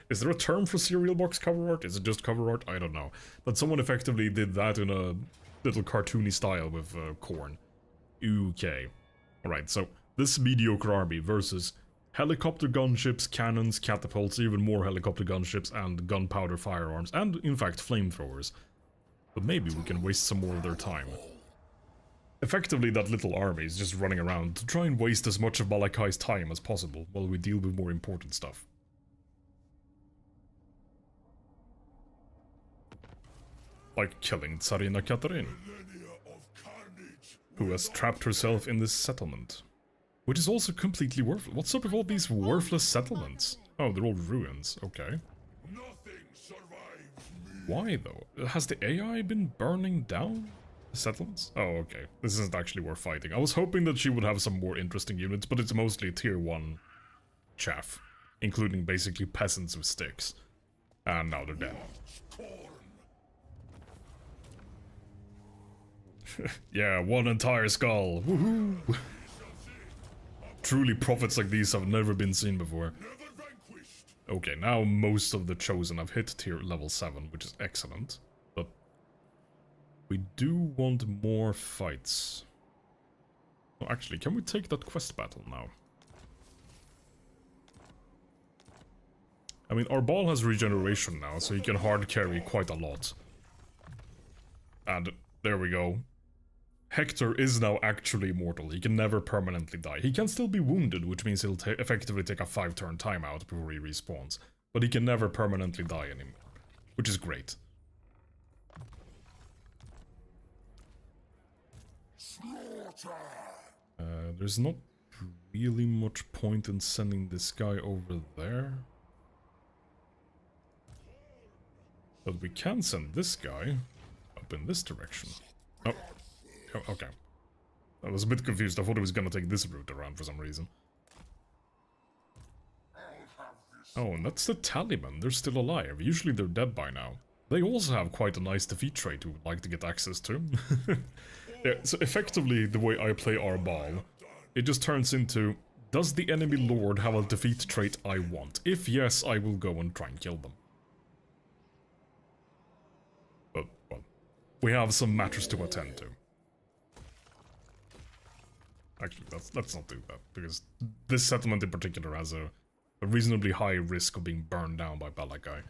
Is there a term for cereal box cover art? Is it just cover art? I don't know. But someone effectively did that in a little cartoony style with corn. Okay. Alright, so this mediocre army versus helicopter gunships, cannons, catapults, even more helicopter gunships, and gunpowder firearms, and in fact flamethrowers. But maybe we can waste some more of their time. Effectively, that little army is just running around to try and waste as much of Malachai's time as possible while we deal with more important stuff. Like killing Tsarina Katarina, who has trapped herself in this settlement. Which is also completely worthless. What's up with all these worthless settlements? Oh, they're all ruins, okay. Why though? Has the AI been burning down the settlements? Oh, okay. This isn't actually worth fighting. I was hoping that she would have some more interesting units, but it's mostly tier 1 chaff, including basically peasants with sticks. And now they're dead. Yeah, one entire skull. Woohoo! Truly, prophets like these have never been seen before. Okay, now most of the Chosen have hit tier level 7, which is excellent. But we do want more fights. Oh, actually, can we take that quest battle now? I mean, our ball has regeneration now, so he can hard carry quite a lot. And there we go. Hector is now actually immortal. He can never permanently die. He can still be wounded, which means he'll effectively take a 5-turn timeout before he respawns. But he can never permanently die anymore, which is great. There's not really much point in sending this guy over there. But we can send this guy up in this direction. Oh. Oh, okay. I was a bit confused. I thought he was gonna take this route around for some reason. Oh, and that's the Taliban. They're still alive. Usually they're dead by now. They also have quite a nice defeat trait we would like to get access to. Yeah, so effectively, the way I play our ball, it just turns into, does the enemy lord have a defeat trait I want? If yes, I will go and try and kill them. But, well, we have some matters to attend to. Actually, let's not do that, because this settlement in particular has a reasonably high risk of being burned down by Balakai.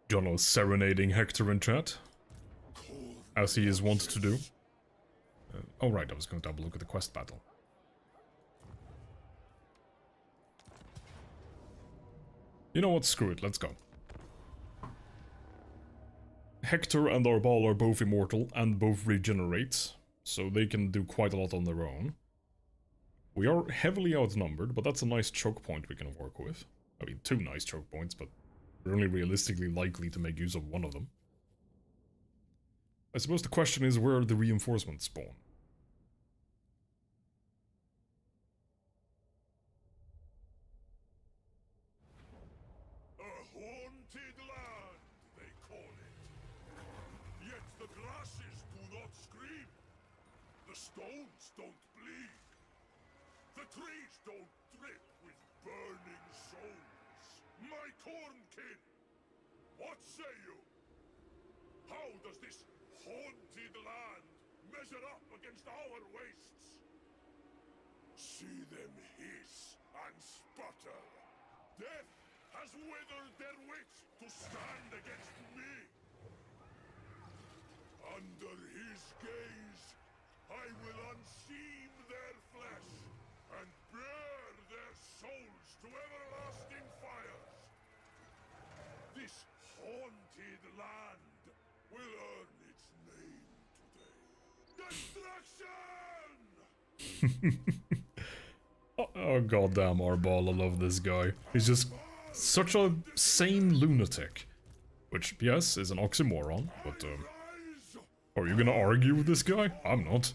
Jono serenading Hector in chat, as he is wont to do. Oh right, I was going to have a look at the quest battle. You know what, screw it, let's go. Hector and Arbal are both immortal and both regenerate, so they can do quite a lot on their own. We are heavily outnumbered, but that's a nice choke point we can work with. I mean, 2 nice choke points, but we're only realistically likely to make use of one of them. I suppose the question is where the reinforcements spawn. A haunted land, they call it. Yet the grasses do not scream. The stones don't bleed. The trees don't drip with burning souls. My cornkin! What say you? How does this haunted land measure up against our wastes? See them hiss and sputter. Death has withered their wits to stand against me. Under his gaze, I will unseam their flesh and bear their souls to everlasting fires. This haunted land will earn its name today. Destruction! Oh goddamn Arbal, I love this guy. He's just such a sane lunatic. Which, yes, is an oxymoron, but are you gonna argue with this guy? I'm not.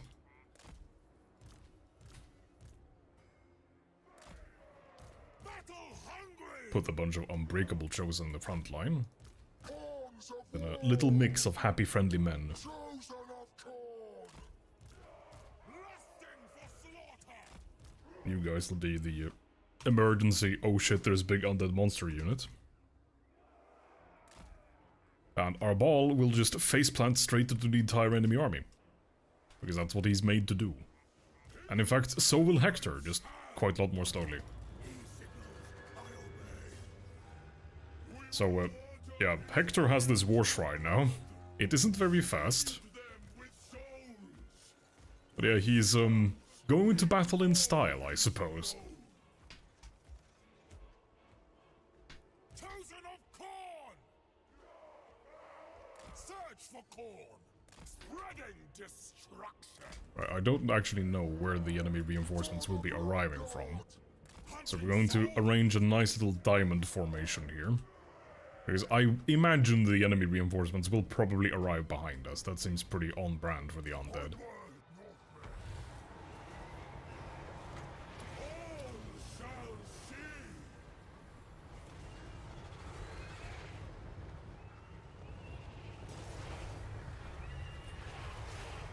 Put a bunch of unbreakable chosen in the front line. And a little mix of happy friendly men. You guys will be the emergency, oh shit, there's big undead monster unit. And Arbal will just faceplant straight into the entire enemy army. Because that's what he's made to do. And in fact, so will Hector, just quite a lot more slowly. So, yeah, Hector has this war shrine now. It isn't very fast. But yeah, he's, going to battle in style, I suppose. Chosen of corn! Search for corn! Spreading destruction! I don't actually know where the enemy reinforcements will be arriving from. So we're going to arrange a nice little diamond formation here. Because I imagine the enemy reinforcements will probably arrive behind us. That seems pretty on brand for the undead.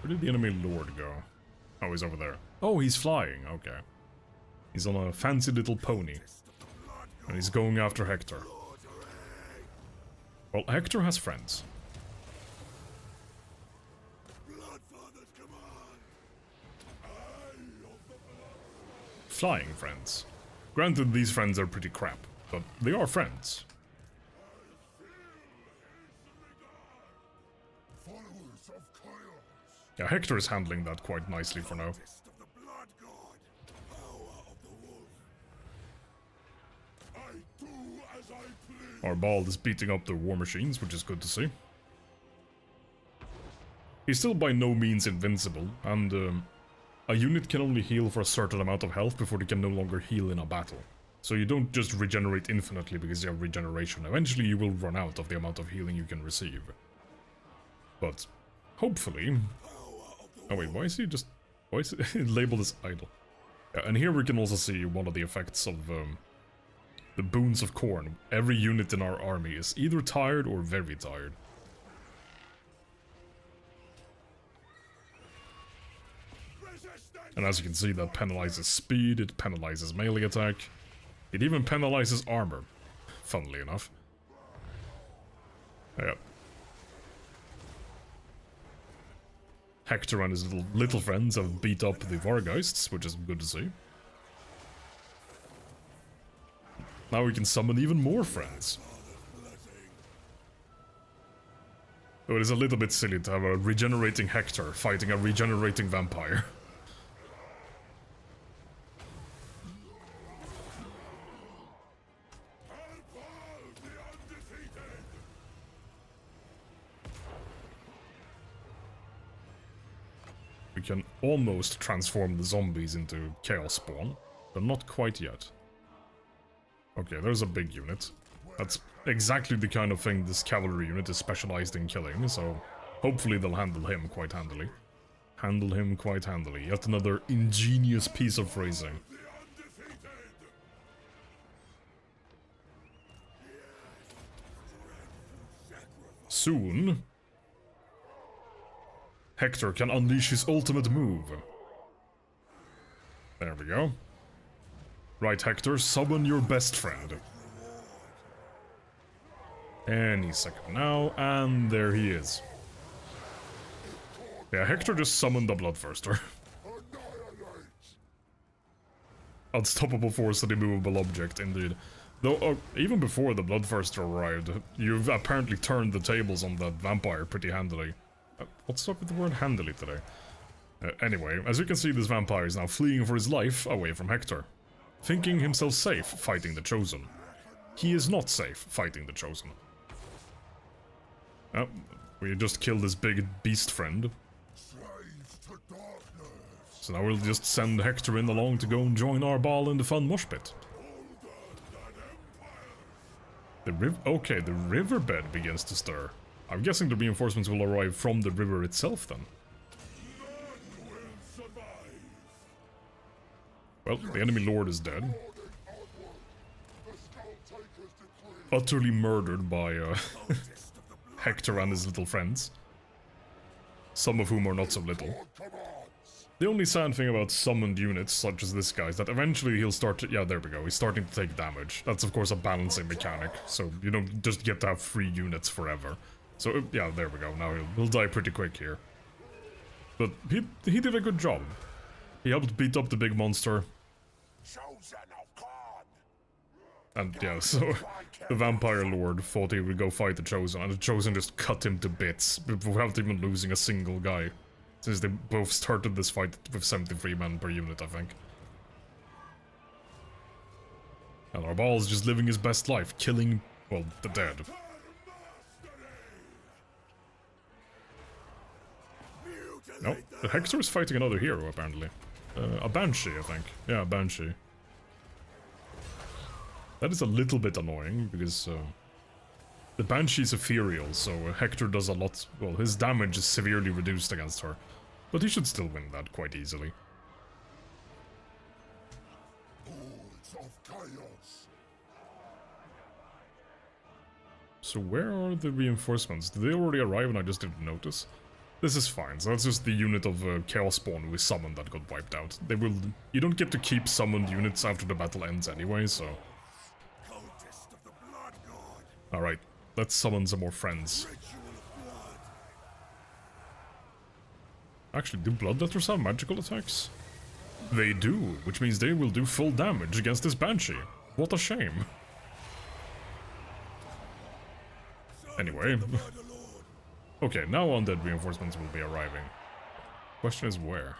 Where did the enemy lord go? Oh, he's over there. Oh, he's flying, okay. He's on a fancy little pony. And he's going after Hector. Well, Hector has friends. Flying friends. Granted, these friends are pretty crap, but they are friends. Yeah, Hector is handling that quite nicely for now. Arbal is beating up the war machines, which is good to see. He's still by no means invincible, and a unit can only heal for a certain amount of health before they can no longer heal in a battle. So you don't just regenerate infinitely because you have regeneration. Eventually you will run out of the amount of healing you can receive. But, hopefully... Oh wait, why is he just... Why is it labeled as idle? Yeah, and here we can also see one of the effects of the boons of corn. Every unit in our army is either tired or very tired. And as you can see, that penalizes speed, it penalizes melee attack, it even penalizes armor, funnily enough. Yep. Hector and his little friends have beat up the Vargeists, which is good to see. Now we can summon even more friends. Though it is a little bit silly to have a regenerating Hector fighting a regenerating vampire. almost transform the zombies into chaos spawn, but not quite yet. Okay, there's a big unit. That's exactly the kind of thing this cavalry unit is specialized in killing, so hopefully they'll handle him quite handily. Handle him quite handily. Yet another ingenious piece of phrasing. Soon, Hector can unleash his ultimate move. There we go. Right, Hector, summon your best friend. Any second now, and there he is. Yeah, Hector just summoned the Bloodthirster. Unstoppable force and immovable object, indeed. Though, even before the Bloodthirster arrived, you've apparently turned the tables on that vampire pretty handily. What's up with the word handily today? Anyway, as you can see, this vampire is now fleeing for his life away from Hector, thinking himself safe fighting the Chosen. He is not safe fighting the Chosen. We just killed his big beast friend. So now we'll just send Hector in along to go and join our ball in the fun mosh pit. Okay, the riverbed begins to stir. I'm guessing the reinforcements will arrive from the river itself then. Well, the enemy lord is dead. Utterly murdered by Hector and his little friends. Some of whom are not so little. The only sad thing about summoned units, such as this guy, is that eventually he'll start to... Yeah, there we go, he's starting to take damage. That's of course a balancing mechanic, so you don't just get to have 3 units forever. So, yeah, there we go, now he'll die pretty quick here. But he did a good job. He helped beat up the big monster. And yeah, so the Vampire Lord thought he would go fight the Chosen, and the Chosen just cut him to bits without even losing a single guy. Since they both started this fight with 73 men per unit, I think. And our ball's just living his best life, killing, well, the dead. No, the Hector is fighting another hero, apparently. A Banshee, I think. Yeah, a Banshee. That is a little bit annoying, because the Banshee's ethereal, so Hector does a lot... Well, his damage is severely reduced against her. But he should still win that quite easily. So where are the reinforcements? Did they already arrive and I just didn't notice? This is fine, so that's just the unit of Chaos Spawn we summoned that got wiped out. They will... You don't get to keep summoned units after the battle ends anyway, so... Alright, let's summon some more friends. Actually, do Bloodletters have magical attacks? They do, which means they will do full damage against this Banshee. What a shame. Anyway. Okay, now undead reinforcements will be arriving. Question is where?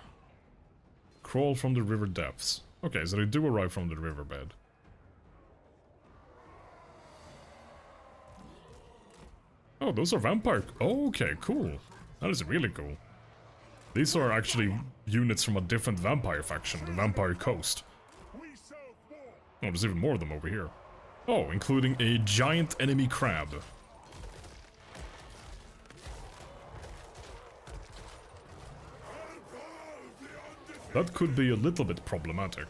Crawl from the river depths. Okay, so they do arrive from the riverbed. Oh, those are vampire... Oh, okay, cool. That is really cool. These are actually units from a different vampire faction, the Vampire Coast. Oh, there's even more of them over here. Oh, including a giant enemy crab. That could be a little bit problematic.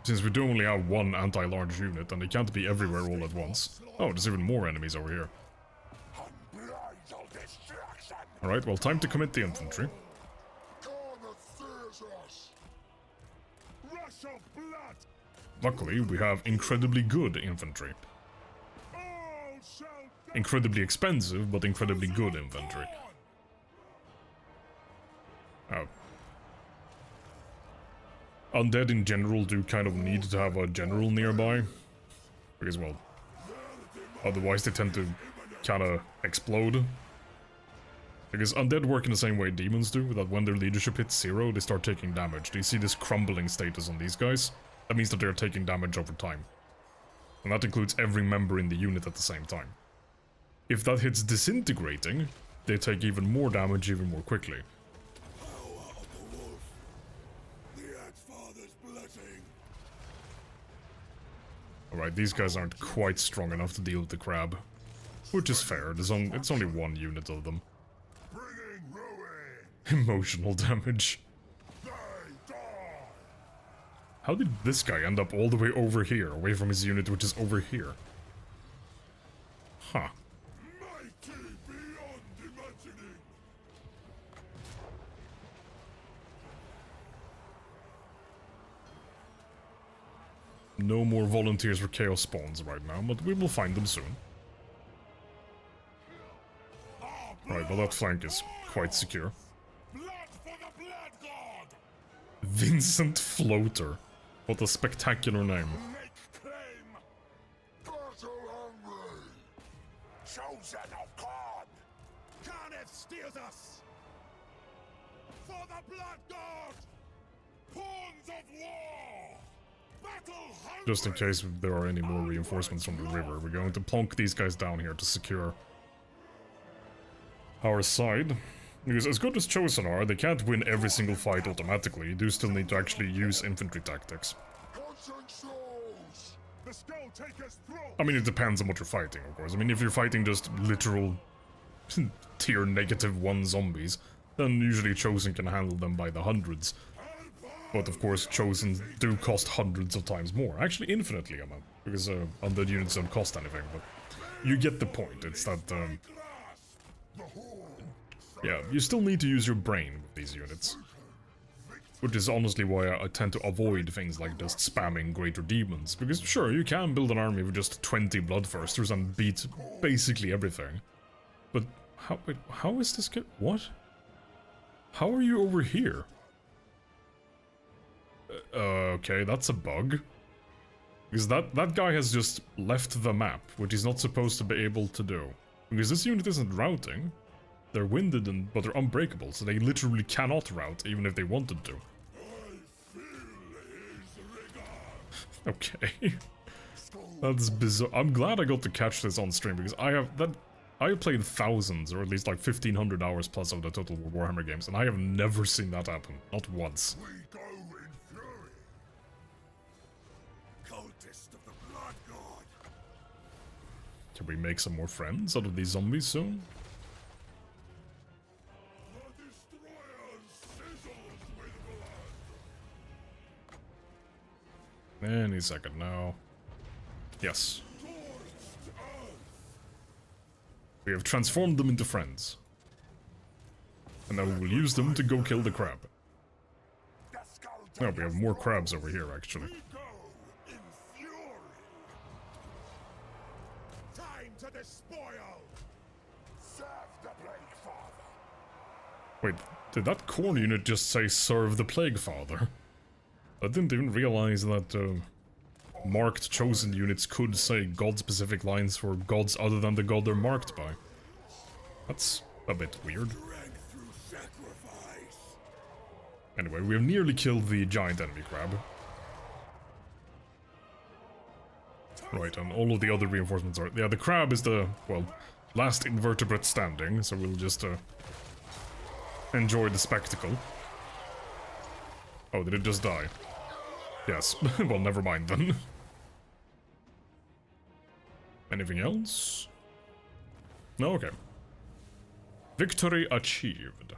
Since we do only have one anti-large unit, and they can't be everywhere all at once. Oh, there's even more enemies over here. Alright, well, time to commit the infantry. Luckily, we have incredibly good infantry. Incredibly expensive, but incredibly good infantry. Oh. Undead in general do kind of need to have a general nearby. Because, well, otherwise they tend to kind of explode. Because undead work in the same way demons do, that when their leadership hits 0, they start taking damage. Do you see this crumbling status on these guys? That means that they're taking damage over time. And that includes every member in the unit at the same time. If that hits disintegrating, they take even more damage even more quickly. Power of the wolf. The Axe-Father's blessing. Alright, these guys aren't quite strong enough to deal with the crab. Which is fair, it's only one unit of them. Bringing ruin. Emotional damage. They die. How did this guy end up all the way over here, away from his unit which is over here? Huh. Mighty beyond imagining. No more volunteers for chaos spawns right now, but we will find them soon. Right, well that flank is quite secure. Blood for the blood god. Vincent Floater. What a spectacular name. Make claim. Battle hungry. Chosen of God. Carneth steers us. For the blood god. Pawns of war. Battle hungry. Just in case there are any more reinforcements from the river, we're going to plonk these guys down here to secure our side. Because as good as Chosen are, they can't win every single fight automatically. You do still need to actually use infantry tactics. The skull taker's throat. I mean, it depends on what you're fighting, of course. I mean, if you're fighting just literal tier -1 zombies, then usually Chosen can handle them by the hundreds. But of course, Chosen do cost hundreds of times more. Actually, infinitely, I mean, because undead units don't cost anything, but you get the point. It's that, yeah, you still need to use your brain with these units. Which is honestly why I tend to avoid things like just spamming Greater Demons. Because sure, you can build an army with just 20 Bloodthirsters and beat basically everything. But how is this good? What? How are you over here? Okay, that's a bug. Because that guy has just left the map, which he's not supposed to be able to do. Because this unit isn't routing. They're winded, but they're unbreakable, so they literally cannot route, even if they wanted to. Okay. That's bizarre. I'm glad I got to catch this on stream, because I have played thousands, or at least like 1,500 hours plus of the Total War Warhammer games, and I have never seen that happen. Not once. We go in fury. Cultist of the blood god. Can we make some more friends out of these zombies soon? The destroyer sizzles with blood. Any second now. Yes. We have transformed them into friends. And now we will use them to go kill the crab. No, we have more crabs over here, actually. We go in fury. Time to despoil. Serve the Plague Father. Wait, did that corn unit just say serve the Plague Father? I didn't even realize that marked chosen units could say god-specific lines for gods other than the god they're marked by. That's a bit weird. Strength through sacrifice. Anyway, we have nearly killed the giant enemy crab. Right, and all of the other reinforcements are... Yeah, the crab is the, well, last invertebrate standing, so we'll just enjoy the spectacle. Oh, did it just die? Yes. Well, never mind then. Anything else? No? Okay. Victory achieved.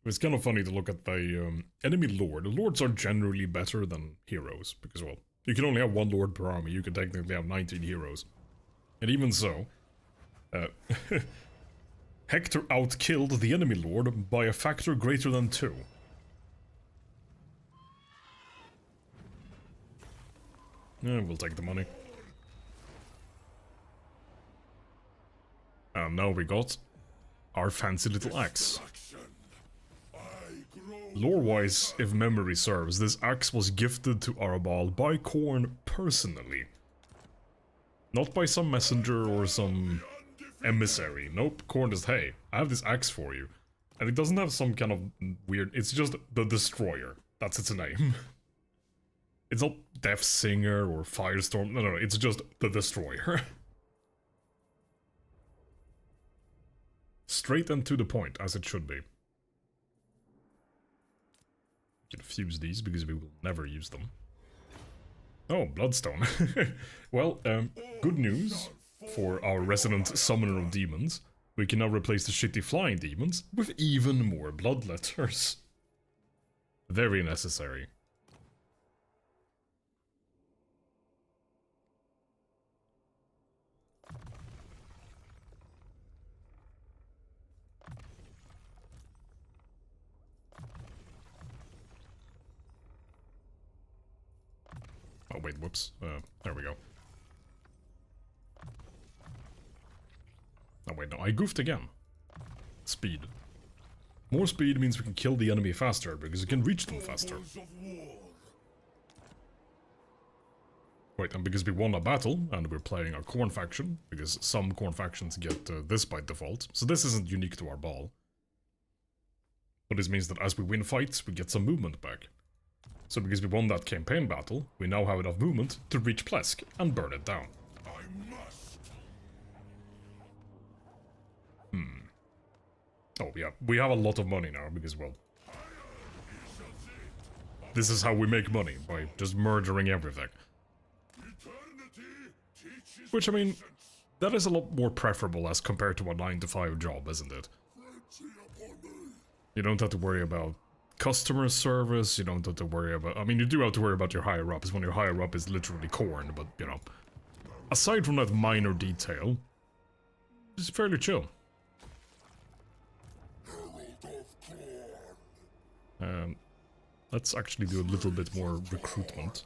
It's kind of funny to look at the enemy lord. The lords are generally better than heroes, because, well, you can only have one lord per army. You can technically have 19 heroes. And even so, Hector outkilled the enemy lord by a factor greater than 2. We'll take the money. And now we got our fancy little axe. Lore-wise, if memory serves, this axe was gifted to Arabal by Khorne personally. Not by some messenger or some emissary. Nope, Khorne just, hey, I have this axe for you. And it doesn't have some kind of weird... It's just the Destroyer. That's its name. It's not Death Singer or Firestorm. No, it's just the Destroyer. Straight and to the point, as it should be. Can fuse these because we will never use them. Oh, Bloodstone. Well, good news for our resident summoner of demons. We can now replace the shitty flying demons with even more bloodletters. Very necessary. Oh wait, whoops. There we go. Oh wait, no, I goofed again. Speed. More speed means we can kill the enemy faster, because we can reach them faster. Wait, and because we won a battle, and we're playing a Khorne faction, because some Khorne factions get this by default, so this isn't unique to our ball. But this means that as we win fights, we get some movement back. So because we won that campaign battle, we now have enough movement to reach Plesk and burn it down. Oh yeah, we have a lot of money now because, well, this is how we make money, by just murdering everything. Which, I mean, that is a lot more preferable as compared to a 9-to-5 job, isn't it? You don't have to worry about customer service, you don't have to worry about... I mean, you do have to worry about your higher-ups when your higher-up is literally Khorne, but, you know, aside from that minor detail, it's fairly chill. Let's actually do a little bit more recruitment.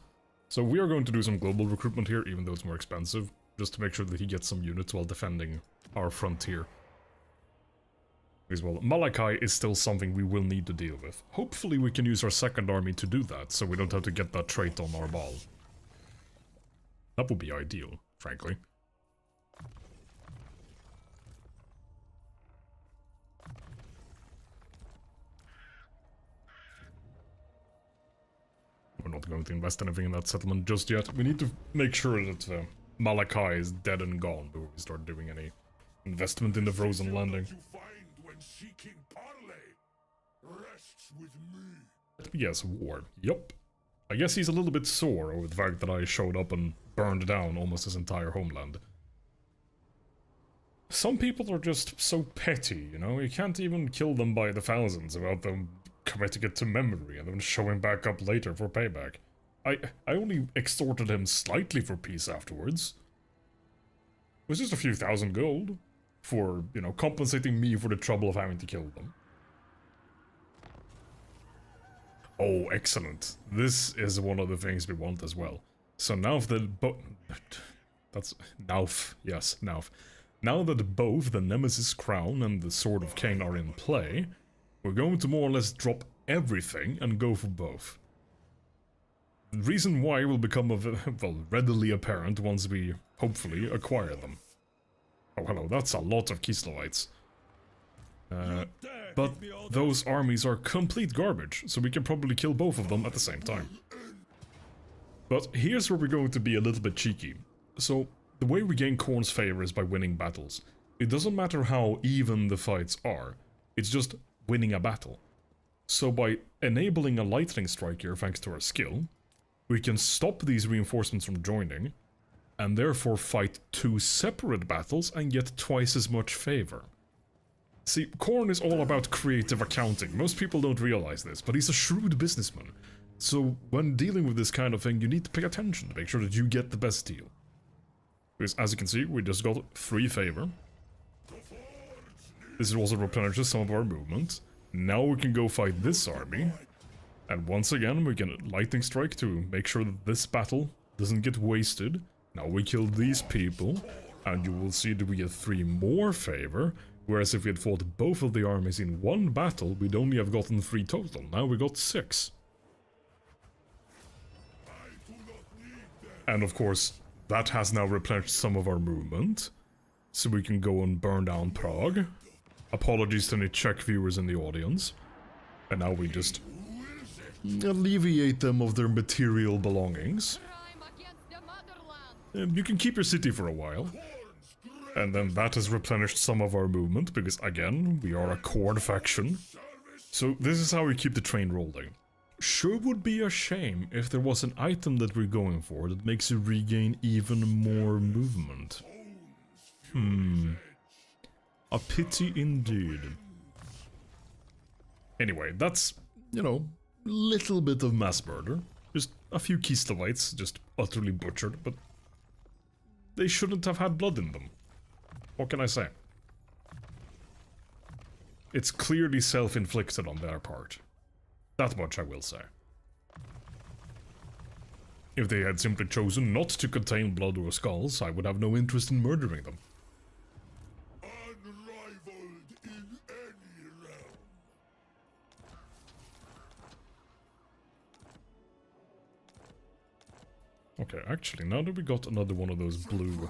So we are going to do some global recruitment here, even though it's more expensive, just to make sure that he gets some units while defending our frontier. Because, well, Malachi is still something we will need to deal with. Hopefully we can use our second army to do that, so we don't have to get that trait on our ball. That would be ideal, frankly. We're not going to invest anything in that settlement just yet. We need to make sure that Malachi is dead and gone before we start doing any investment in the frozen landing. Yes, war. Yup. I guess he's a little bit sore over the fact that I showed up and burned down almost his entire homeland. Some people are just so petty, you know? You can't even kill them by the thousands without them committing it to memory and then showing back up later for payback. I only extorted him slightly for peace afterwards. It was just a few thousand gold for, you know, compensating me for the trouble of having to kill them. Oh, excellent. This is one of the things we want as well. So now that's... Nauf. Yes, Nauf. Now that both the Nemesis Crown and the Sword of Cain are in play, we're going to more or less drop everything and go for both. The reason why will become, well, readily apparent once we, hopefully, acquire them. Oh, hello, that's a lot of Kislevites. But those armies are complete garbage, so we can probably kill both of them at the same time. But here's where we're going to be a little bit cheeky. So, the way we gain Khorne's favor is by winning battles. It doesn't matter how even the fights are, it's just winning a battle. So by enabling a lightning strike here thanks to our skill, we can stop these reinforcements from joining, and therefore fight 2 separate battles and get twice as much favor. See, Khorne is all about creative accounting. Most people don't realize this, but he's a shrewd businessman. So when dealing with this kind of thing, you need to pay attention to make sure that you get the best deal. Because as you can see, we just got 3 favor. This also replenishes some of our movement. Now we can go fight this army. And once again, we can lightning strike to make sure that this battle doesn't get wasted. Now we kill these people, and you will see that we get 3 more favor. Whereas if we had fought both of the armies in one battle, we'd only have gotten 3 total. Now we got 6. And of course, That has now replenished some of our movement, so we can go and burn down Prague. Apologies to any Czech viewers in the audience. And now we just alleviate them of their material belongings. You can keep your city for a while. And then that has replenished some of our movement, because again, we are a corn faction. So this is how we keep the train rolling. Sure would be a shame if there was an item that we're going for that makes you regain even more movement. A pity indeed. Anyway, that's, you know, little bit of mass murder. Just a few Kislevites just utterly butchered, but they shouldn't have had blood in them. What can I say? It's clearly self-inflicted on their part. That much I will say. If they had simply chosen not to contain blood or skulls, I would have no interest in murdering them. Unrivaled in any realm. Okay, actually, now that we got another one of those blue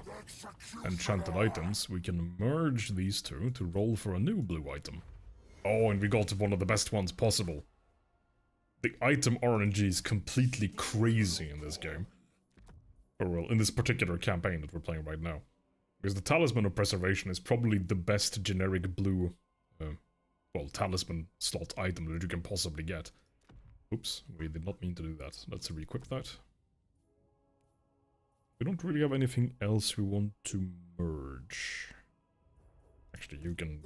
enchanted items, we can merge these two to roll for a new blue item. Oh, and we got one of the best ones possible. The item RNG is completely crazy in this game. Or well, in this particular campaign that we're playing right now. Because the Talisman of Preservation is probably the best generic blue, well, talisman slot item that you can possibly get. Oops, we did not mean to do that. Let's re-equip that. We don't really have anything else we want to merge. Actually, you can...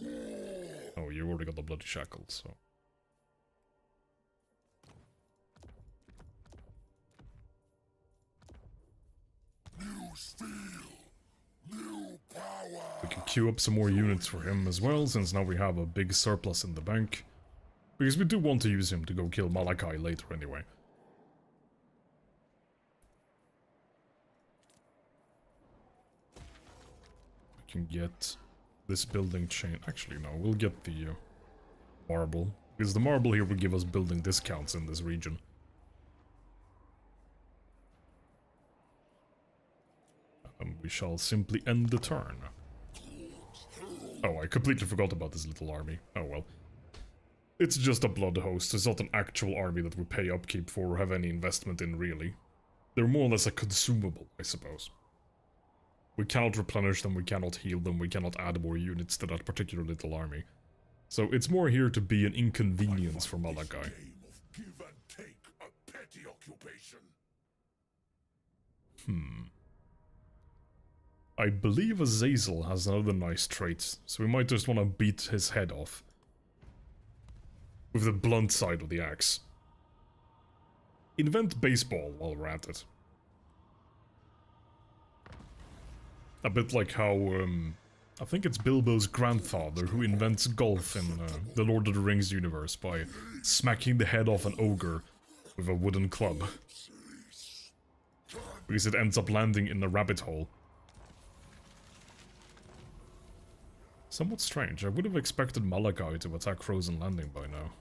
Oh, you already got the Bloody Shackles, so... New steel. New power. We can queue up some more units for him as well, since now we have a big surplus in the bank. Because we do want to use him to go kill Malachi later anyway. Can get this building chain. Actually, no, we'll get the marble. Because the marble here will give us building discounts in this region. And we shall simply end the turn. Oh, I completely forgot about this little army. Oh well. It's just a blood host. It's not an actual army that we pay upkeep for or have any investment in, really. They're more or less a consumable, I suppose. We cannot replenish them, we cannot heal them, we cannot add more units to that particular little army. So it's more here to be an inconvenience for Malachi. Give and take, a petty occupation. I believe Azazel has another nice trait, so we might just want to beat his head off. With the blunt side of the axe. Invent baseball while we're at it. A bit like how, I think it's Bilbo's grandfather who invents golf in the Lord of the Rings universe by smacking the head off an ogre with a wooden club. Because it ends up landing in a rabbit hole. Somewhat strange. I would have expected Malachi to attack Frozen Landing by now.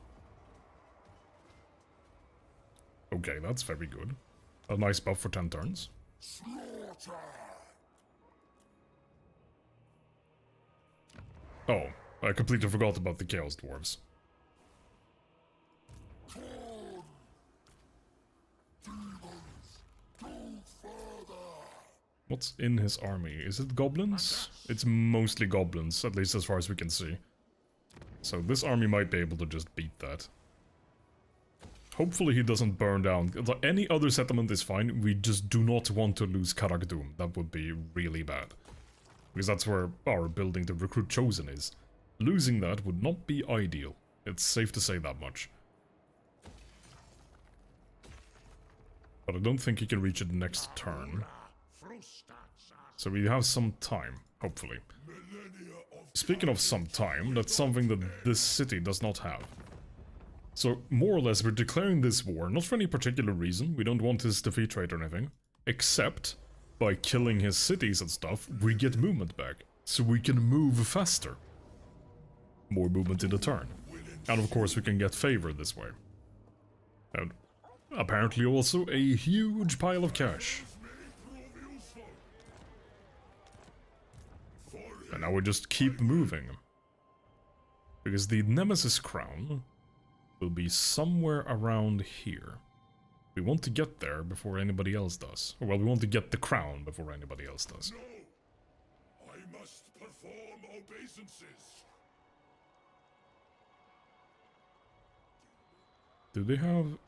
Okay, that's very good. A nice buff for 10 turns. Slaughter. Oh, I completely forgot about the Chaos Dwarves. What's in his army? Is it goblins? It's mostly goblins, at least as far as we can see. So this army might be able to just beat that. Hopefully he doesn't burn down. Any other settlement is fine, we just do not want to lose Karak-Dum. That would be really bad. Because that's where our building to recruit Chosen is. Losing that would not be ideal. It's safe to say that much. But I don't think he can reach it next turn. So we have some time, hopefully. Speaking of some time, that's something that this city does not have. So, more or less, we're declaring this war, not for any particular reason, we don't want his defeat rate or anything, except by killing his cities and stuff, we get movement back, so we can move faster. More movement in a turn. And of course we can get favor this way. And apparently also a huge pile of cash. now we just keep moving. Because the Nemesis crown will be somewhere around here. We want to get there before anybody else does. Or, well, we want to get the crown before anybody else does. No! I must perform obeisances. Do they have...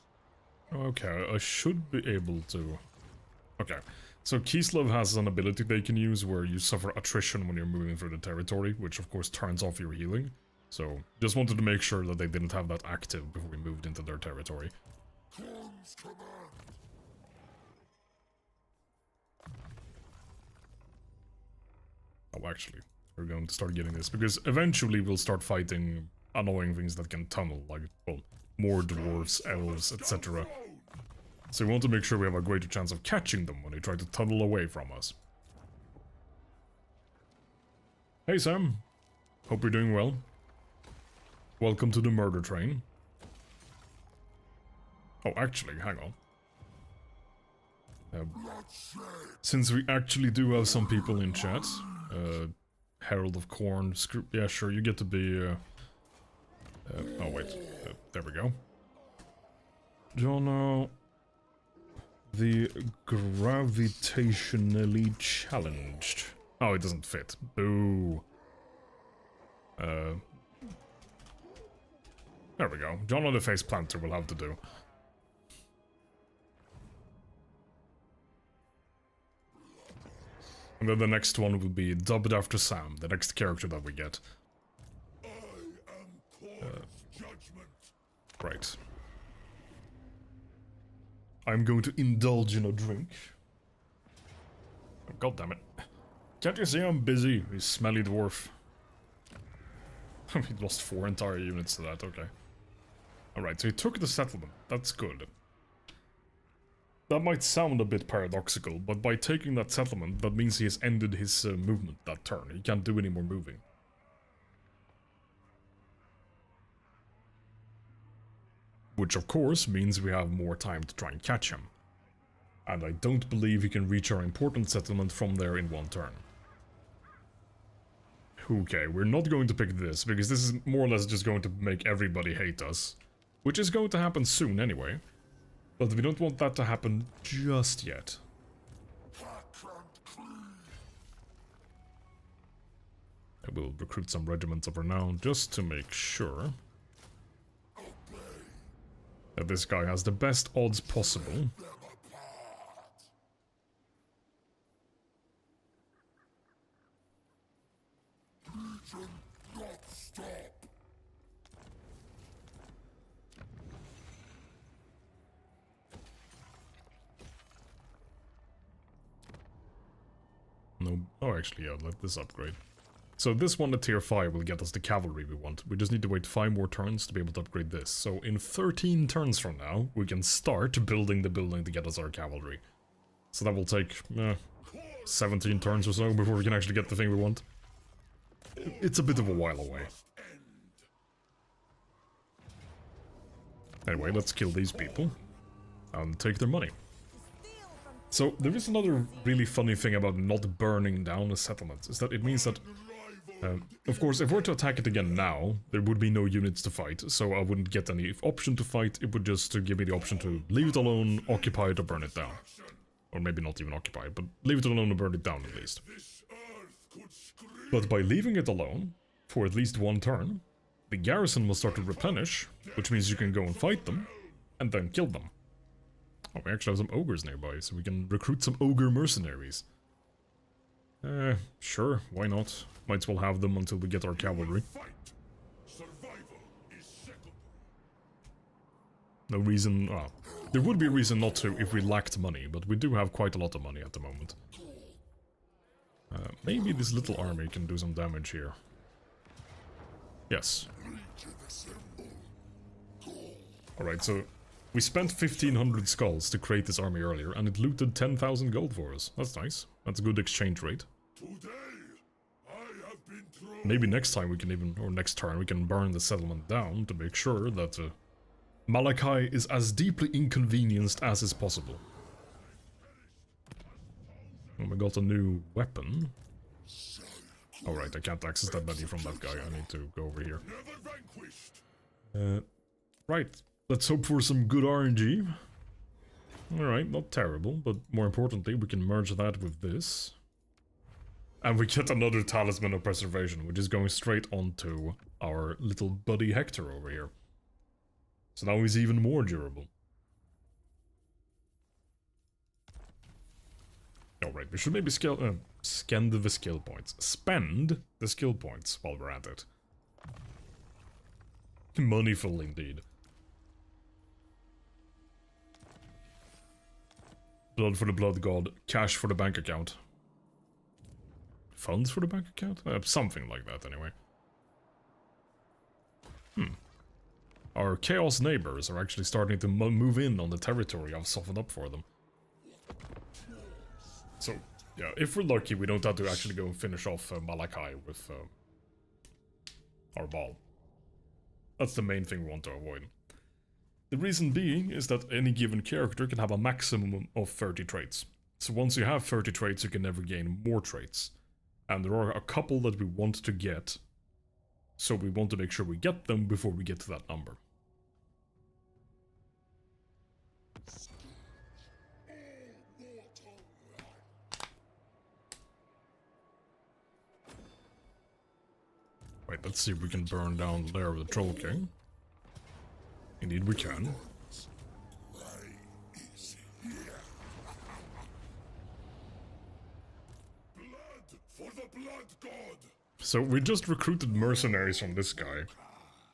Okay, I should be able to... Okay, so Kislev has an ability they can use where you suffer attrition when you're moving through the territory, which of course turns off your healing. So, just wanted to make sure that they didn't have that active before we moved into their territory. Khan's command. Oh, actually, we're going to start getting this, because eventually we'll start fighting annoying things that can tunnel, like, well, more dwarves, elves, etc. So we want to make sure we have a greater chance of catching them when they try to tunnel away from us. Hey Sam, hope you're doing well. Welcome to the murder train. Oh, actually, hang on. Since we actually do have some people in chat, Herald of Corn, yeah, sure, you get to be, oh wait, there we go. Jono, the gravitationally challenged. Oh, it doesn't fit. Boo. There we go. Jono the Face Planter will have to do. And then the next one will be dubbed after Sam, the next character that we get. I am Corn's judgment. Right. I'm going to indulge in a drink. Oh, God damn it. Can't you see I'm busy, you smelly dwarf? We lost 4 entire units to that, okay. Alright, so he took the settlement. That's good. That might sound a bit paradoxical, but by taking that settlement, that means he has ended his movement that turn. He can't do any more moving. Which of course means we have more time to try and catch him. And I don't believe he can reach our important settlement from there in 1 turn. Okay, we're not going to pick this, because this is more or less just going to make everybody hate us. Which is going to happen soon anyway. But we don't want that to happen just yet. I will recruit some regiments of renown just to make sure that this guy has the best odds possible. No, oh actually yeah, let this upgrade. So this one at tier 5 will get us the cavalry we want. We just need to wait 5 more turns to be able to upgrade this. So in 13 turns from now, we can start building the building to get us our cavalry. So that will take 17 turns or so before we can actually get the thing we want. It's a bit of a while away. Anyway, let's kill these people and take their money. So there is another really funny thing about not burning down a settlement, is that it means that of course, if we're to attack it again now, there would be no units to fight, so I wouldn't get any option to fight. It would just give me the option to leave it alone, occupy it, or burn it down. Or maybe not even occupy it, but leave it alone and burn it down at least. But by leaving it alone, for at least 1 turn, the garrison will start to replenish, which means you can go and fight them, and then kill them. Oh, we actually have some ogres nearby, so we can recruit some ogre mercenaries. Sure, why not? Might as well have them until we get our cavalry. No reason... there would be a reason not to if we lacked money, but we do have quite a lot of money at the moment. Maybe this little army can do some damage here. Yes. Alright, so we spent 1,500 skulls to create this army earlier, and it looted 10,000 gold for us. That's nice. That's a good exchange rate. Maybe next time we can even, or next turn, we can burn the settlement down to make sure that Malachi is as deeply inconvenienced as is possible. And we got a new weapon. Alright, I can't access that menu from that guy. I need to go over here. Never vanquished. Right. Let's hope for some good RNG. Alright, not terrible, but more importantly, we can merge that with this. And we get another Talisman of Preservation, which is going straight onto our little buddy Hector over here. So now he's even more durable. Alright, we should maybe scan the skill points. Spend the skill points while we're at it. Moneyful indeed. Blood for the blood god, cash for the bank account. Funds for the bank account? Something like that, anyway. Our chaos neighbors are actually starting to move in on the territory I've softened up for them. So, yeah, if we're lucky, we don't have to actually go and finish off Malachi with our ball. That's the main thing we want to avoid. The reason being is that any given character can have a maximum of 30 traits. So once you have 30 traits, you can never gain more traits. And there are a couple that we want to get, so we want to make sure we get them before we get to that number. Right, let's see if we can burn down the lair of the Troll King. Indeed we can. For the blood god. So we just recruited mercenaries from this guy,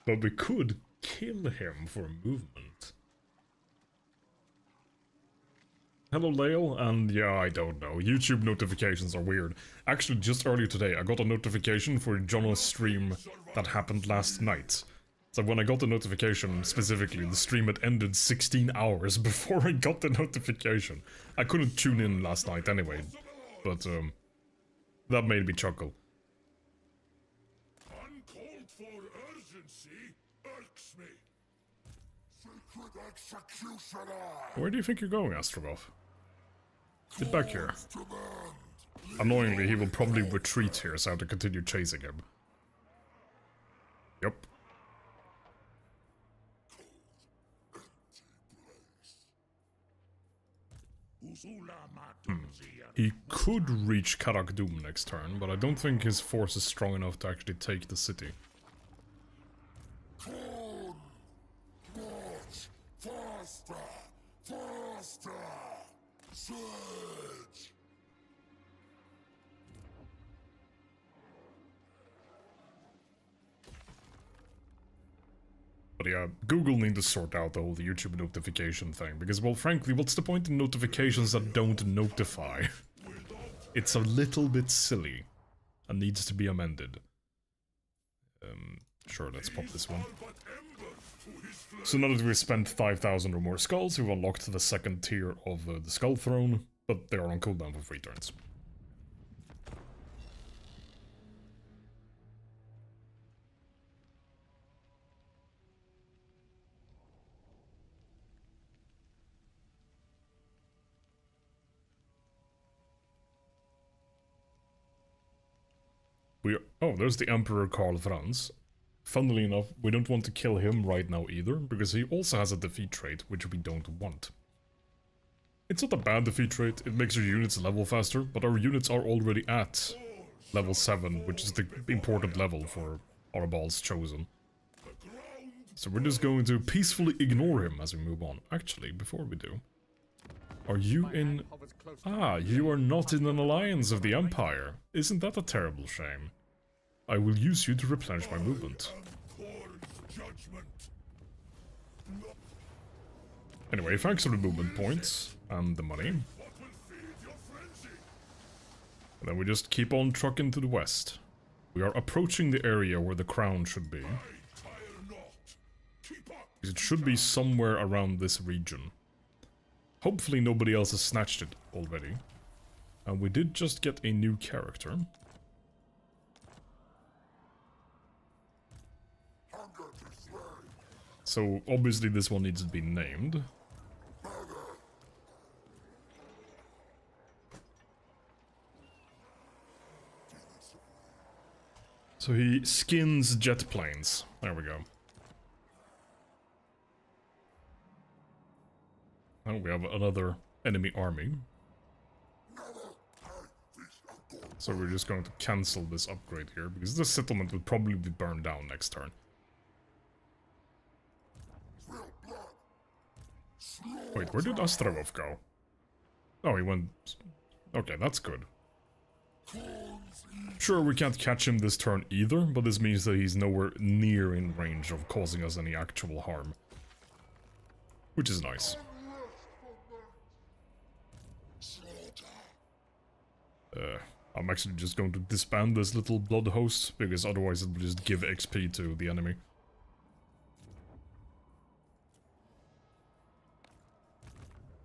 but we could kill him for movement. Hello Lael, and yeah, I don't know, YouTube notifications are weird. Actually, just earlier today, I got a notification for Jono's stream that happened last night. So when I got the notification, specifically, the stream had ended 16 hours before I got the notification. I couldn't tune in last night anyway, but that made me chuckle. Uncalled for urgency irks me. Sacred executioner. Where do you think you're going, Astrogov? Get back here. Annoyingly, he will probably retreat here, so I have to continue chasing him. Yep. He could reach Karak Doom next turn, but I don't think his force is strong enough to actually take the city. Faster! Faster! Surge! But yeah, Google need to sort out the whole YouTube notification thing, because, well, frankly, what's the point in notifications that don't notify? It's a little bit silly, and needs to be amended. Sure, let's pop this one. So now that we've spent 5,000 or more skulls, we've unlocked the second tier of the Skull Throne, but they are on cooldown for 3 turns. Oh, there's the Emperor Karl Franz. Funnily enough, we don't want to kill him right now either, because he also has a defeat trait, which we don't want. It's not a bad defeat trait, it makes your units level faster, but our units are already at level 7, which is the important level for our balls chosen. So we're just going to peacefully ignore him as we move on. Actually, before we do... Are you in... Ah, you are not in an alliance of the Empire. Isn't that a terrible shame? I will use you to replenish my movement. Anyway, thanks for the movement points and the money. And then we just keep on trucking to the west. We are approaching the area where the crown should be. It should be somewhere around this region. Hopefully nobody else has snatched it already. And we did just get a new character. So obviously this one needs to be named. So he skins jet planes. There we go. Oh, we have another enemy army. So we're just going to cancel this upgrade here, because this settlement will probably be burned down next turn. Wait, where did Astravov go? Oh, he went... Okay, that's good. Sure, we can't catch him this turn either, but this means that he's nowhere near in range of causing us any actual harm. Which is nice. I'm actually just going to disband this little blood host, because otherwise it will just give XP to the enemy.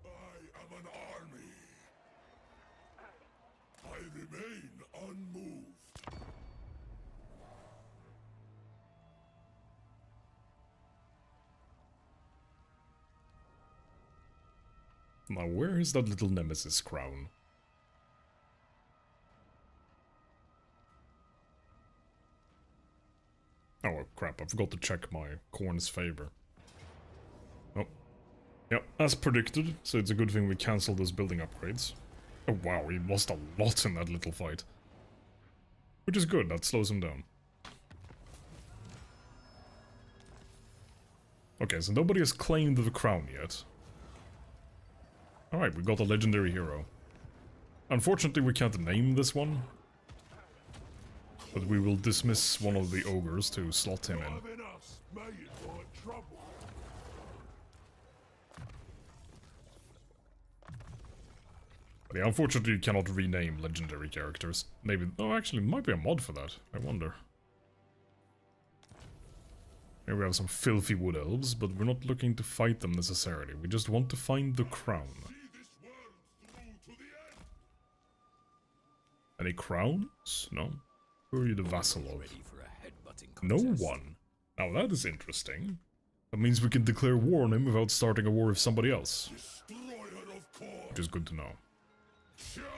I am an army. I remain unmoved. Now, where is that little nemesis crown? Oh crap, I forgot to check my corn's favor. Oh. Yep, as predicted, so it's a good thing we cancelled those building upgrades. Oh wow, he lost a lot in that little fight. Which is good, that slows him down. Okay, so nobody has claimed the crown yet. Alright, we got a legendary hero. Unfortunately, we can't name this one. But we will dismiss one of the ogres to slot him in. But yeah, unfortunately you cannot rename legendary characters. Maybe... Oh, actually, it might be a mod for that. I wonder. Here we have some filthy wood elves, but we're not looking to fight them necessarily. We just want to find the crown. Any crowns? No. Who are you the vassal of? No one. Now that is interesting. That means we can declare war on him without starting a war with somebody else. Which is good to know.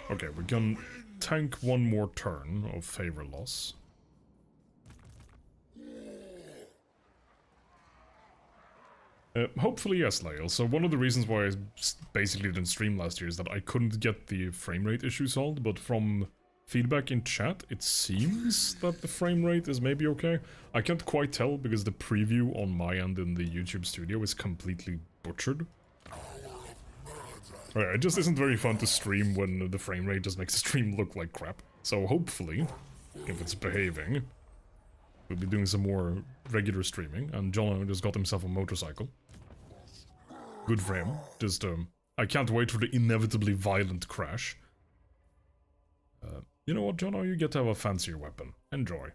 Okay, we can tank one more turn of favor loss. Hopefully yes, Lyle. So one of the reasons why I basically didn't stream last year is that I couldn't get the frame rate issue solved, but from feedback in chat, it seems that the frame rate is maybe okay. I can't quite tell because the preview on my end in the YouTube studio is completely butchered. Alright, it just isn't very fun to stream when the frame rate just makes the stream look like crap. So hopefully, if it's behaving, we'll be doing some more regular streaming. And John just got himself a motorcycle. Good for him. Just, I can't wait for the inevitably violent crash. You know what, Jono? You get to have a fancier weapon. Enjoy.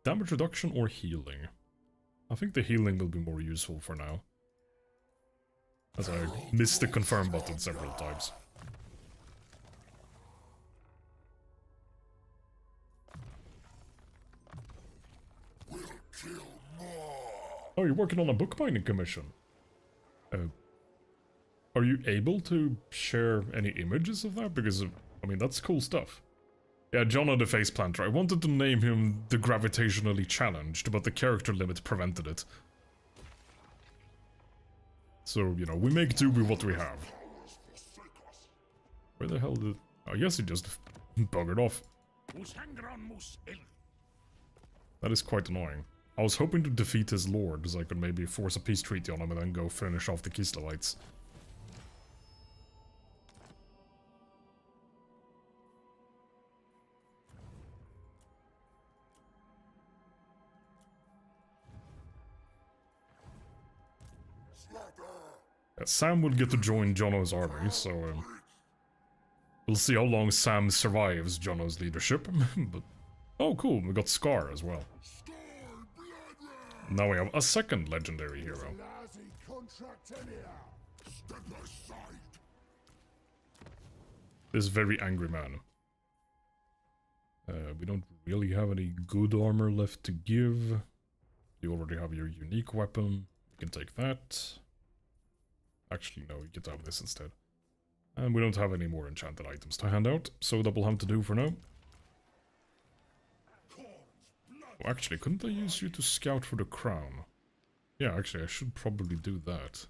Damage reduction or healing? I think the healing will be more useful for now. As I missed the confirm button several times. Oh, you're working on a bookbinding commission. Are you able to share any images of that? Because, I mean, that's cool stuff. Yeah, Jono the Face Planter. I wanted to name him the Gravitationally Challenged, but the character limit prevented it. So, you know, we make do with what we have. Where the hell did... I guess he just buggered off. That is quite annoying. I was hoping to defeat his lord, so I could maybe force a peace treaty on him and then go finish off the Kislalites. Sam will get to join Jono's army, so we'll see how long Sam survives Jono's leadership. But oh, cool, we got Scar as well. Now we have a second legendary hero. This very angry man. We don't really have any good armor left to give. You already have your unique weapon. You can take that. Actually, no, you get to have this instead. And we don't have any more enchanted items to hand out, so that will have to do for now. Oh, actually, couldn't I use you to scout for the crown? Yeah, actually, I should probably do that.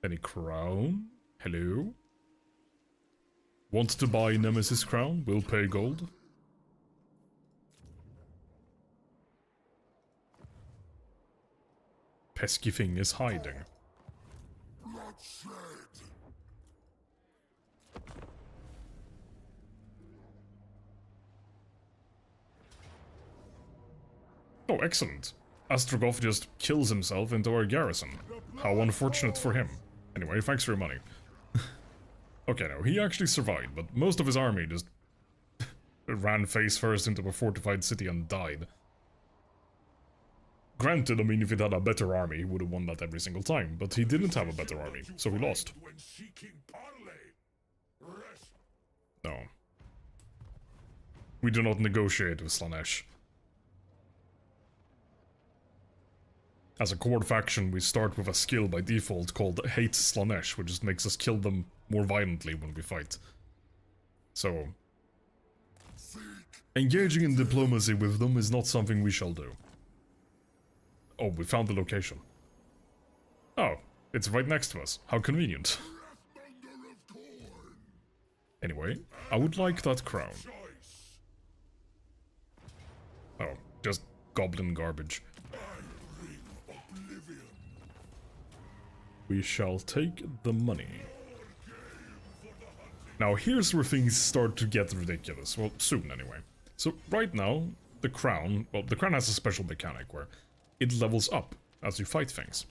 Any crown? Hello? Want to buy Nemesis crown? Will pay gold. Pesky thing is hiding. Oh, excellent. Astrogoth just kills himself into our garrison. How unfortunate for him. Anyway, thanks for your money. Okay, no, he actually survived, but most of his army just ran face first into a fortified city and died. Granted, I mean, if he'd had a better army, he would have won that every single time, but he didn't have a better army, so he lost. No. We do not negotiate with Slaanesh. As a core faction, we start with a skill by default called Hate Slaanesh, which just makes us kill them more violently when we fight. So, engaging in diplomacy with them is not something we shall do. Oh, we found the location. Oh, it's right next to us. How convenient. Anyway, I would like that crown. Oh, just goblin garbage. We shall take the money. Now here's where things start to get ridiculous. Well, soon anyway. So right now, the crown has a special mechanic where it levels up as you fight things.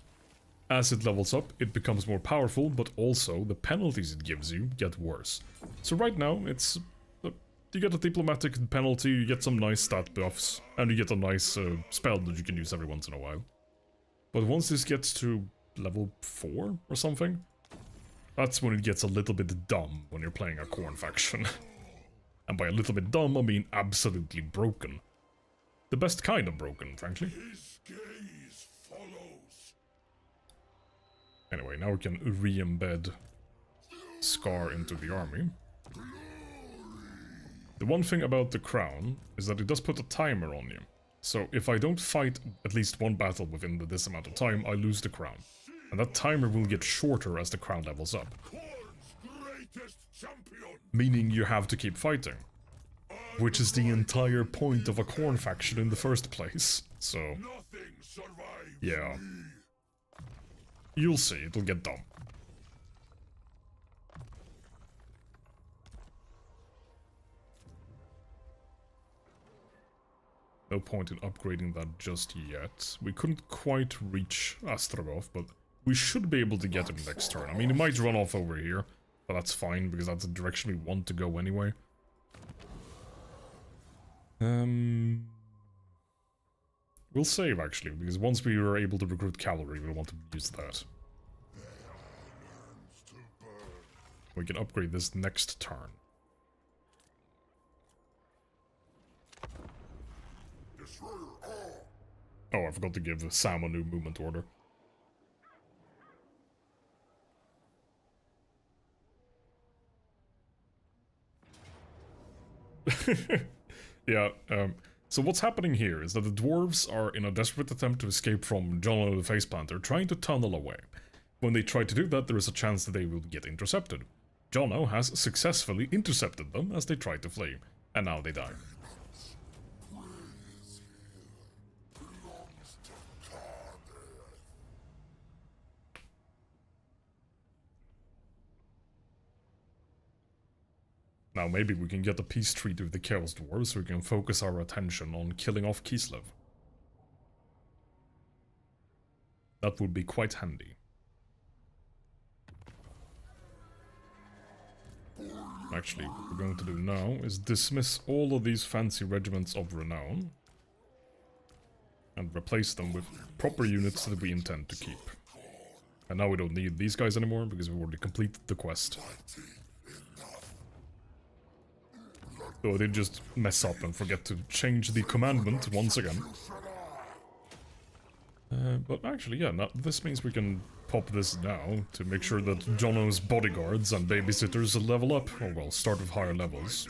As it levels up, it becomes more powerful, but also the penalties it gives you get worse. So right now, it's... you get a diplomatic penalty, you get some nice stat buffs, and you get a nice spell that you can use every once in a while. But once this gets to level 4 or something, that's when it gets a little bit dumb when you're playing a Khorne faction. And by a little bit dumb, I mean absolutely broken. The best kind of broken, frankly. Anyway, now we can re-embed Scar into the army. The one thing about the crown is that it does put a timer on you. So if I don't fight at least one battle within this amount of time, I lose the crown. And that timer will get shorter as the crown levels up. Meaning you have to keep fighting. Which is the entire point of a Khorne faction in the first place. So, yeah. You'll see, it'll get dumb. No point in upgrading that just yet. We couldn't quite reach Astrogoth, but we should be able to get him next turn. I mean, he might run off over here, but that's fine, because that's the direction we want to go anyway. We'll save, actually, because once we are able to recruit cavalry, we'll want to use that. We can upgrade this next turn. Oh, I forgot to give Sam a new movement order. Yeah, so what's happening here is that the dwarves are in a desperate attempt to escape from Jono the Faceplanter, trying to tunnel away. When they try to do that, there is a chance that they will get intercepted. Jono has successfully intercepted them as they try to flee, and now they die. Now maybe we can get a peace treaty with the Chaos Dwarves so we can focus our attention on killing off Kislev. That would be quite handy. Actually, what we're going to do now is dismiss all of these fancy regiments of renown and replace them with proper units that we intend to keep. And now we don't need these guys anymore because we've already completed the quest. So I did just mess up and forget to change the commandment once again. But actually, yeah, this means we can pop this now to make sure that Jono's bodyguards and babysitters level up, or well, start with higher levels.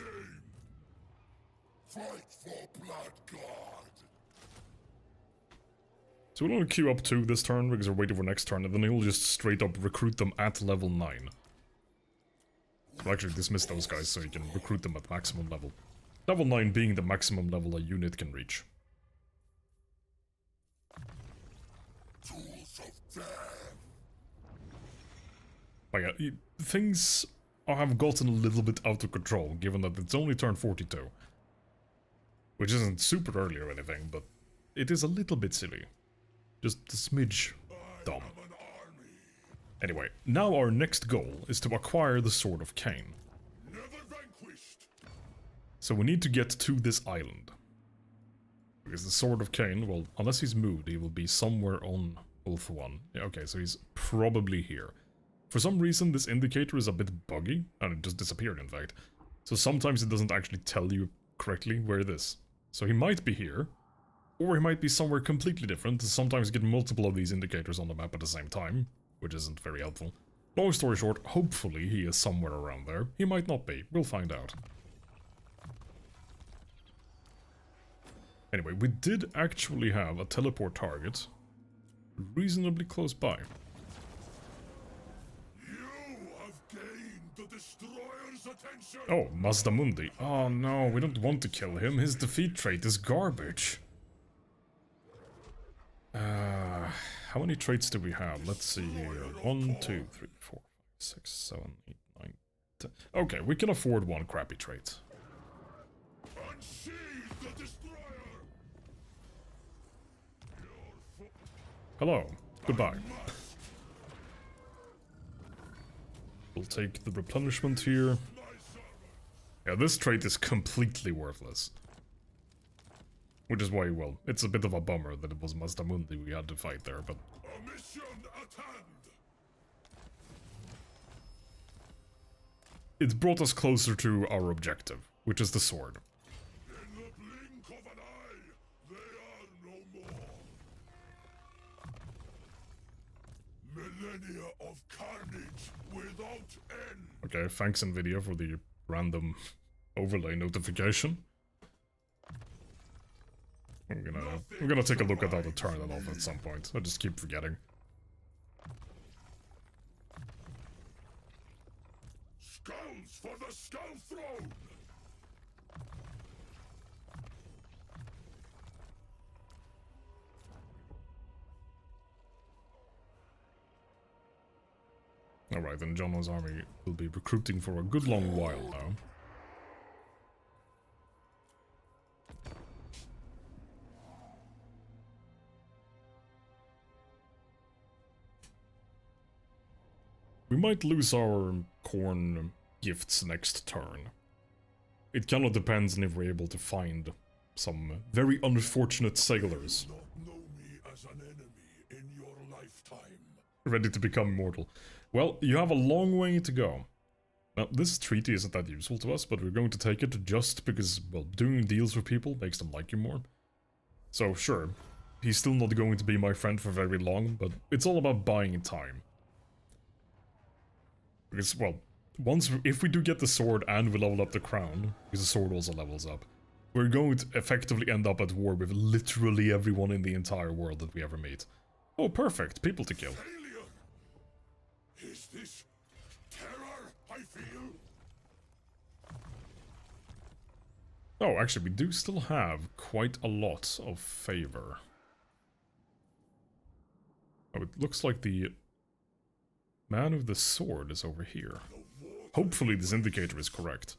Fight for Blood God. So we'll only queue up 2 this turn because we're waiting for next turn, and then he'll just straight up recruit them at level 9. We'll actually dismiss those guys so you can recruit them at maximum level. Level 9 being the maximum level a unit can reach. Tools of death. But yeah, things have gotten a little bit out of control, given that it's only turn 42. Which isn't super early or anything, but it is a little bit silly. Just a smidge dumb. Anyway, now our next goal is to acquire the Sword of Cain. Never vanquished. So we need to get to this island. Because the Sword of Cain, well, unless he's moved, he will be somewhere on Ulth 1. Yeah, okay, so he's probably here. For some reason, this indicator is a bit buggy, and it just disappeared, in fact. So sometimes it doesn't actually tell you correctly where it is. So he might be here, or he might be somewhere completely different. Sometimes you get multiple of these indicators on the map at the same time, which isn't very helpful. Long story short, hopefully he is somewhere around there. He might not be. We'll find out. Anyway, we did actually have a teleport target reasonably close by. You have gained the Destroyer's attention. Oh, Mazdamundi. Oh no, we don't want to kill him. His defeat trait is garbage. How many traits do we have? Let's see here. 1, 2, 3, 4, 5, 6, 7, 8, 9, 10. Okay, we can afford one crappy trait. Unsheathe the Destroyer. Hello. Goodbye. We'll take the replenishment here. Yeah, this trait is completely worthless. Which is why, well, it's a bit of a bummer that it was Mazdamundi we had to fight there, but... A mission at hand. It brought us closer to our objective, which is the sword. In the blink of an eye, they are no more. Millennia of carnage without end. Okay, thanks Nvidia for the random overlay notification. I'm gonna take a look at that and turn it off at some point. I just keep forgetting. Skulls for the Skull Throne. Alright, then Jono's army will be recruiting for a good long while now. We might lose our corn gifts next turn. It kinda depends on if we're able to find some very unfortunate sailors Not know me as an enemy in your lifetime. ready to become immortal. Well, you have a long way to go. Now, this treaty isn't that useful to us, but we're going to take it just because, well, doing deals with people makes them like you more. So, sure, he's still not going to be my friend for very long, but it's all about buying time. Because, well, if we do get the sword and we level up the crown, because the sword also levels up, we're going to effectively end up at war with literally everyone in the entire world that we ever meet. Oh, perfect. People to kill. Failure. Is this terror I feel? Oh, actually, we do still have quite a lot of favor. Oh, it looks like the man with the sword is over here. Hopefully this indicator is correct.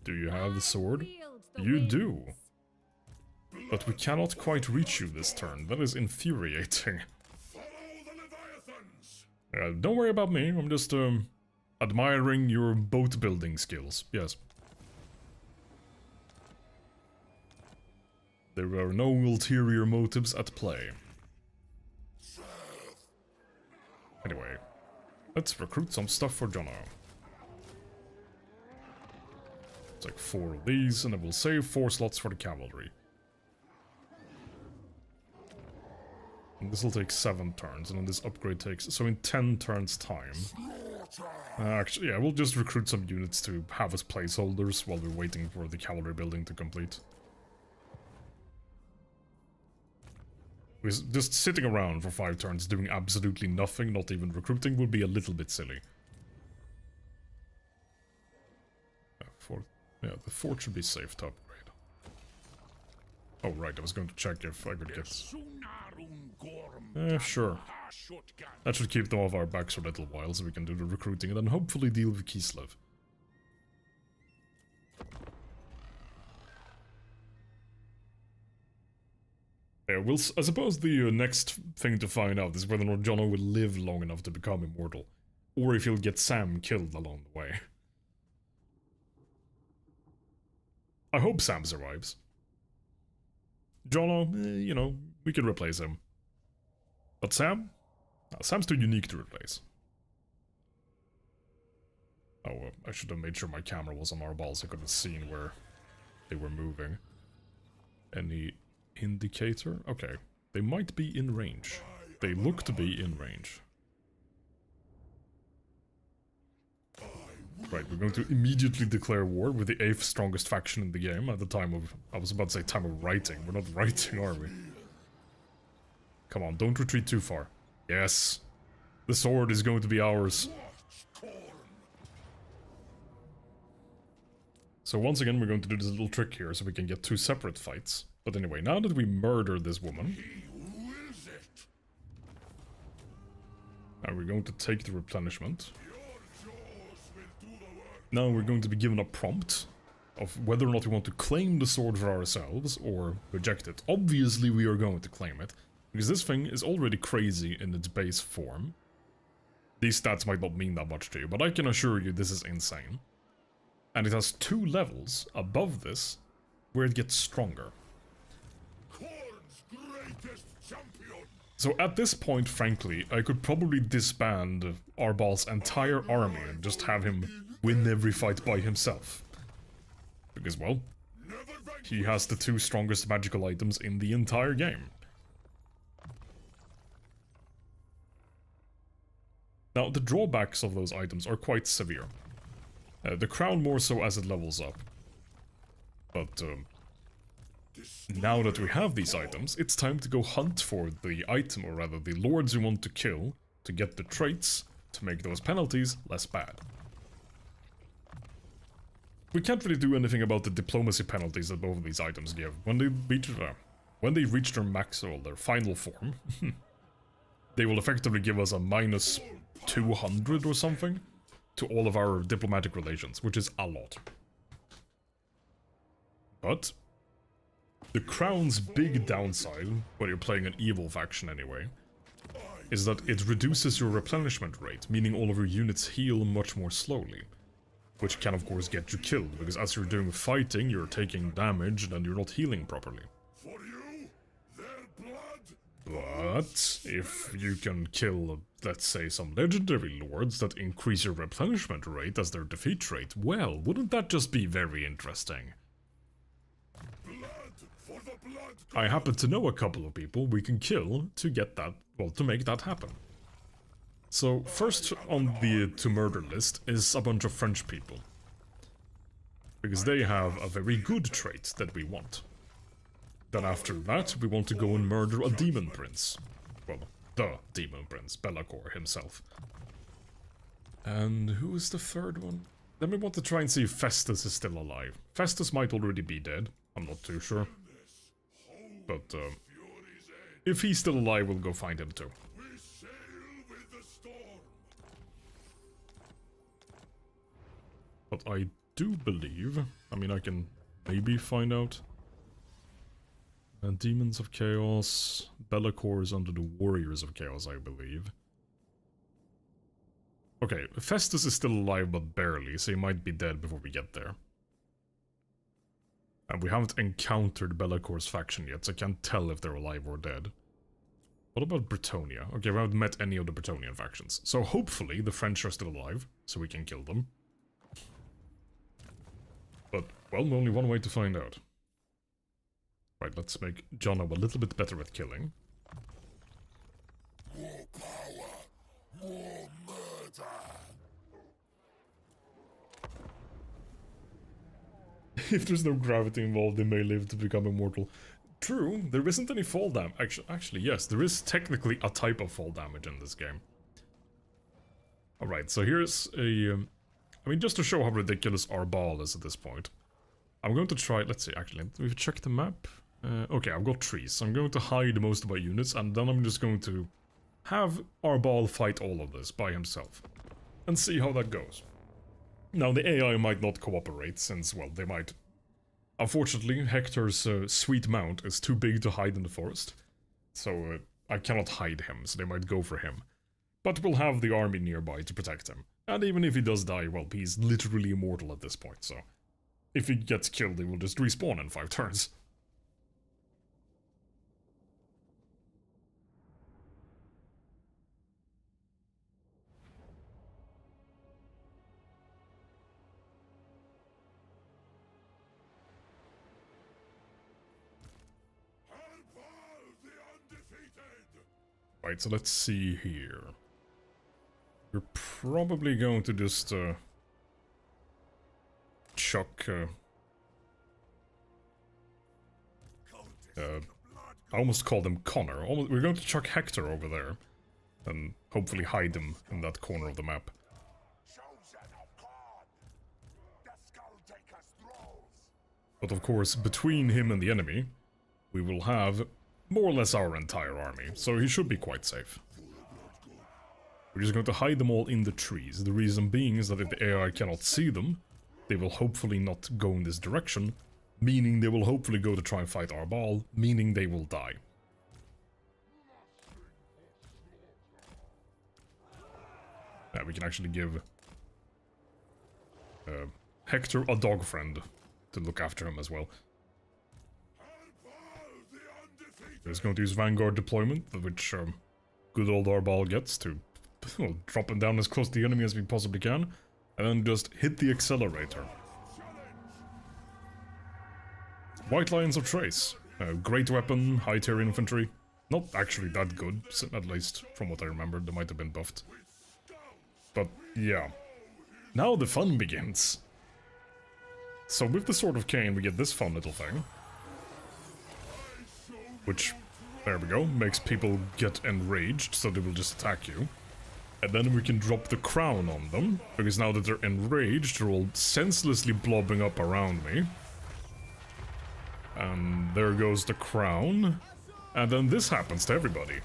Do you have the sword? You do. But we cannot quite reach you this turn. That is infuriating. Follow the Leviathans. Don't worry about me. I'm just, admiring your boat building skills. Yes. There are no ulterior motives at play. Anyway, let's recruit some stuff for Jono. It's like 4 of these, and then we'll save 4 slots for the cavalry. This will take 7 turns, and then this upgrade takes... So in 10 turns time... actually, yeah, we'll just recruit some units to have as placeholders while we're waiting for the cavalry building to complete. Because just sitting around for 5 turns doing absolutely nothing, not even recruiting, would be a little bit silly. Yeah, the fort should be safe to upgrade. Oh right, I was going to check if I could get... sure. That should keep them off our backs for a little while, so we can do the recruiting and then hopefully deal with Kislev. Yeah, I suppose the next thing to find out is whether or not Jono will live long enough to become immortal. Or if he'll get Sam killed along the way. I hope Sam survives. Jono, you know, we can replace him. But Sam? No, Sam's too unique to replace. Oh, I should have made sure my camera was on our balls. I could have seen where they were moving. Any indicator? Okay. They might be in range. They look to be in range. Right, we're going to immediately declare war with the 8th strongest faction in the game at the time of... I was about to say time of writing. We're not writing, are we? Come on, don't retreat too far. Yes. The sword is going to be ours. So once again, we're going to do this little trick here so we can get 2 separate fights. But anyway, now that we murdered this woman... Now we're going to take the replenishment. Now we're going to be given a prompt of whether or not we want to claim the sword for ourselves or reject it. Obviously we are going to claim it, because this thing is already crazy in its base form. These stats might not mean that much to you, but I can assure you this is insane. And it has 2 levels above this where it gets stronger. So at this point, frankly, I could probably disband Arbal's entire army and just have him win every fight by himself. Because, well, he has the 2 strongest magical items in the entire game. Now, the drawbacks of those items are quite severe. The crown more so as it levels up. But, now that we have these items, it's time to go hunt for the item, or rather the lords we want to kill, to get the traits, to make those penalties less bad. We can't really do anything about the diplomacy penalties that both of these items give. When they reach their max, or their final form, they will effectively give us a minus 200 or something to all of our diplomatic relations, which is a lot. But the crown's big downside, when you're playing an evil faction anyway, is that it reduces your replenishment rate, meaning all of your units heal much more slowly. Which can of course get you killed, because as you're doing fighting, you're taking damage and you're not healing properly. For you, their blood. But if you can kill, let's say, some legendary lords that increase your replenishment rate as their defeat rate, well, wouldn't that just be very interesting? I happen to know a couple of people we can kill to get that, well, to make that happen. So, first on the to murder list is a bunch of French people. Because they have a very good trait that we want. Then after that, we want to go and murder a demon prince. Well, the demon prince, Bellacore himself. And who is the third one? Then we want to try and see if Festus is still alive. Festus might already be dead, I'm not too sure. But, if he's still alive, we'll go find him too. But I do believe, I mean, I can maybe find out. Demons of Chaos, Bellacore is under the Warriors of Chaos, I believe. Okay, Festus is still alive, but barely, so he might be dead before we get there. And we haven't encountered Bellacore's faction yet, so I can't tell if they're alive or dead. What about Bretonia? Okay, we haven't met any of the Bretonian factions. So hopefully the French are still alive, so we can kill them. But, well, only one way to find out. Right, let's make Jono a little bit better at killing. If there's no gravity involved, they may live to become immortal. True, there isn't any fall damage. Actually, yes, there is technically a type of fall damage in this game. Alright, so here's a... I mean, just to show how ridiculous our ball is at this point. I'm going to try... Let's see, actually, we've checked the map. Okay, I've got trees, so I'm going to hide most of my units, and then I'm just going to have our ball fight all of this by himself. And see how that goes. Now, the AI might not cooperate, since, well, they might... Unfortunately, Hector's sweet mount is too big to hide in the forest. So, I cannot hide him, so they might go for him. But we'll have the army nearby to protect him. And even if he does die, well, he's literally immortal at this point, so... If he gets killed, he will just respawn in 5 turns. Right, so let's see here. We're probably going to just, chuck, I almost called him Connor. We're going to chuck Hector over there. And hopefully hide him in that corner of the map. But of course, between him and the enemy, we will have more or less our entire army, so he should be quite safe. We're just going to hide them all in the trees. The reason being is that if the AI cannot see them, they will hopefully not go in this direction, meaning they will hopefully go to try and fight our ball, meaning they will die. Yeah, we can actually give Hector a dog friend to look after him as well. We're just going to use Vanguard deployment, which good old Arbal gets to well, drop him down as close to the enemy as we possibly can, and then just hit the accelerator. White Lions of Trace. Great weapon, high tier infantry. Not actually that good, at least from what I remember. They might have been buffed. But yeah. Now the fun begins. So with the Sword of Cain we get this fun little thing. Which, there we go, makes people get enraged, so they will just attack you. And then we can drop the crown on them, because now that they're enraged, they're all senselessly blobbing up around me. And there goes the crown. And then this happens to everybody.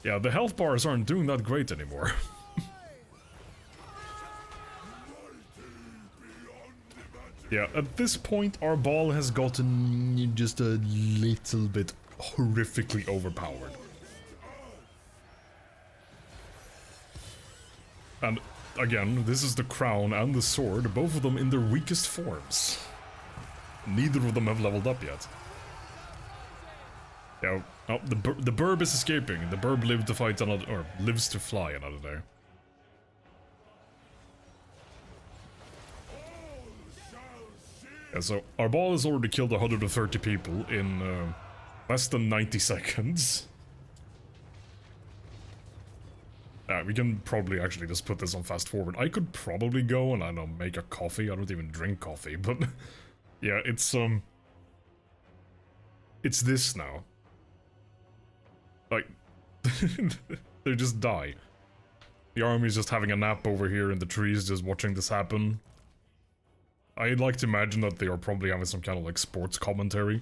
Yeah, the health bars aren't doing that great anymore. Yeah, at this point our ball has gotten just a little bit horrifically overpowered. And again, this is the crown and the sword, both of them in their weakest forms. Neither of them have leveled up yet. Yeah, oh, the burb is escaping. The burb lived to fight another, or lives to fly another day. Yeah, so our ball has already killed 130 people in less than 90 seconds. We can probably actually just put this on fast forward. I could probably go and, I don't know, make a coffee. I don't even drink coffee, but yeah, it's this now. Like, they just die. The army's just having a nap over here in the trees, just watching this happen. I'd like to imagine that they are probably having some kind of, like, sports commentary.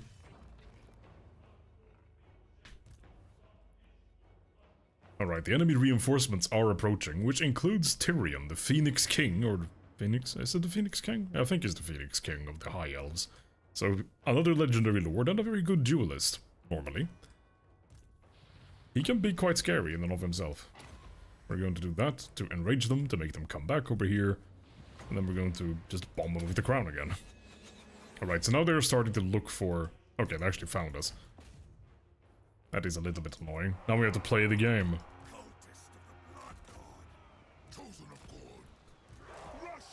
Alright, the enemy reinforcements are approaching, which includes Tyrion, the Phoenix King, or... Phoenix? Is it the Phoenix King? I think he's the Phoenix King of the High Elves. So, another legendary lord and a very good duelist, normally. He can be quite scary in and of himself. We're going to do that to enrage them, to make them come back over here. And then we're going to just bomb them with the crown again. Alright, so now they're starting to look for... Okay, they actually found us. That is a little bit annoying. Now we have to play the game.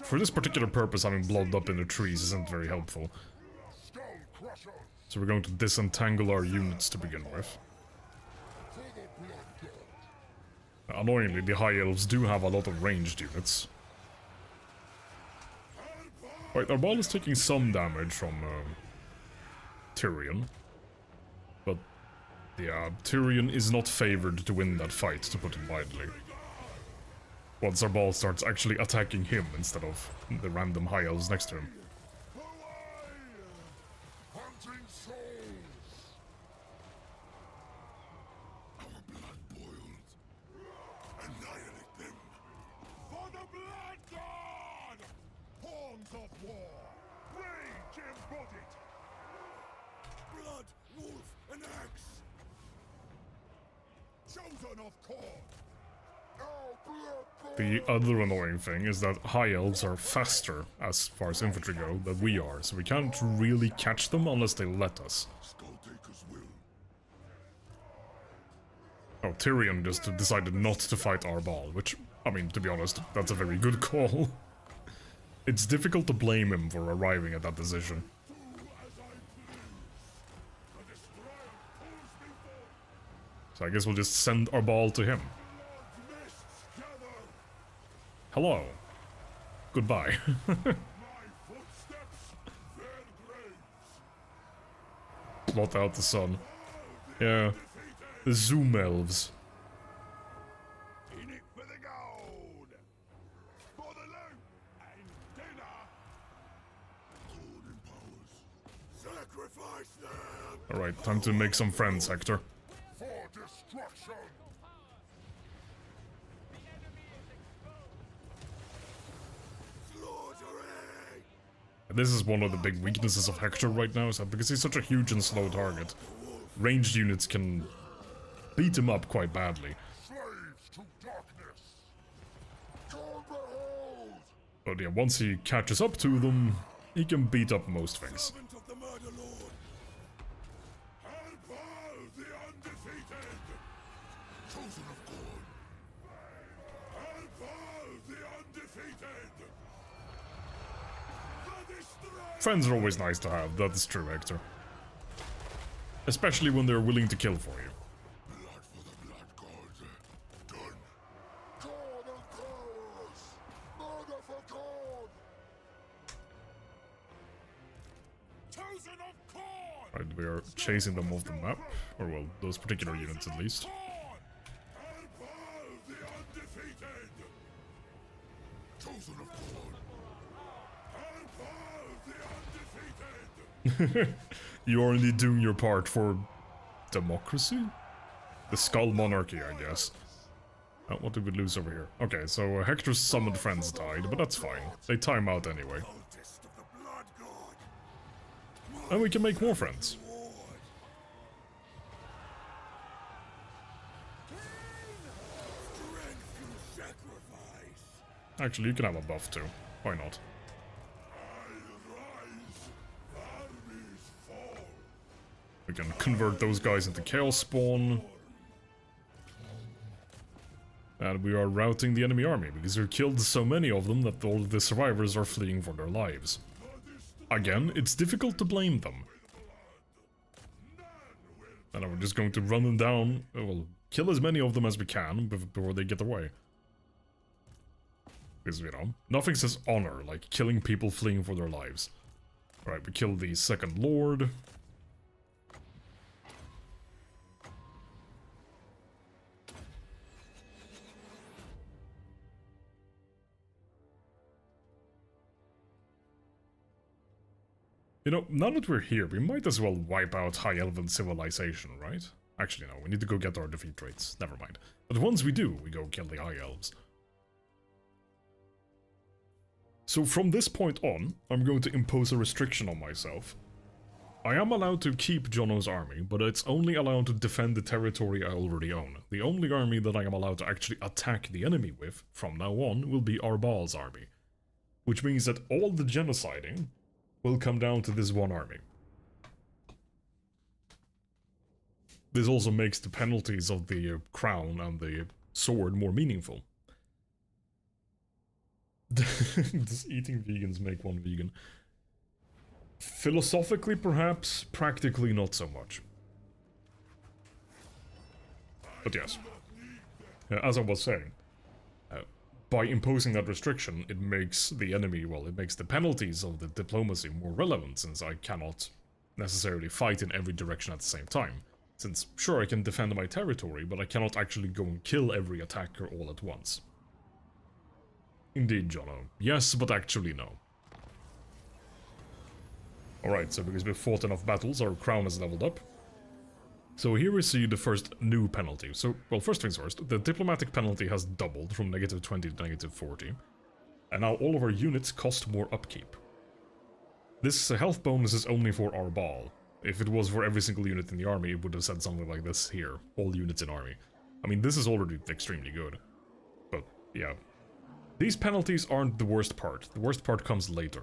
For this particular purpose, having blood up in the trees isn't very helpful. So we're going to disentangle our units to begin with. Annoyingly, the High Elves do have a lot of ranged units. Right, our ball is taking some damage from Tyrion. But, yeah, Tyrion is not favored to win that fight, to put it mildly. Once our ball starts actually attacking him instead of the random High Elves next to him. Hunting souls! Our blood boiled. Annihilate them! For the Blood God! Horns of war! Rage embodied! Blood, wolf, and axe! Chosen of corn! The other annoying thing is that High Elves are faster, as far as infantry go, than we are, so we can't really catch them unless they let us. Oh, Tyrion just decided not to fight our ball, which, I mean, to be honest, that's a very good call. It's difficult to blame him for arriving at that decision. So I guess we'll just send our ball to him. Hello. Goodbye. Blot out the sun. Yeah. The Zoom elves. In it for the gold! For the loot and dinner! Golden powers. Sacrifice them! Alright, time to make some friends, Hector. For destruction! This is one of the big weaknesses of Hector right now, is that because he's such a huge and slow target, ranged units can beat him up quite badly. Slaves to darkness! God behold! But yeah, once he catches up to them, he can beat up most things. Servant of the murder lord! Help the undefeated! Chosen of God! Help the undefeated! Friends are always nice to have, that's true, Hector. Especially when they're willing to kill for you. Blood for the blood god. Done. God of powers! Murder for God! Chosen of corn! Right, we are chasing them off the map. Or well, those particular units at least. Help the undefeated! Chosen of corn! You are indeed doing your part for democracy? The Skull Monarchy, I guess. What did we lose over here? Okay, so Hector's summoned friends died, but that's fine. They time out anyway. And we can make more friends. Actually, you can have a buff too. Why not? We can convert those guys into Chaos Spawn. And we are routing the enemy army, because we killed so many of them that all of the survivors are fleeing for their lives. Again, it's difficult to blame them. And we're just going to run them down, well, kill as many of them as we can before they get away. Because, you know, nothing says honor like killing people fleeing for their lives. Alright, we killed the second lord. You know, now that we're here, we might as well wipe out High Elven civilization, right? Actually, no, we need to go get our defeat rates. Never mind. But once we do, we go kill the High Elves. So from this point on, I'm going to impose a restriction on myself. I am allowed to keep Jono's army, but it's only allowed to defend the territory I already own. The only army that I am allowed to actually attack the enemy with, from now on, will be Arbal's army. Which means that all the genociding will come down to this one army. This also makes the penalties of the crown and the sword more meaningful. Does eating vegans make one vegan? Philosophically, perhaps. Practically, not so much. But yes. as I was saying, by imposing that restriction, it makes the enemy, well, it makes the penalties of the diplomacy more relevant, since I cannot necessarily fight in every direction at the same time. Since, sure, I can defend my territory, but I cannot actually go and kill every attacker all at once. Indeed, Jono. Yes, but actually no. Alright, so because we've fought enough battles, our crown has leveled up. So here we see the first new penalty. So, well, first things first, the diplomatic penalty has doubled from -20 to -40. And now all of our units cost more upkeep. This health bonus is only for Arbal. If it was for every single unit in the army, it would have said something like this here. All units in army. I mean, this is already extremely good. But, yeah. These penalties aren't the worst part. The worst part comes later.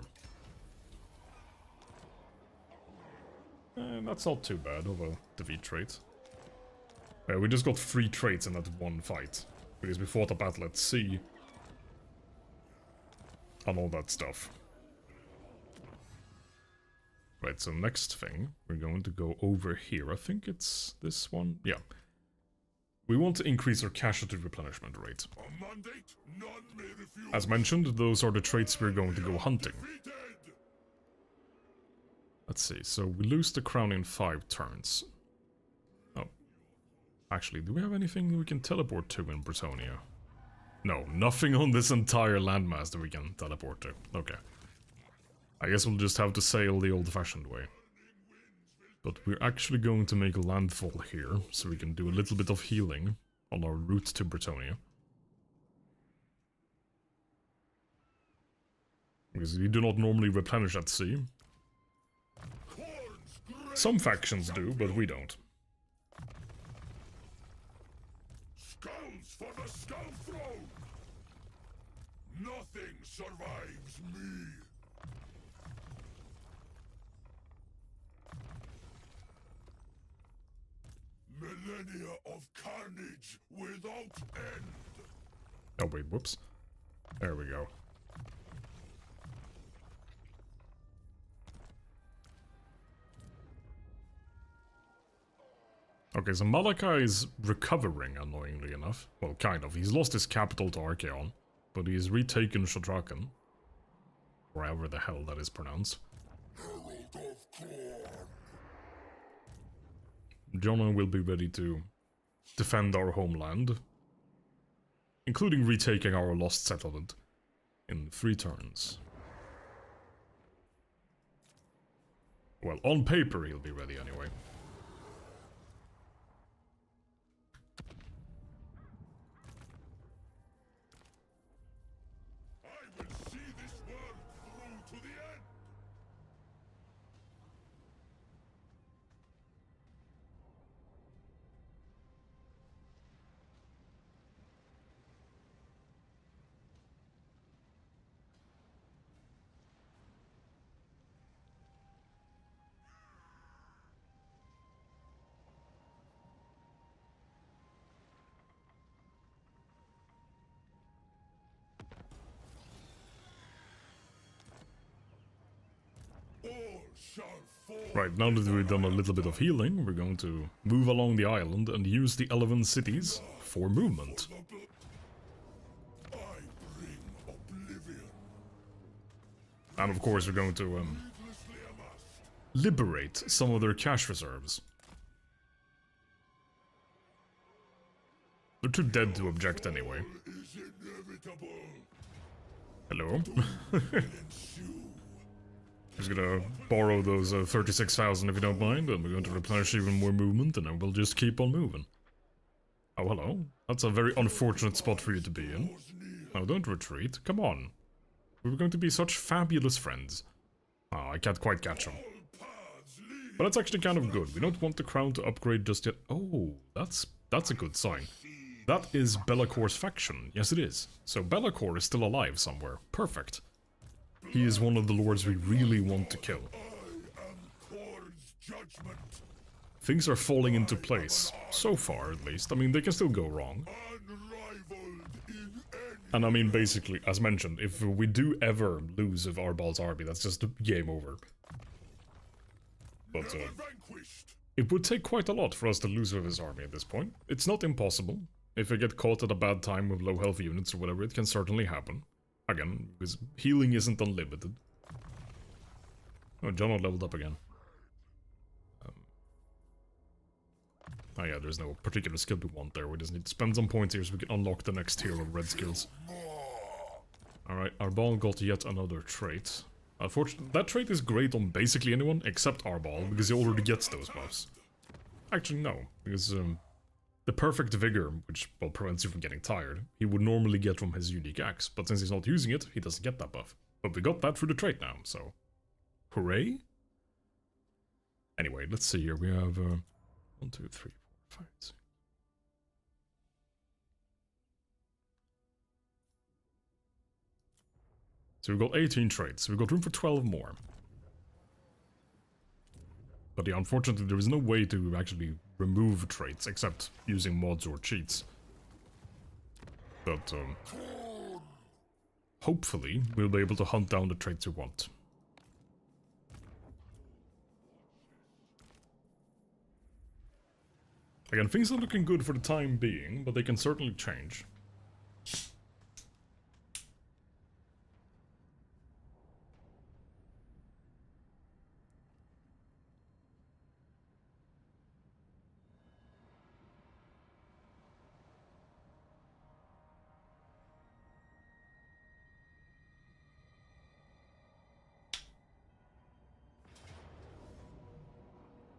And that's not too bad of a defeat trait. We just got 3 traits in that one fight. Because we fought a battle at sea. And all that stuff. Right, so next thing, we're going to go over here. I think it's this one. Yeah. We want to increase our casualty replenishment rate. As mentioned, those are the traits we're going to go hunting. Let's see, so we lose the crown in 5 turns. Oh. Actually, do we have anything we can teleport to in Bretonia? No, nothing on this entire landmass that we can teleport to. Okay. I guess we'll just have to sail the old-fashioned way. But we're actually going to make a landfall here, so we can do a little bit of healing on our route to Bretonia. Because we do not normally replenish at sea. Some factions do, but we don't. Skulls for the skull throne! Nothing survives me! Millennia of carnage without end! Oh wait, whoops. There we go. Okay, so Malachi is recovering, annoyingly enough. Well, kind of. He's lost his capital to Archaon, but he's retaken Shadrakan. Or however the hell that is pronounced. Herald of Khorne! Jonah will be ready to defend our homeland, including retaking our lost settlement in 3 turns. Well, on paper he'll be ready anyway. Right, now that we've done a little bit of healing, we're going to move along the island and use the Elven cities for movement. And of course we're going to liberate some of their cash reserves. They're too dead to object anyway. Hello? Just gonna borrow those 36,000 if you don't mind, and we're going to replenish even more movement, and then we'll just keep on moving. Oh, hello. That's a very unfortunate spot for you to be in. Oh, don't retreat. Come on. We were going to be such fabulous friends. Oh, I can't quite catch him. But that's actually kind of good. We don't want the crown to upgrade just yet. Oh, that's a good sign. That is Bellacor's faction. Yes, it is. So Bellacor is still alive somewhere. Perfect. He is one of the lords we really want to kill. Things are falling into place. So far, at least. I mean, they can still go wrong. And I mean, basically, as mentioned, if we do ever lose of Arbal's army, that's just game over. But, it would take quite a lot for us to lose with his army at this point. It's not impossible. If I get caught at a bad time with low health units or whatever, it can certainly happen. Again, because healing isn't unlimited. Oh, John leveled up again. Oh yeah, there's no particular skill we want there. We just need to spend some points here so we can unlock the next tier of red skills. Alright, our ball got yet another trait. Unfortunately, that trait is great on basically anyone except our ball, because he already gets those buffs. Actually, no, because the perfect vigor, which, well, prevents you from getting tired, he would normally get from his unique axe, but since he's not using it, he doesn't get that buff. But we got that through the trait now, so... hooray? Anyway, let's see here, we have 1, 2, 3, 4, 5, 6. So we've got 18 traits, so we've got room for 12 more. But yeah, unfortunately there is no way to actually remove traits except using mods or cheats. But hopefully we'll be able to hunt down the traits we want. Again, things are looking good for the time being, but they can certainly change.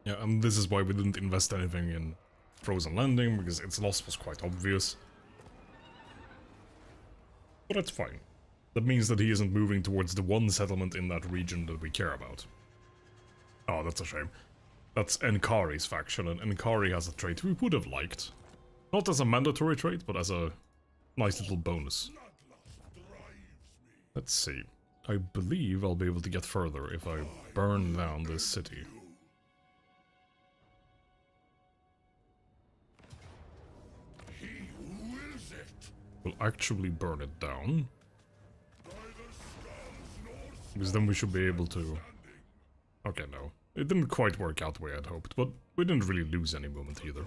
Yeah, and this is why we didn't invest anything in Frozen Landing, because its loss was quite obvious. But that's fine. That means that he isn't moving towards the one settlement in that region that we care about. Oh, that's a shame. That's Enkari's faction, and Enkari has a trait we would have liked. Not as a mandatory trait, but as a nice little bonus. Let's see. I believe I'll be able to get further if I burn down this city. We'll actually burn it down. Because then we should be able to... Okay, no. It didn't quite work out the way I'd hoped, but we didn't really lose any moment either.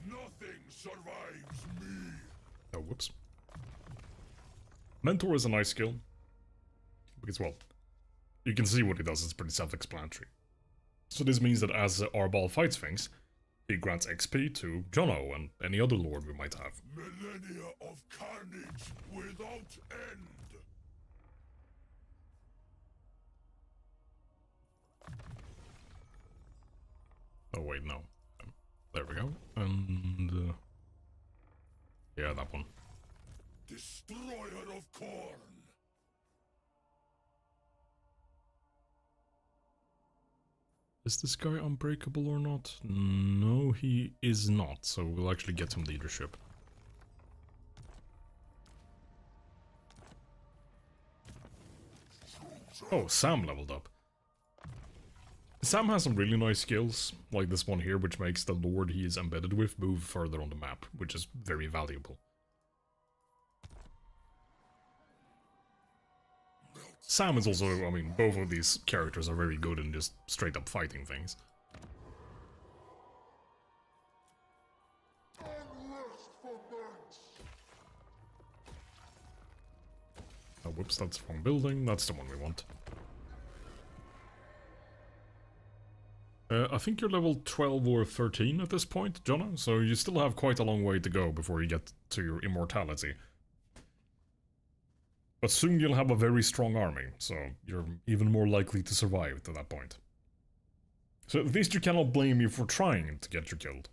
Nothing survives me. Oh, whoops. Mentor is a nice skill. Because, well, you can see what he does, it's pretty self-explanatory. So this means that as our ball fights things, he grants XP to Jono and any other lord we might have. Millennia of carnage without end. Oh wait, no. There we go. And... yeah, that one. Destroyer of corn. Is this guy unbreakable or not? No, he is not, so we'll actually get him leadership. Oh, Sam leveled up. Sam has some really nice skills, like this one here, which makes the lord he is embedded with move further on the map, which is very valuable. Sam is also, I mean, both of these characters are very good in just straight up fighting things. Oh, whoops, that's the wrong building. That's the one we want. I think you're level 12 or 13 at this point, Jono, so you still have quite a long way to go before you get to your immortality. But soon you'll have a very strong army, so you're even more likely to survive to that point. So at least you cannot blame you for trying to get you killed.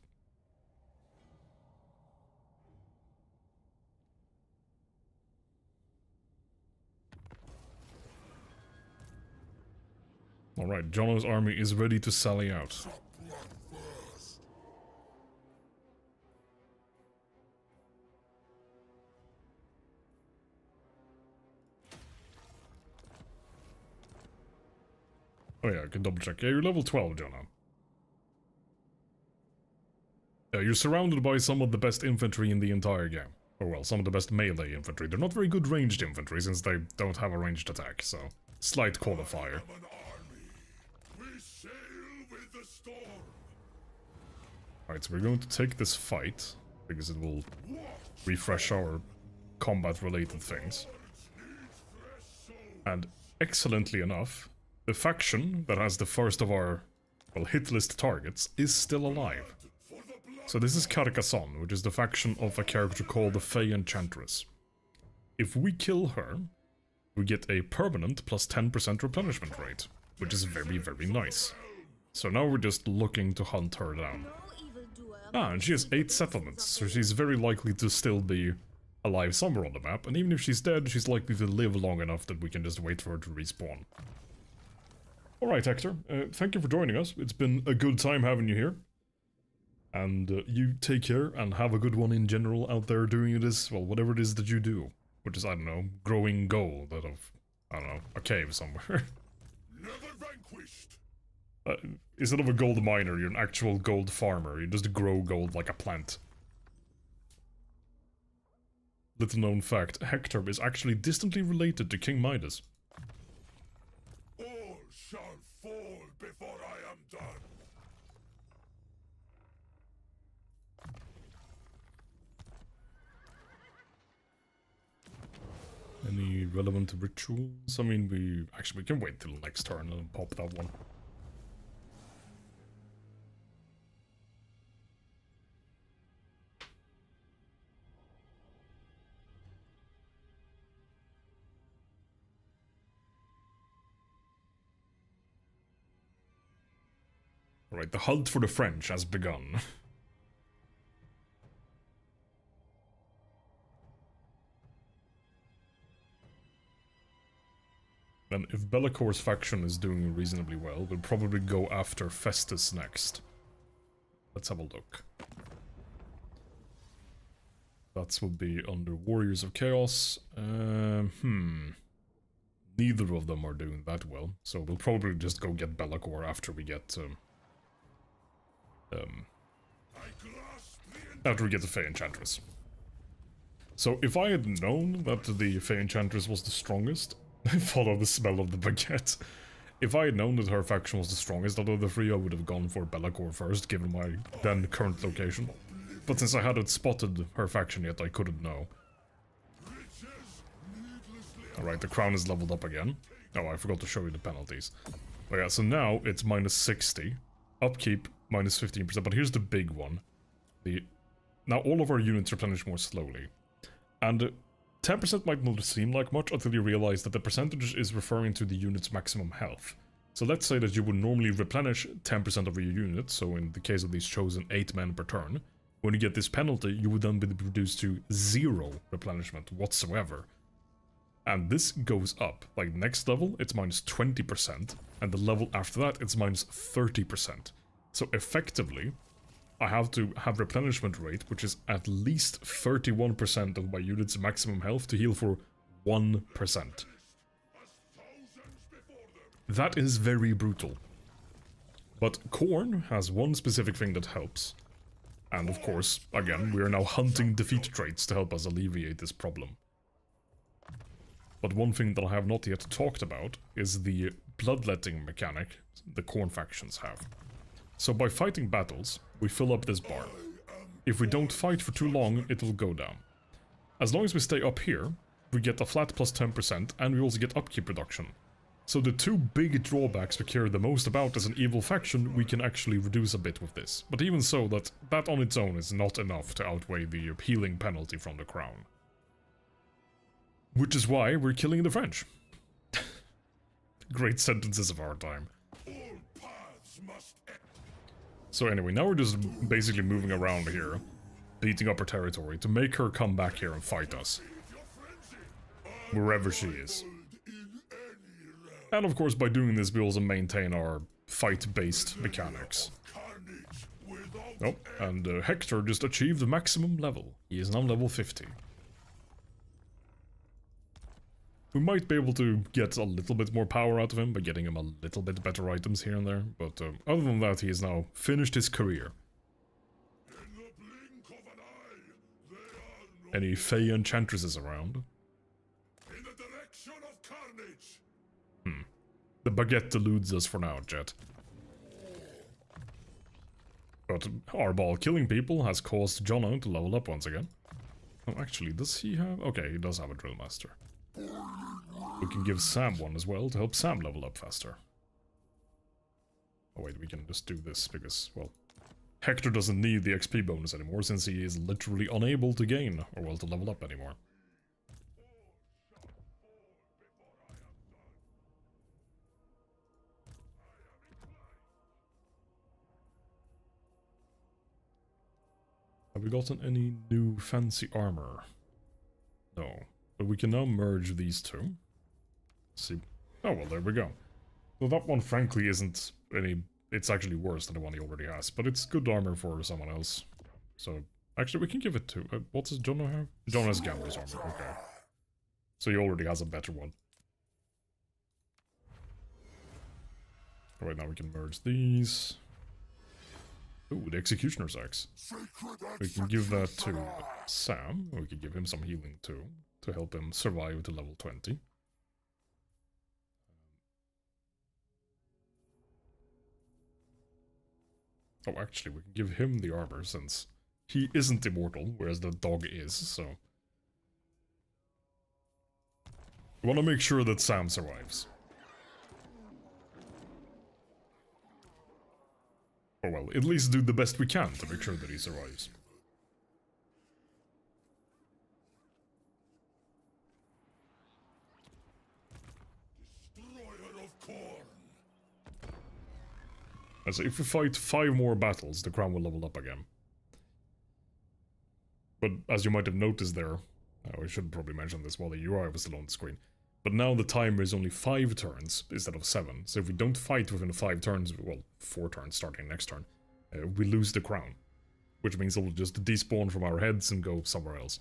Alright, Jono's army is ready to sally out. Oh yeah, I can double check. Yeah, you're level 12, Jono. Yeah, you're surrounded by some of the best infantry in the entire game. or well, some of the best melee infantry. They're not very good ranged infantry since they don't have a ranged attack, so slight qualifier. An army. We sail with the storm. Alright, so we're going to take this fight, because it will refresh our combat-related things. And excellently enough, the faction that has the first of our, well, hit list targets is still alive. So this is Carcassonne, which is the faction of a character called the Fey Enchantress. If we kill her, we get a permanent plus 10% replenishment rate, which is very, very nice. So now we're just looking to hunt her down. Ah, and she has 8 settlements, so she's very likely to still be alive somewhere on the map, and even if she's dead, she's likely to live long enough that we can just wait for her to respawn. Alright, Hector, thank you for joining us. It's been a good time having you here. And you take care and have a good one in general out there doing this, well, whatever it is that you do. Which is, I don't know, growing gold out of, I don't know, a cave somewhere. Never vanquished. Instead of a gold miner, you're an actual gold farmer. You just grow gold like a plant. Little known fact, Hector is actually distantly related to King Midas. All shall fall before I am done. Any relevant rituals? I mean, we can wait till next turn and pop that one. Alright, the hunt for the French has begun. And if Bellacor's faction is doing reasonably well, we'll probably go after Festus next. Let's have a look. That will be under Warriors of Chaos. Neither of them are doing that well, so we'll probably just go get Bellacor after we get after we get the Fey Enchantress. So if I had known that the Fey Enchantress was the strongest, follow the smell of the baguette. If I had known that her faction was the strongest out of the three, I would have gone for Bellacor first, given my then current location. But since I hadn't spotted her faction yet, I couldn't know. Alright, the crown is leveled up again. Oh, I forgot to show you the penalties. But yeah, so now it's minus 60. Upkeep, minus 15%, but here's the big one. Now all of our units replenish more slowly. And 10% might not seem like much until you realize that the percentage is referring to the unit's maximum health. So let's say that you would normally replenish 10% of your unit, so in the case of these chosen 8 men per turn, when you get this penalty, you would then be reduced to 0 replenishment whatsoever. And this goes up. Like, next level, it's minus 20%, and the level after that, it's minus 30%. So effectively, I have to have replenishment rate, which is at least 31% of my unit's maximum health to heal for 1%. That is very brutal. But Khorne has one specific thing that helps. And of course, again, we are now hunting defeat traits to help us alleviate this problem. But one thing that I have not yet talked about is the bloodletting mechanic the Khorne factions have. So by fighting battles, we fill up this bar. If we don't fight for too long, it will go down. As long as we stay up here, we get a flat plus 10%, and we also get upkeep reduction. So the two big drawbacks we care the most about as an evil faction, we can actually reduce a bit with this. But even so, that on its own is not enough to outweigh the healing penalty from the crown. Which is why we're killing the French. Great sentences of our time. So anyway, now we're just basically moving around here, beating up her territory to make her come back here and fight us. Wherever she is. And of course, by doing this, we also maintain our fight-based mechanics. Oh, and Hector just achieved the maximum level. He is now level 50. We might be able to get a little bit more power out of him by getting him a little bit better items here and there, but other than that, he has now finished his career. Any Fey enchantresses around? In the direction of carnage. The baguette eludes us for now, Jet. But Arbal killing people has caused Jono to level up once again. Oh, actually, does he have... Okay, he does have a drill master. We can give Sam one as well to help Sam level up faster. Oh wait, we can just do this because, well... Hector doesn't need the XP bonus anymore since he is literally unable to gain, or well, to level up anymore. Have we gotten any new fancy armor? No. But we can now merge these two. Let's see. Oh, well, there we go. So that one, frankly, isn't any... It's actually worse than the one he already has, but it's good armor for someone else. So, actually, we can give it to... what does Jono have? Jono has Gambler's armor, okay. So he already has a better one. Right now we can merge these. Ooh, the Executioner's Axe. We can give that to Sam. We can give him some healing too, to help him survive to level 20. Oh, actually, we can give him the armor, since he isn't immortal, whereas the dog is, so... We want to make sure that Sam survives. Or well, at least do the best we can to make sure that he survives. Destroyer of corn. So if we fight 5 more battles, the crown will level up again. But as you might have noticed there, I should probably mention this while the UI was still on the screen, but now the timer is only 5 turns instead of 7, so if we don't fight within 5 turns, well, 4 turns starting next turn, we lose the crown. Which means it'll just despawn from our heads and go somewhere else.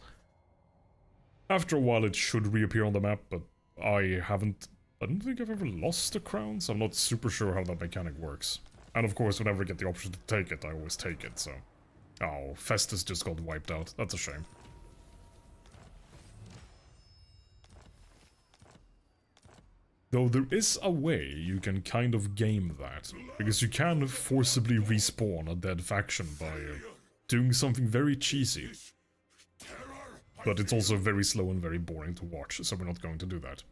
After a while it should reappear on the map, but I don't think I've ever lost the crown, so I'm not super sure how that mechanic works. And of course, whenever I get the option to take it, I always take it, so... Oh, Festus just got wiped out. That's a shame. Though there is a way you can kind of game that, because you can forcibly respawn a dead faction by doing something very cheesy. But it's also very slow and very boring to watch, so we're not going to do that.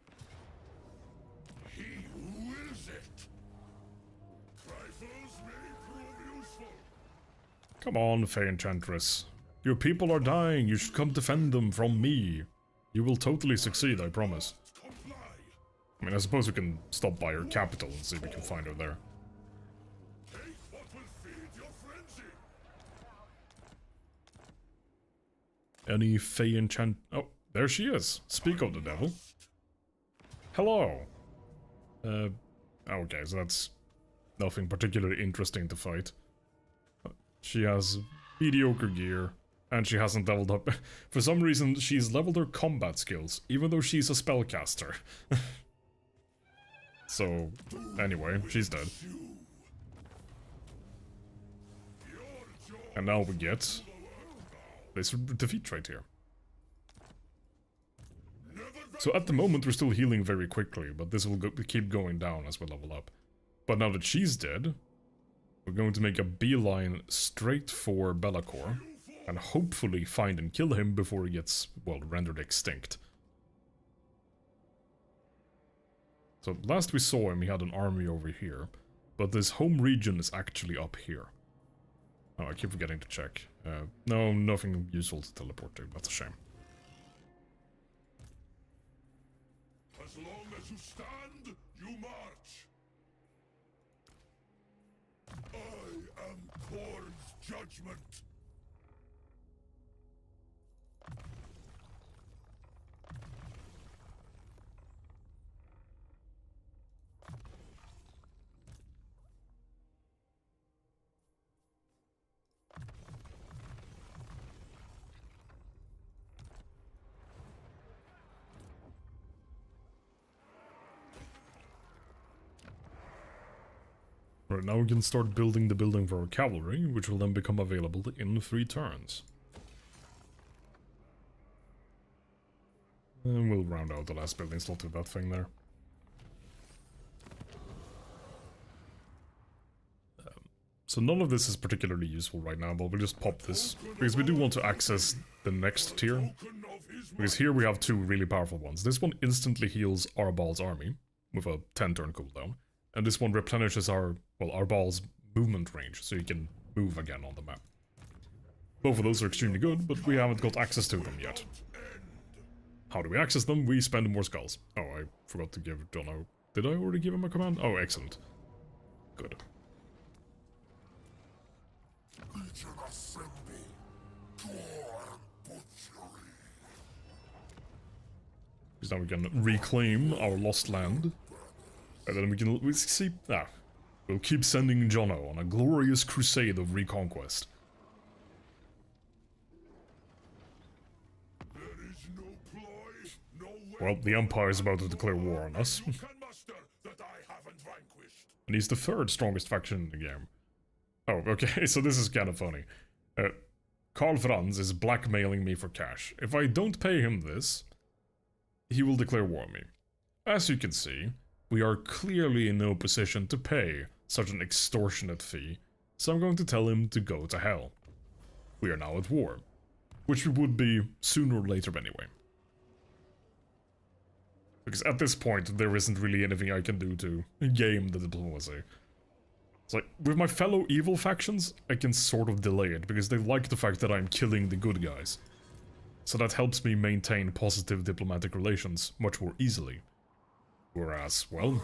He wills it. Trifles may prove useful. Come on, Fey Enchantress. Your people are dying, you should come defend them from me. You will totally succeed, I promise. Comply. I mean, I suppose we can stop by her capital and see if we can find her there. Take what will feed your frenzy. Any Fey enchant... Oh, there she is. Speak of the devil. Hello. Okay, so that's nothing particularly interesting to fight. She has mediocre gear, and she hasn't leveled up. For some reason, she's leveled her combat skills, even though she's a spellcaster. So, anyway, she's dead. And now we get this defeat trait here. So at the moment we're still healing very quickly, but this will keep going down as we level up. But now that she's dead, we're going to make a beeline straight for Be'lakor, and hopefully find and kill him before he gets, well, rendered extinct. So last we saw him, he had an army over here, but this home region is actually up here. Oh, I keep forgetting to check. No, nothing useful to teleport to, that's a shame. As long as you stand, you march. I am Korn's judgment. Right, now we can start building the building for our cavalry, which will then become available in 3 turns. And we'll round out the last building slot with that thing there. So none of this is particularly useful right now, but we'll just pop this, because we do want to access the next tier. Because here we have two really powerful ones. This one instantly heals Arbal's army, with a 10-turn cooldown. And this one replenishes Arbal's movement range, so you can move again on the map. Both of those are extremely good, but we haven't got access to them yet. How do we access them? We spend more skulls. Oh, I forgot to give Jono... Did I already give him a command? Oh, excellent. Good. Because now we can reclaim our lost land. And then we'll keep sending Jono on a glorious crusade of reconquest. Well, the Empire is about to declare war on us. And he's the third strongest faction in the game. Oh, okay, so this is kind of funny. Karl Franz is blackmailing me for cash. If I don't pay him this, he will declare war on me. As you can see, we are clearly in no position to pay such an extortionate fee, so I'm going to tell him to go to hell. We are now at war, which we would be sooner or later anyway. Because at this point, there isn't really anything I can do to game the diplomacy. It's like, with my fellow evil factions, I can sort of delay it, because they like the fact that I'm killing the good guys. So that helps me maintain positive diplomatic relations much more easily. Whereas, well,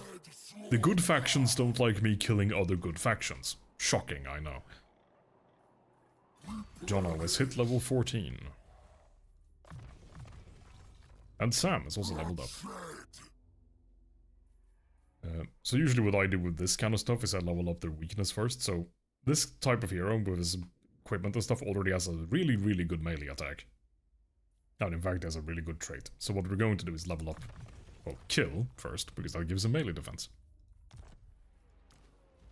the good factions don't like me killing other good factions. Shocking, I know. Jono has hit level 14. And Sam is also leveled up. So usually what I do with this kind of stuff is I level up their weakness first, so this type of hero with his equipment and stuff already has a really, really good melee attack. And in fact has a really good trait. So what we're going to do is level up, well, kill first, because that gives him melee defense.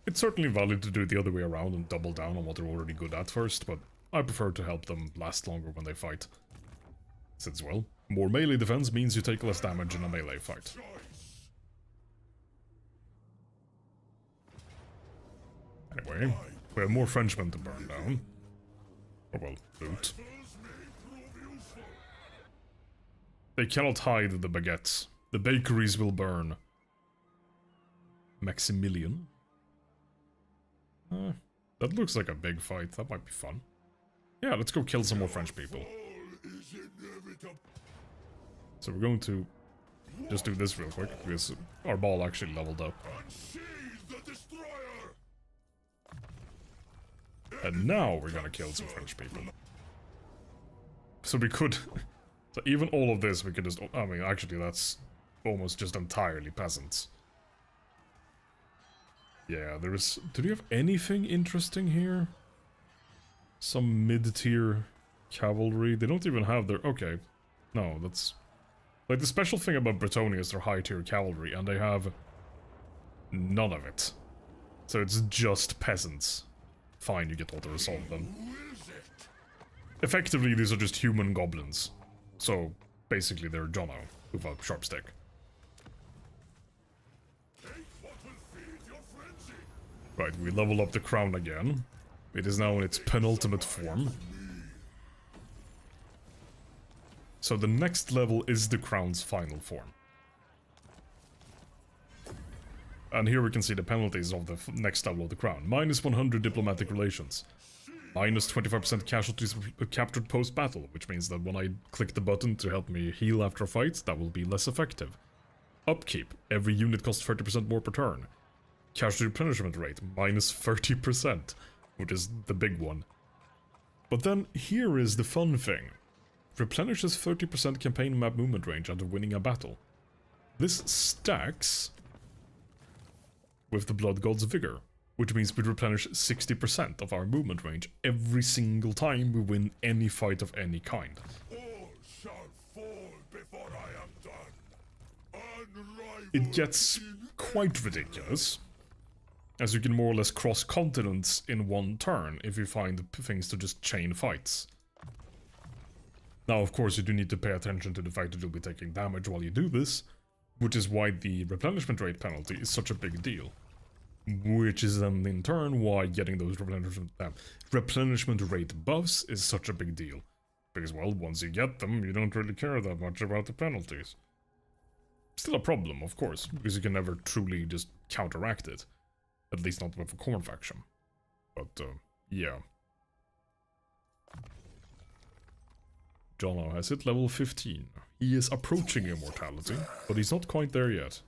It's certainly valid to do it the other way around and double down on what they're already good at first, but I prefer to help them last longer when they fight. Since, well, more melee defense means you take less damage in a melee fight. Anyway, we have more Frenchmen to burn down. Or, well, loot. They cannot hide the baguettes. The bakeries will burn. Maximilian. That looks like a big fight. That might be fun. Yeah, let's go kill some more French people. So we're going to just do this real quick, because our ball actually leveled up. And now we're gonna kill some French people. So we could... So even all of this we could just... I mean, actually that's almost just entirely peasants. Yeah, there is... Do you have anything interesting here? Some mid-tier cavalry? They don't even have their... Okay. No, that's... Like, the special thing about Bretonnia is their high-tier cavalry, and they have... none of it. So it's just peasants. Fine, you get auto-assault then. Effectively, these are just human goblins. So, basically they're Jono, with a sharp stick. Right, we level up the crown again. It is now in its penultimate form. So the next level is the crown's final form. And here we can see the penalties of the next level of the crown. Minus 100 diplomatic relations. Minus 25% casualties captured post-battle, which means that when I click the button to help me heal after a fight, that will be less effective. Upkeep. Every unit costs 30% more per turn. Casualty replenishment rate. Minus 30%, which is the big one. But then, here is the fun thing. Replenishes 30% campaign map movement range after winning a battle. This stacks with the Blood God's Vigor, which means we replenish 60% of our movement range every single time we win any fight of any kind. All shall fall before I am done. Unrivaled It gets quite ridiculous, as you can more or less cross continents in one turn if you find things to just chain fights. Now, of course, you do need to pay attention to the fact that you'll be taking damage while you do this, which is why the replenishment rate penalty is such a big deal. Which is then, in turn, why getting those replenishment rate buffs is such a big deal. Because, well, once you get them, you don't really care that much about the penalties. Still a problem, of course, because you can never truly just counteract it. At least not with a Khorne faction. But, yeah. Jono has hit level 15. He is approaching immortality, but he's not quite there yet.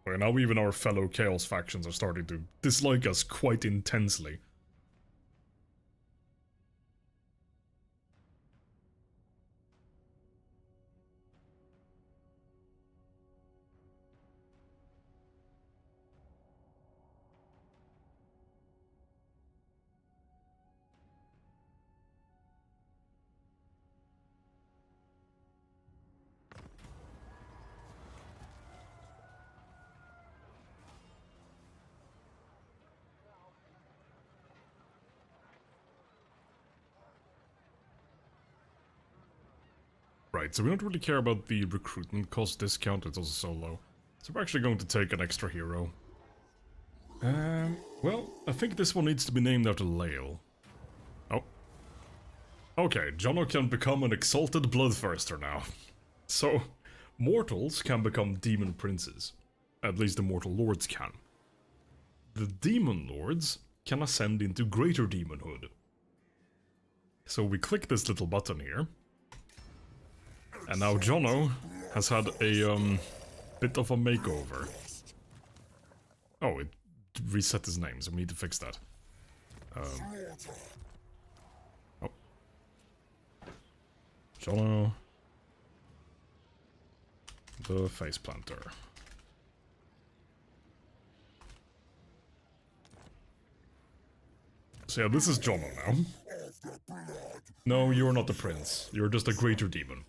Okay, now even our fellow Chaos factions are starting to dislike us quite intensely. Right, so we don't really care about the recruitment cost discount, it's also so low. So we're actually going to take an extra hero. Well, I think this one needs to be named after Lael. Oh. Okay, Jono can become an exalted bloodthirster now. So, mortals can become demon princes. At least the mortal lords can. The demon lords can ascend into greater demonhood. So we click this little button here. And now Jono has had a bit of a makeover. Oh, it reset his name, so we need to fix that. Oh. Jono. The face planter. So yeah, this is Jono now. No, you're not the prince. You're just a greater demon.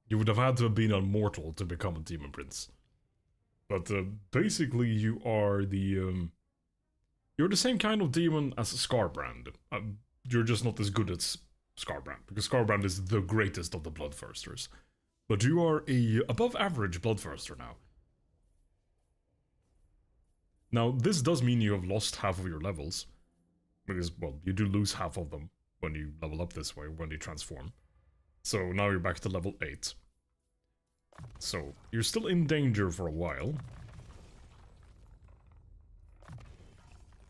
You would have had to have been a mortal to become a demon prince. But basically you are the you're the same kind of demon as Skarbrand. You're just not as good as Skarbrand, because Skarbrand is the greatest of the Bloodthirsters. But you are a above average Bloodthirster now. Now, this does mean you have lost half of your levels. Because, well, you do lose half of them when you level up this way, when you transform. So now you're back to level 8. So, you're still in danger for a while.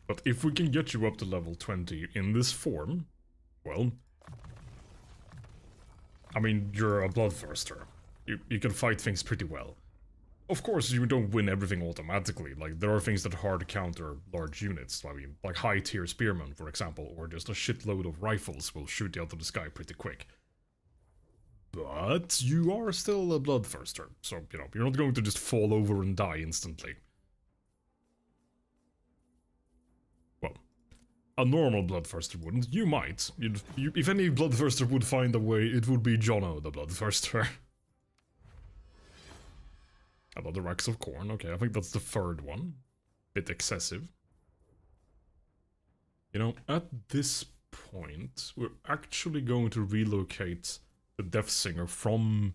But if we can get you up to level 20 in this form, well... I mean, you're a Bloodthirster. You can fight things pretty well. Of course, you don't win everything automatically. Like, there are things that hard counter large units. I mean, like high-tier spearmen, for example, or just a shitload of rifles will shoot you out of the sky pretty quick. But you are still a Bloodthirster, so, you know, you're not going to just fall over and die instantly. Well, a normal Bloodthirster wouldn't. You might. If any Bloodthirster would find a way, it would be Jono the Bloodthirster. Another Axe of Khorne, okay, I think that's the third one. Bit excessive. You know, at this point, we're actually going to relocate the Death Singer from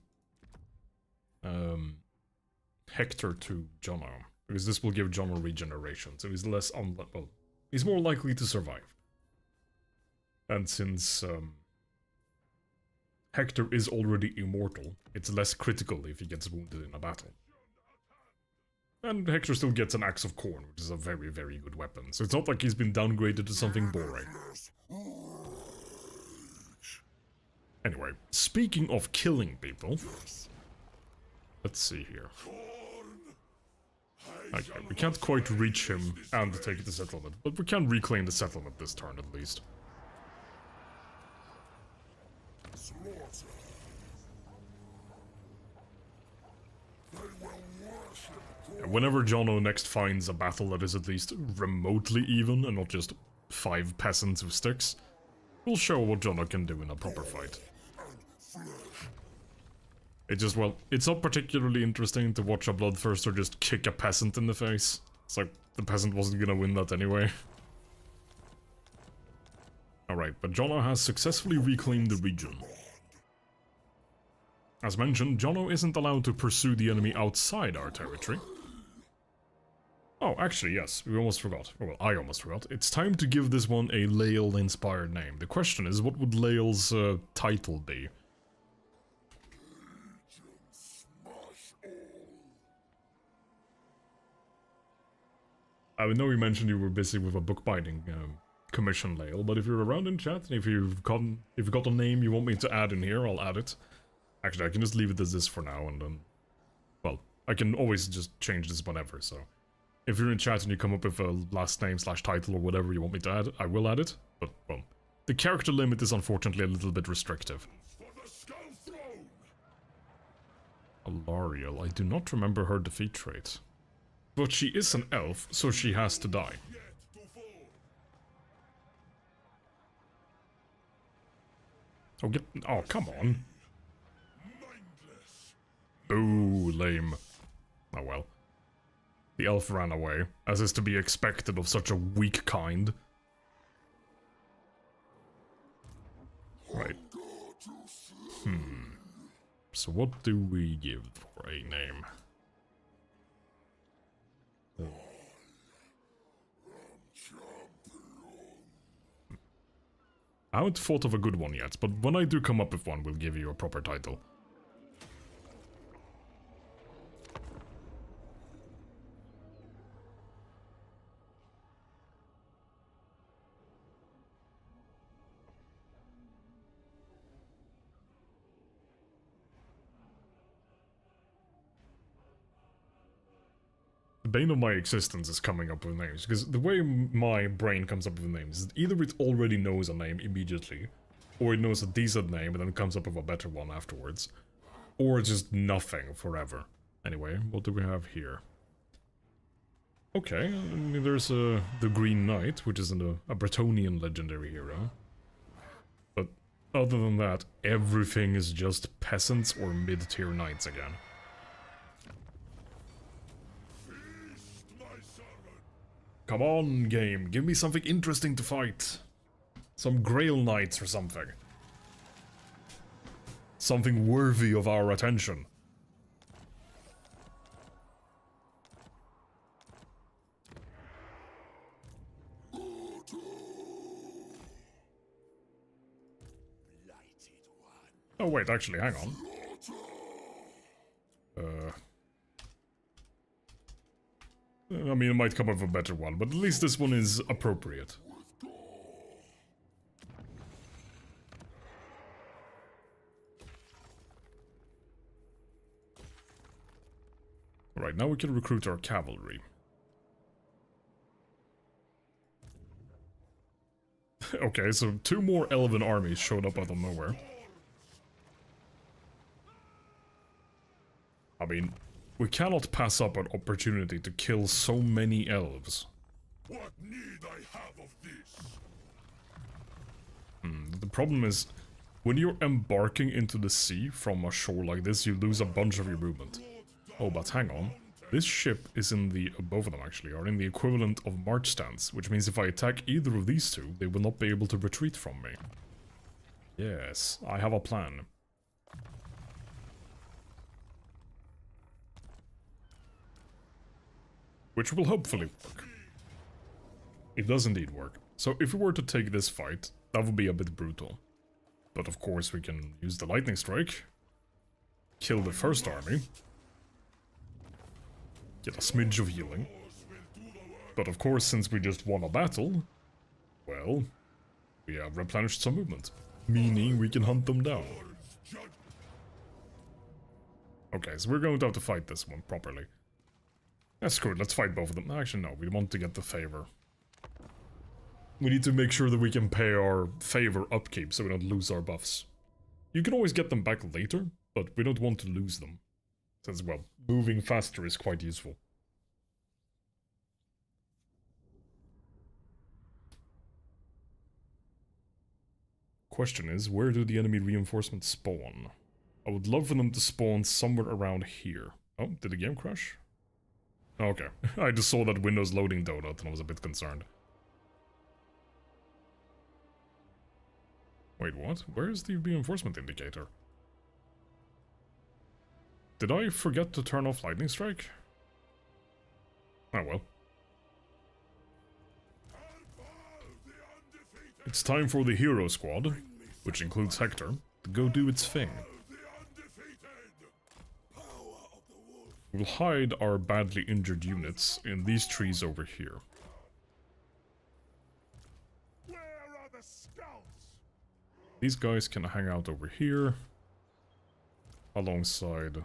Hector to Jono, because this will give Jono regeneration, so he's less well, he's more likely to survive. And since Hector is already immortal, it's less critical if he gets wounded in a battle. And Hector still gets an Axe of Khorne, which is a very, very good weapon, so it's not like he's been downgraded to something boring. Anyway, speaking of killing people, let's see here. Okay, we can't quite reach him and take the settlement, but we can reclaim the settlement this turn at least. Yeah, whenever Jono next finds a battle that is at least remotely even and not just 5 peasants with sticks, we'll show what Jono can do in a proper fight. It just, well, it's not particularly interesting to watch a Bloodthirster just kick a peasant in the face. It's like, the peasant wasn't gonna win that anyway. Alright, but Jono has successfully reclaimed the region. As mentioned, Jono isn't allowed to pursue the enemy outside our territory. Oh, actually, yes, we almost forgot. Well, I almost forgot. It's time to give this one a Lael-inspired name. The question is, what would Lael's title be? I know you mentioned you were busy with a bookbinding commission, Lael, but if you're around in chat, and if you've got a name you want me to add in here, I'll add it. Actually, I can just leave it as this for now, and then... Well, I can always just change this whenever, so... If you're in chat and you come up with a last name / title or whatever you want me to add, I will add it, but, well... The character limit is unfortunately a little bit restrictive. Alariel, I do not remember her defeat trait. But she is an elf, so she has to die. Oh, oh, come on. Ooh, lame. Oh well. The elf ran away, as is to be expected of such a weak kind. Right. So what do we give for a name? I haven't thought of a good one yet, but when I do come up with one, we'll give you a proper title. The bane of my existence is coming up with names, because the way my brain comes up with names is either it already knows a name immediately, or it knows a decent name and then comes up with a better one afterwards, or just nothing forever. Anyway, what do we have here? Okay, I mean, there's the Green Knight, which is a Bretonnian legendary hero. But other than that, everything is just peasants or mid-tier knights again. Come on, game, give me something interesting to fight. Some Grail Knights or something. Something worthy of our attention. Oh wait, actually, hang on. I mean, it might come up with a better one, but at least this one is appropriate. Right, now we can recruit our cavalry. Okay, so 2 more elven armies showed up out of nowhere. I mean, we cannot pass up an opportunity to kill so many elves. What need I have of this? The problem is, when you're embarking into the sea from a shore like this, you lose a bunch of your movement. Oh, but hang on. This ship is in the... both of them actually are in the equivalent of march stance, which means if I attack either of these two, they will not be able to retreat from me. Yes, I have a plan. Which will hopefully work. It does indeed work. So if we were to take this fight, that would be a bit brutal. But of course we can use the lightning strike, kill the first army, get a smidge of healing. But of course, since we just won a battle, well, we have replenished some movement, meaning we can hunt them down. Okay, so we're going to have to fight this one properly. That's good, let's fight both of them. Actually, no, we want to get the favor. We need to make sure that we can pay our favor upkeep so we don't lose our buffs. You can always get them back later, but we don't want to lose them. Since, well, moving faster is quite useful. Question is, where do the enemy reinforcements spawn? I would love for them to spawn somewhere around here. Oh, did the game crash? Okay. I just saw that Windows loading donut and I was a bit concerned. Wait, what? Where's the reinforcement indicator? Did I forget to turn off lightning strike? Oh well. It's time for the hero squad, which includes Hector, to go do its thing. We'll hide our badly injured units in these trees over here. Where are the scouts? These guys can hang out over here, alongside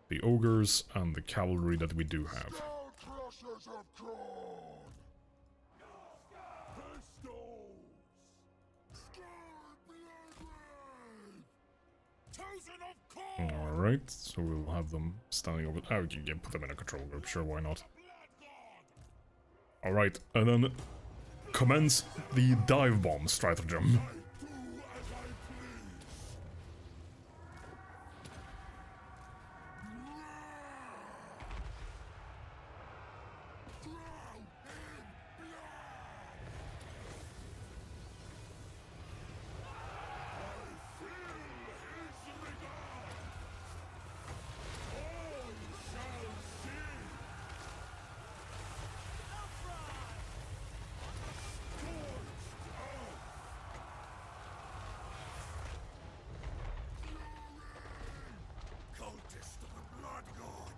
the ogres and the cavalry that we do have. Scout crushers have gone. Pistols. Scar bloodline. Chosen of corn. Alright, so we'll have them standing over... Oh, we can put them in a control group, sure, why not? Alright, and then commence the dive bomb stratagem. Cultist of the blood god.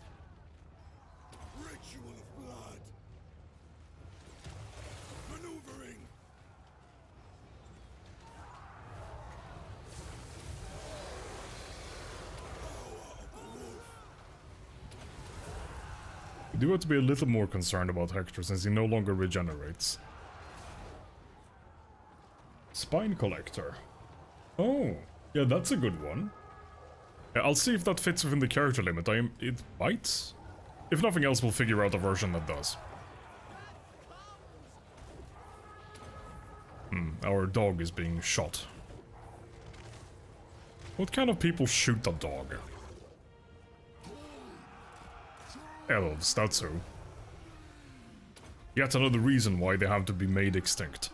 Ritual of blood. Maneuvering. We do have to be a little more concerned about Hector since he no longer regenerates. Spine Collector. Oh, yeah, that's a good one. Yeah, I'll see if that fits within the character limit. It bites? If nothing else, we'll figure out a version that does. Our dog is being shot. What kind of people shoot a dog? Elves, that's who. Yet another reason why they have to be made extinct.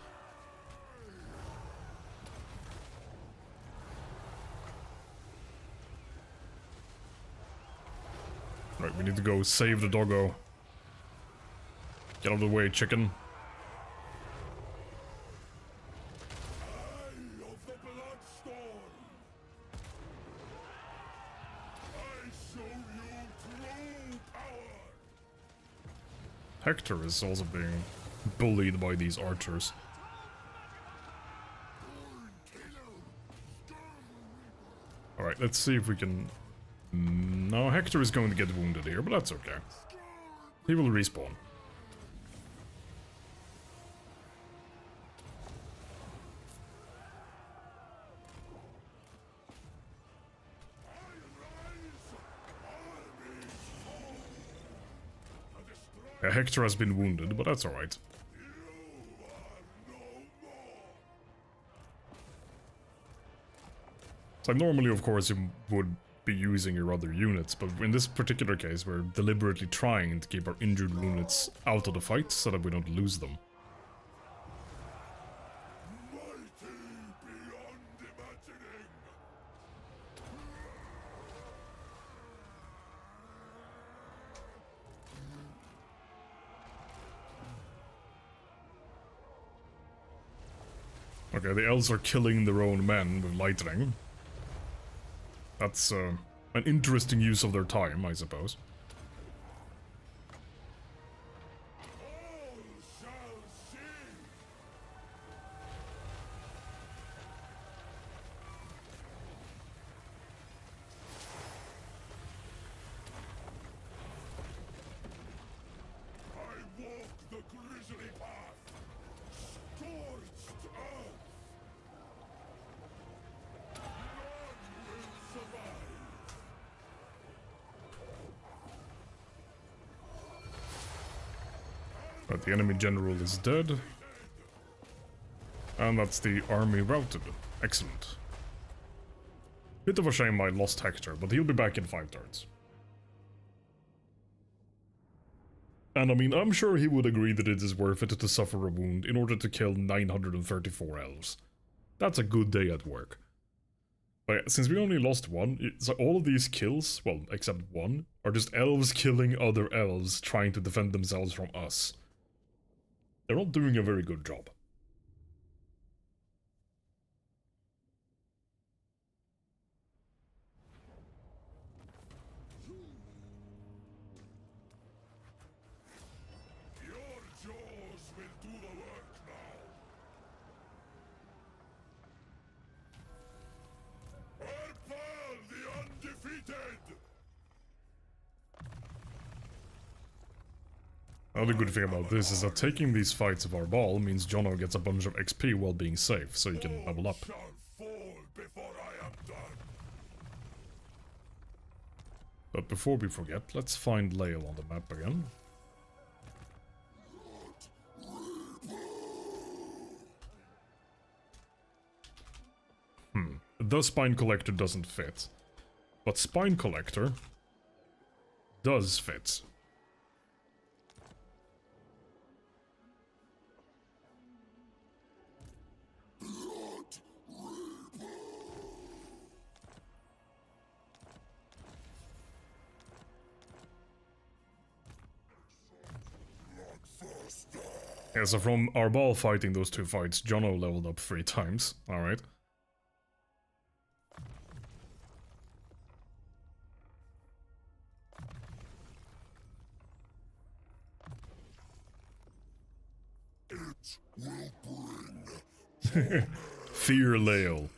Right, we need to go save the doggo. Get out of the way, chicken. Eye of the bloodstorm. I show you true power. Hector is also being bullied by these archers. Alright, let's see if we can... No, Hector is going to get wounded here, but that's okay. He will respawn. Yeah, Hector has been wounded, but that's alright. So normally, of course, you would be using your other units, but in this particular case, we're deliberately trying to keep our injured units out of the fight so that we don't lose them. Mighty beyond imagining. Okay, the elves are killing their own men with lightning. That's an interesting use of their time, I suppose. All shall see. I walk the grisly path. Scorched earth. None will survive. But the enemy general is dead. And that's the army routed. Excellent. Bit of a shame I lost Hector, but he'll be back in 5 turns. And I mean, I'm sure he would agree that it is worth it to suffer a wound in order to kill 934 elves. That's a good day at work. But since we only lost one, so all of these kills, well, except one, are just elves killing other elves trying to defend themselves from us. They're not doing a very good job. Your jaws will do the work now. Erpal the undefeated! Another good thing about this is that taking these fights of our ball means Jono gets a bunch of XP while being safe, so he can level up. Shall fall before I am done. But before we forget, let's find Lael on the map again. The Spine Collector doesn't fit, but Spine Collector does fit. Yeah, so from our ball fighting those two fights, Jono leveled up 3 times, alright. Fear Lael.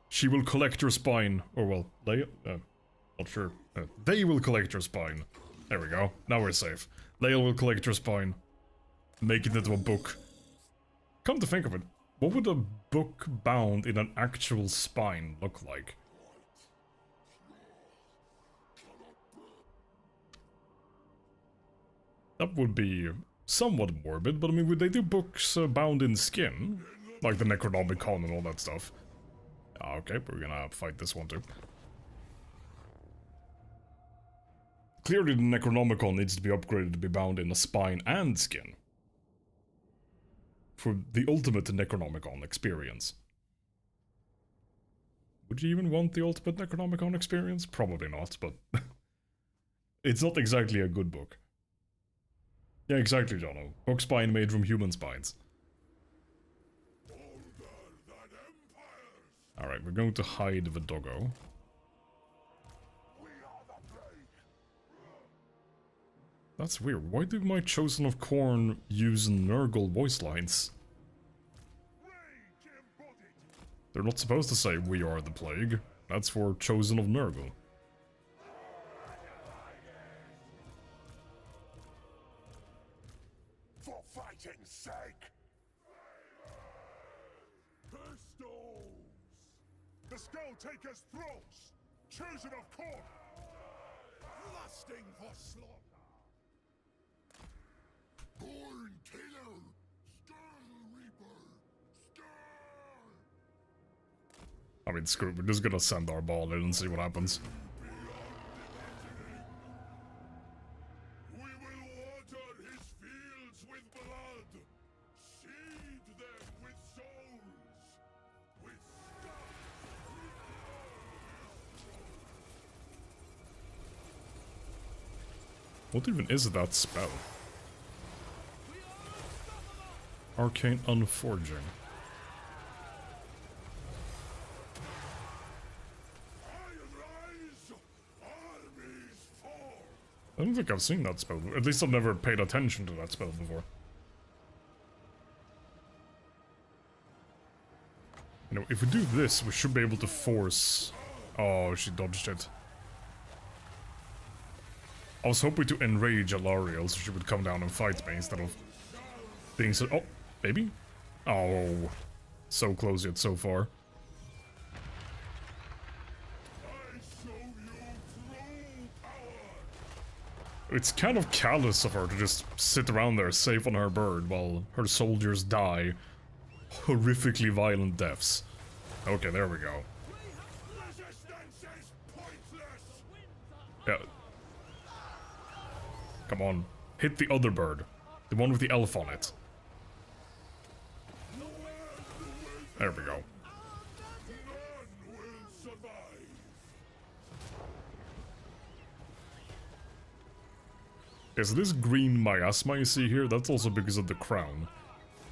She will collect your spine. Or, well, Lael? Not sure. They will collect your spine. There we go. Now we're safe. Lael will collect your spine. Make it into a book. Come to think of it, what would a book bound in an actual spine look like? That would be somewhat morbid, but I mean, would they do books bound in skin? Like the Necronomicon and all that stuff. Okay, we're gonna fight this one too. Clearly the Necronomicon needs to be upgraded to be bound in a spine and skin. For the ultimate Necronomicon experience. Would you even want the ultimate Necronomicon experience? Probably not, but... it's not exactly a good book. Yeah, exactly, Jono. Book spine made from human spines. Alright, we're going to hide the doggo. That's weird. Why do my Chosen of Corn use Nurgle voice lines? They're not supposed to say, "We are the plague." That's for Chosen of Nurgle. For fighting's sake! Pistols! The Skull-Taker's throats! Chosen of Corn! Lusting for slaughter! Born Killer! Skull Reaper! Skull! I mean, screw it, we're just gonna send our ball in and see what happens. We will water his fields with blood! Seed them with souls! With stuff! What even is that spell? Arcane Unforging. I don't think I've seen that spell. At least I've never paid attention to that spell before. You know, if we do this, we should be able to force... Oh, she dodged it. I was hoping to enrage Alariel so she would come down and fight me instead of being so... Oh, maybe? Oh, so close yet so far. It's kind of callous of her to just sit around there safe on her bird while her soldiers die horrifically violent deaths. Okay, there we go. Yeah. Come on. Hit the other bird. The one with the elf on it. There we go. Okay, so this green miasma you see here, that's also because of the crown.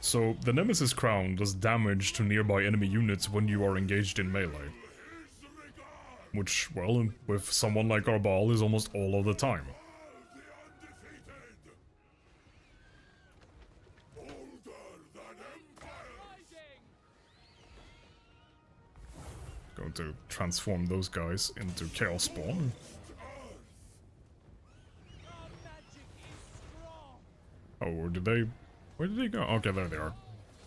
So, the Nemesis crown does damage to nearby enemy units when you are engaged in melee. Which, well, with someone like Arbal is almost all of the time. Going to transform those guys into Chaos Spawn. Oh, or did they... Where did they go? Okay, there they are.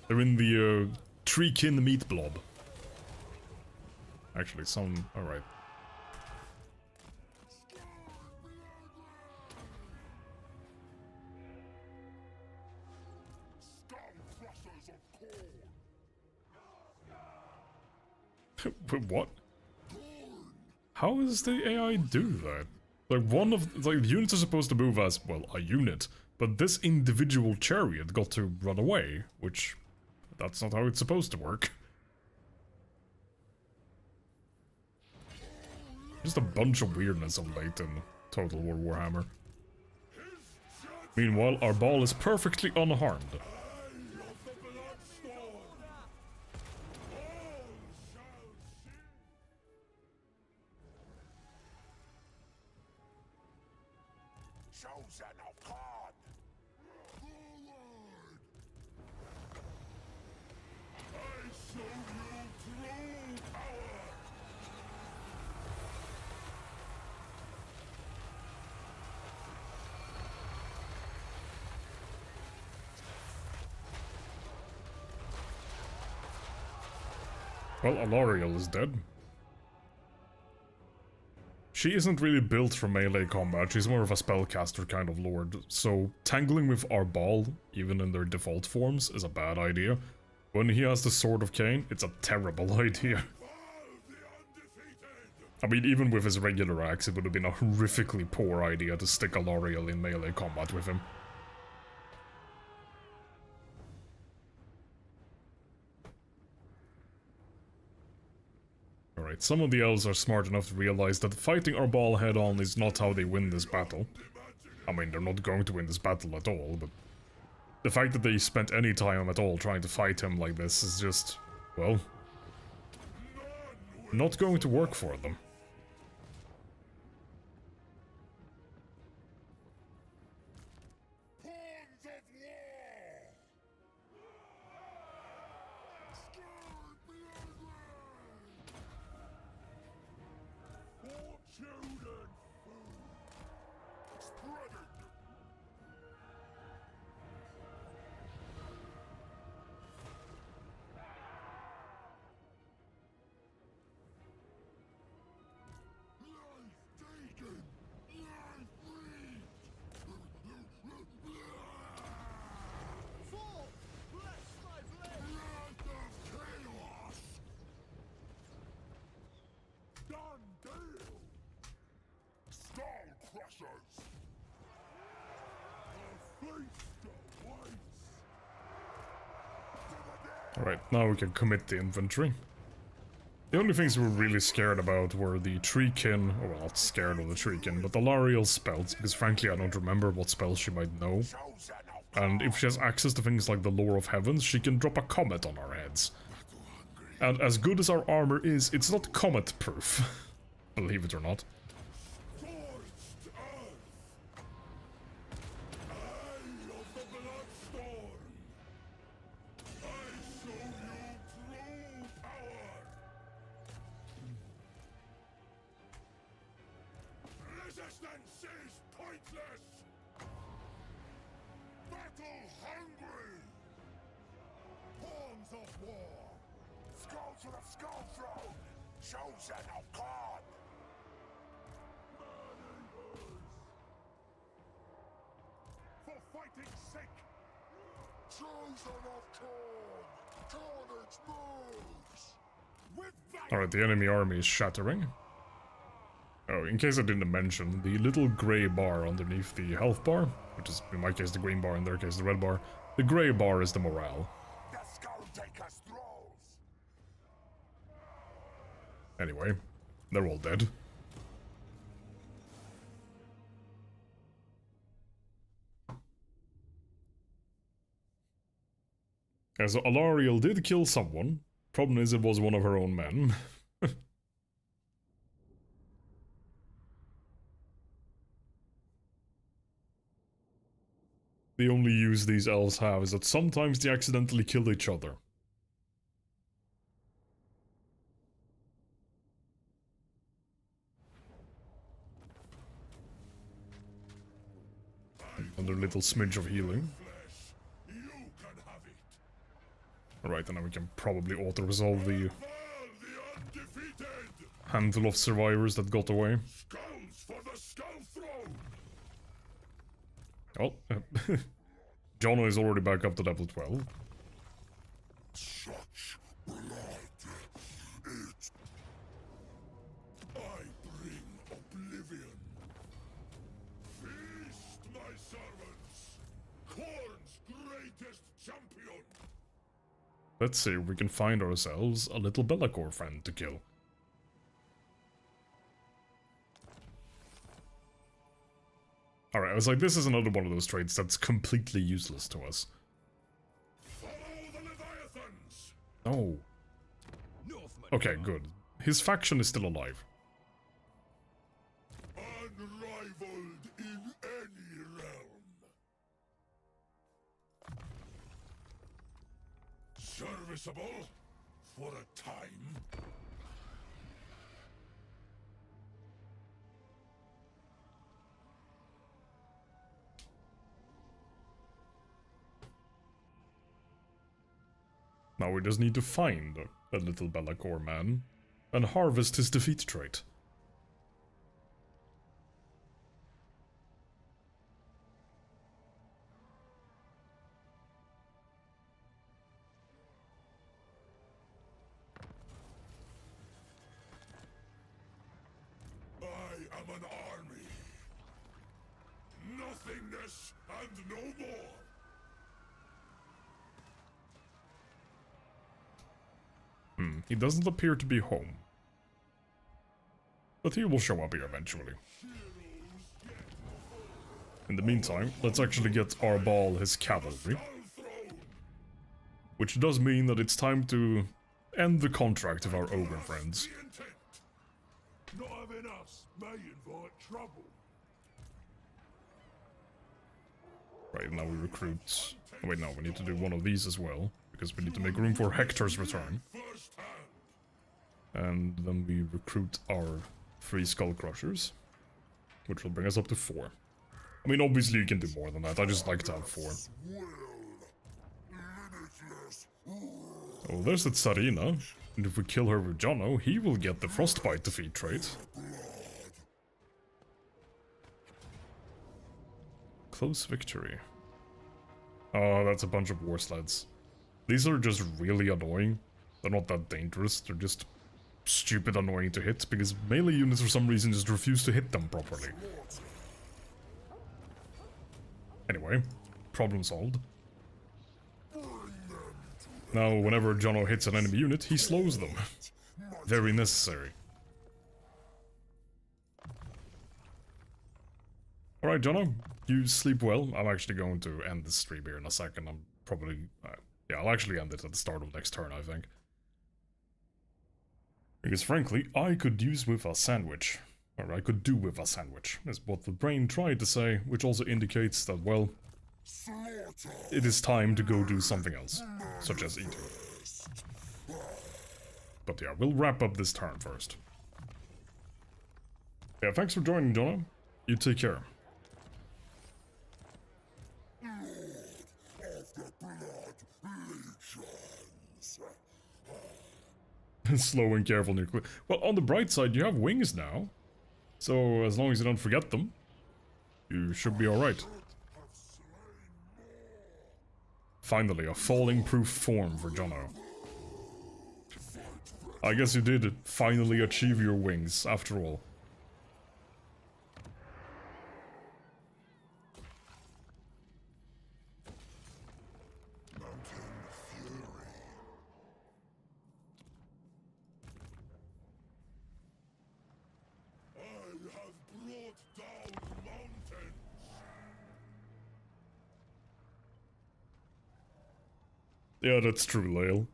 They're in the Treekin meat blob. Actually, some... Alright. What? How does the AI do that? Like, one of... Like, the units are supposed to move as, well, a unit. But this individual chariot got to run away, which... That's not how it's supposed to work. Just a bunch of weirdness of late in Total War Warhammer. Meanwhile, our ball is perfectly unharmed. Chosen of God. I show you true power. Well, Alariel is dead. She isn't really built for melee combat, she's more of a spellcaster kind of lord, so tangling with Arbal, even in their default forms, is a bad idea. When he has the Sword of Cain, it's a terrible idea. I mean, even with his regular axe, it would have been a horrifically poor idea to stick Alariel in melee combat with him. Alright, some of the elves are smart enough to realize that fighting Arbal head-on is not how they win this battle. I mean, they're not going to win this battle at all, but... the fact that they spent any time at all trying to fight him like this is just... well... not going to work for them. Alright, now we can commit the infantry. The only things we were really scared about were the Treekin, or well, not scared of the Treekin, but the Lariel's spells, because frankly I don't remember what spells she might know. And if she has access to things like the Lore of Heavens, she can drop a comet on our heads. And as good as our armor is, it's not comet-proof. Believe it or not. Resistance is pointless! Battle hungry! Pawns of war! Skull to the skull throne! Chosen of God! For fighting's sake! Chosen of Korn! Carnage moves! With Alright, the enemy army is shattering. Oh, in case I didn't mention, the little grey bar underneath the health bar, which is in my case the green bar, in their case the red bar, the grey bar is the morale. The skull taker strolls. Anyway, they're all dead. As Alariel did kill someone, problem is it was one of her own men. The only use these elves have is that sometimes they accidentally kill each other. Another little smidge of healing. You can have it. Alright, and now we can probably auto-resolve the Well, the undefeated. handful of survivors that got away. Skulls for the skull throne. Oh, Jono is already back up to level 12. Such blood. I bring oblivion. Feast, my servants. Khorne's greatest champion. Let's see if we can find ourselves a little Be'lakor friend to kill. Alright, I was like, this is another one of those traits that's completely useless to us. Follow the Leviathans. Oh. Okay, good. His faction is still alive. Unrivaled in any realm. Serviceable for a time. Now we just need to find a little Be'lakor man and harvest his defeat trait. I am an army. Nothingness and no more. He doesn't appear to be home. But he will show up here eventually. In the meantime, let's actually get Arbal his cavalry. Which does mean that it's time to end the contract of our ogre friends. The intent. Not having us may invite trouble. Right, now we recruit... Oh, wait, no, we need to do one of these as well. Because we need to make room for Hector's return. First hand. And then we recruit our 3 Skull Crushers. Which will bring us up to 4. I mean, obviously you can do more than that, I just like to have 4. Oh, there's that Tsarina. And if we kill her with Jono, he will get the Frostbite defeat trait. Close victory. Oh, that's a bunch of war sleds. These are just really annoying. They're not that dangerous, they're just stupid annoying to hit, because melee units for some reason just refuse to hit them properly. Anyway, problem solved. Now, whenever Jono hits an enemy unit, he slows them. Very necessary. Alright, Jono, you sleep well. I'm actually going to end this stream here in a second. I'm probably... yeah, I'll actually end it at the start of next turn, I think. Because frankly, I could use with a sandwich. Or I could do with a sandwich, is what the brain tried to say, which also indicates that, well, it is time to go do something else, such as eating. But yeah, we'll wrap up this turn first. Yeah, thanks for joining, Jono. You take care. Slow and careful nuclear. Well, on the bright side, you have wings now. So, as long as you don't forget them, you should be alright. Finally, a falling-proof form for Jono. I guess you did finally achieve your wings, after all. brought down mountains. Yeah, that's true, Lael.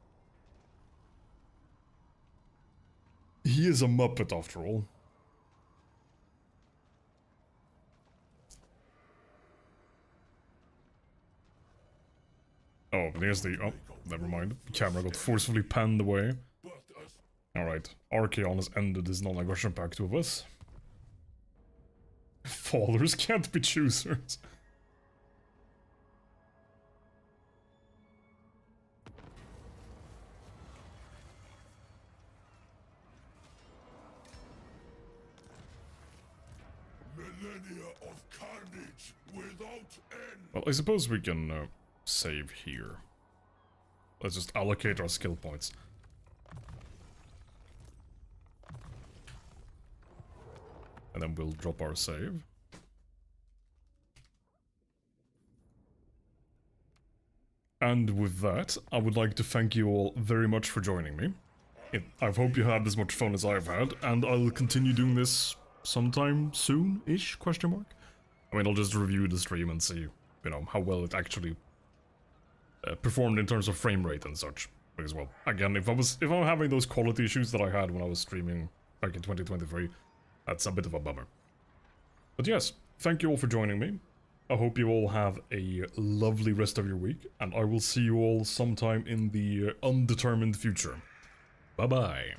He is a Muppet after all. Oh, there's the... Oh, never mind. The camera got forcefully panned away. But as Alright, Archaon has ended his non-aggression pact with us. Followers can't be choosers. millennia of carnage without end. Well, I suppose we can save here. Let's just allocate our skill points. And then we'll drop our save. And with that, I would like to thank you all very much for joining me. I hope you had as much fun as I've had, and I'll continue doing this sometime soon-ish, question mark? I mean, I'll just review the stream and see, you know, how well it actually performed in terms of frame rate and such. Because, well, again, if I'm having those quality issues that I had when I was streaming back in 2023, that's a bit of a bummer. But yes, thank you all for joining me. I hope you all have a lovely rest of your week, and I will see you all sometime in the undetermined future. Bye-bye.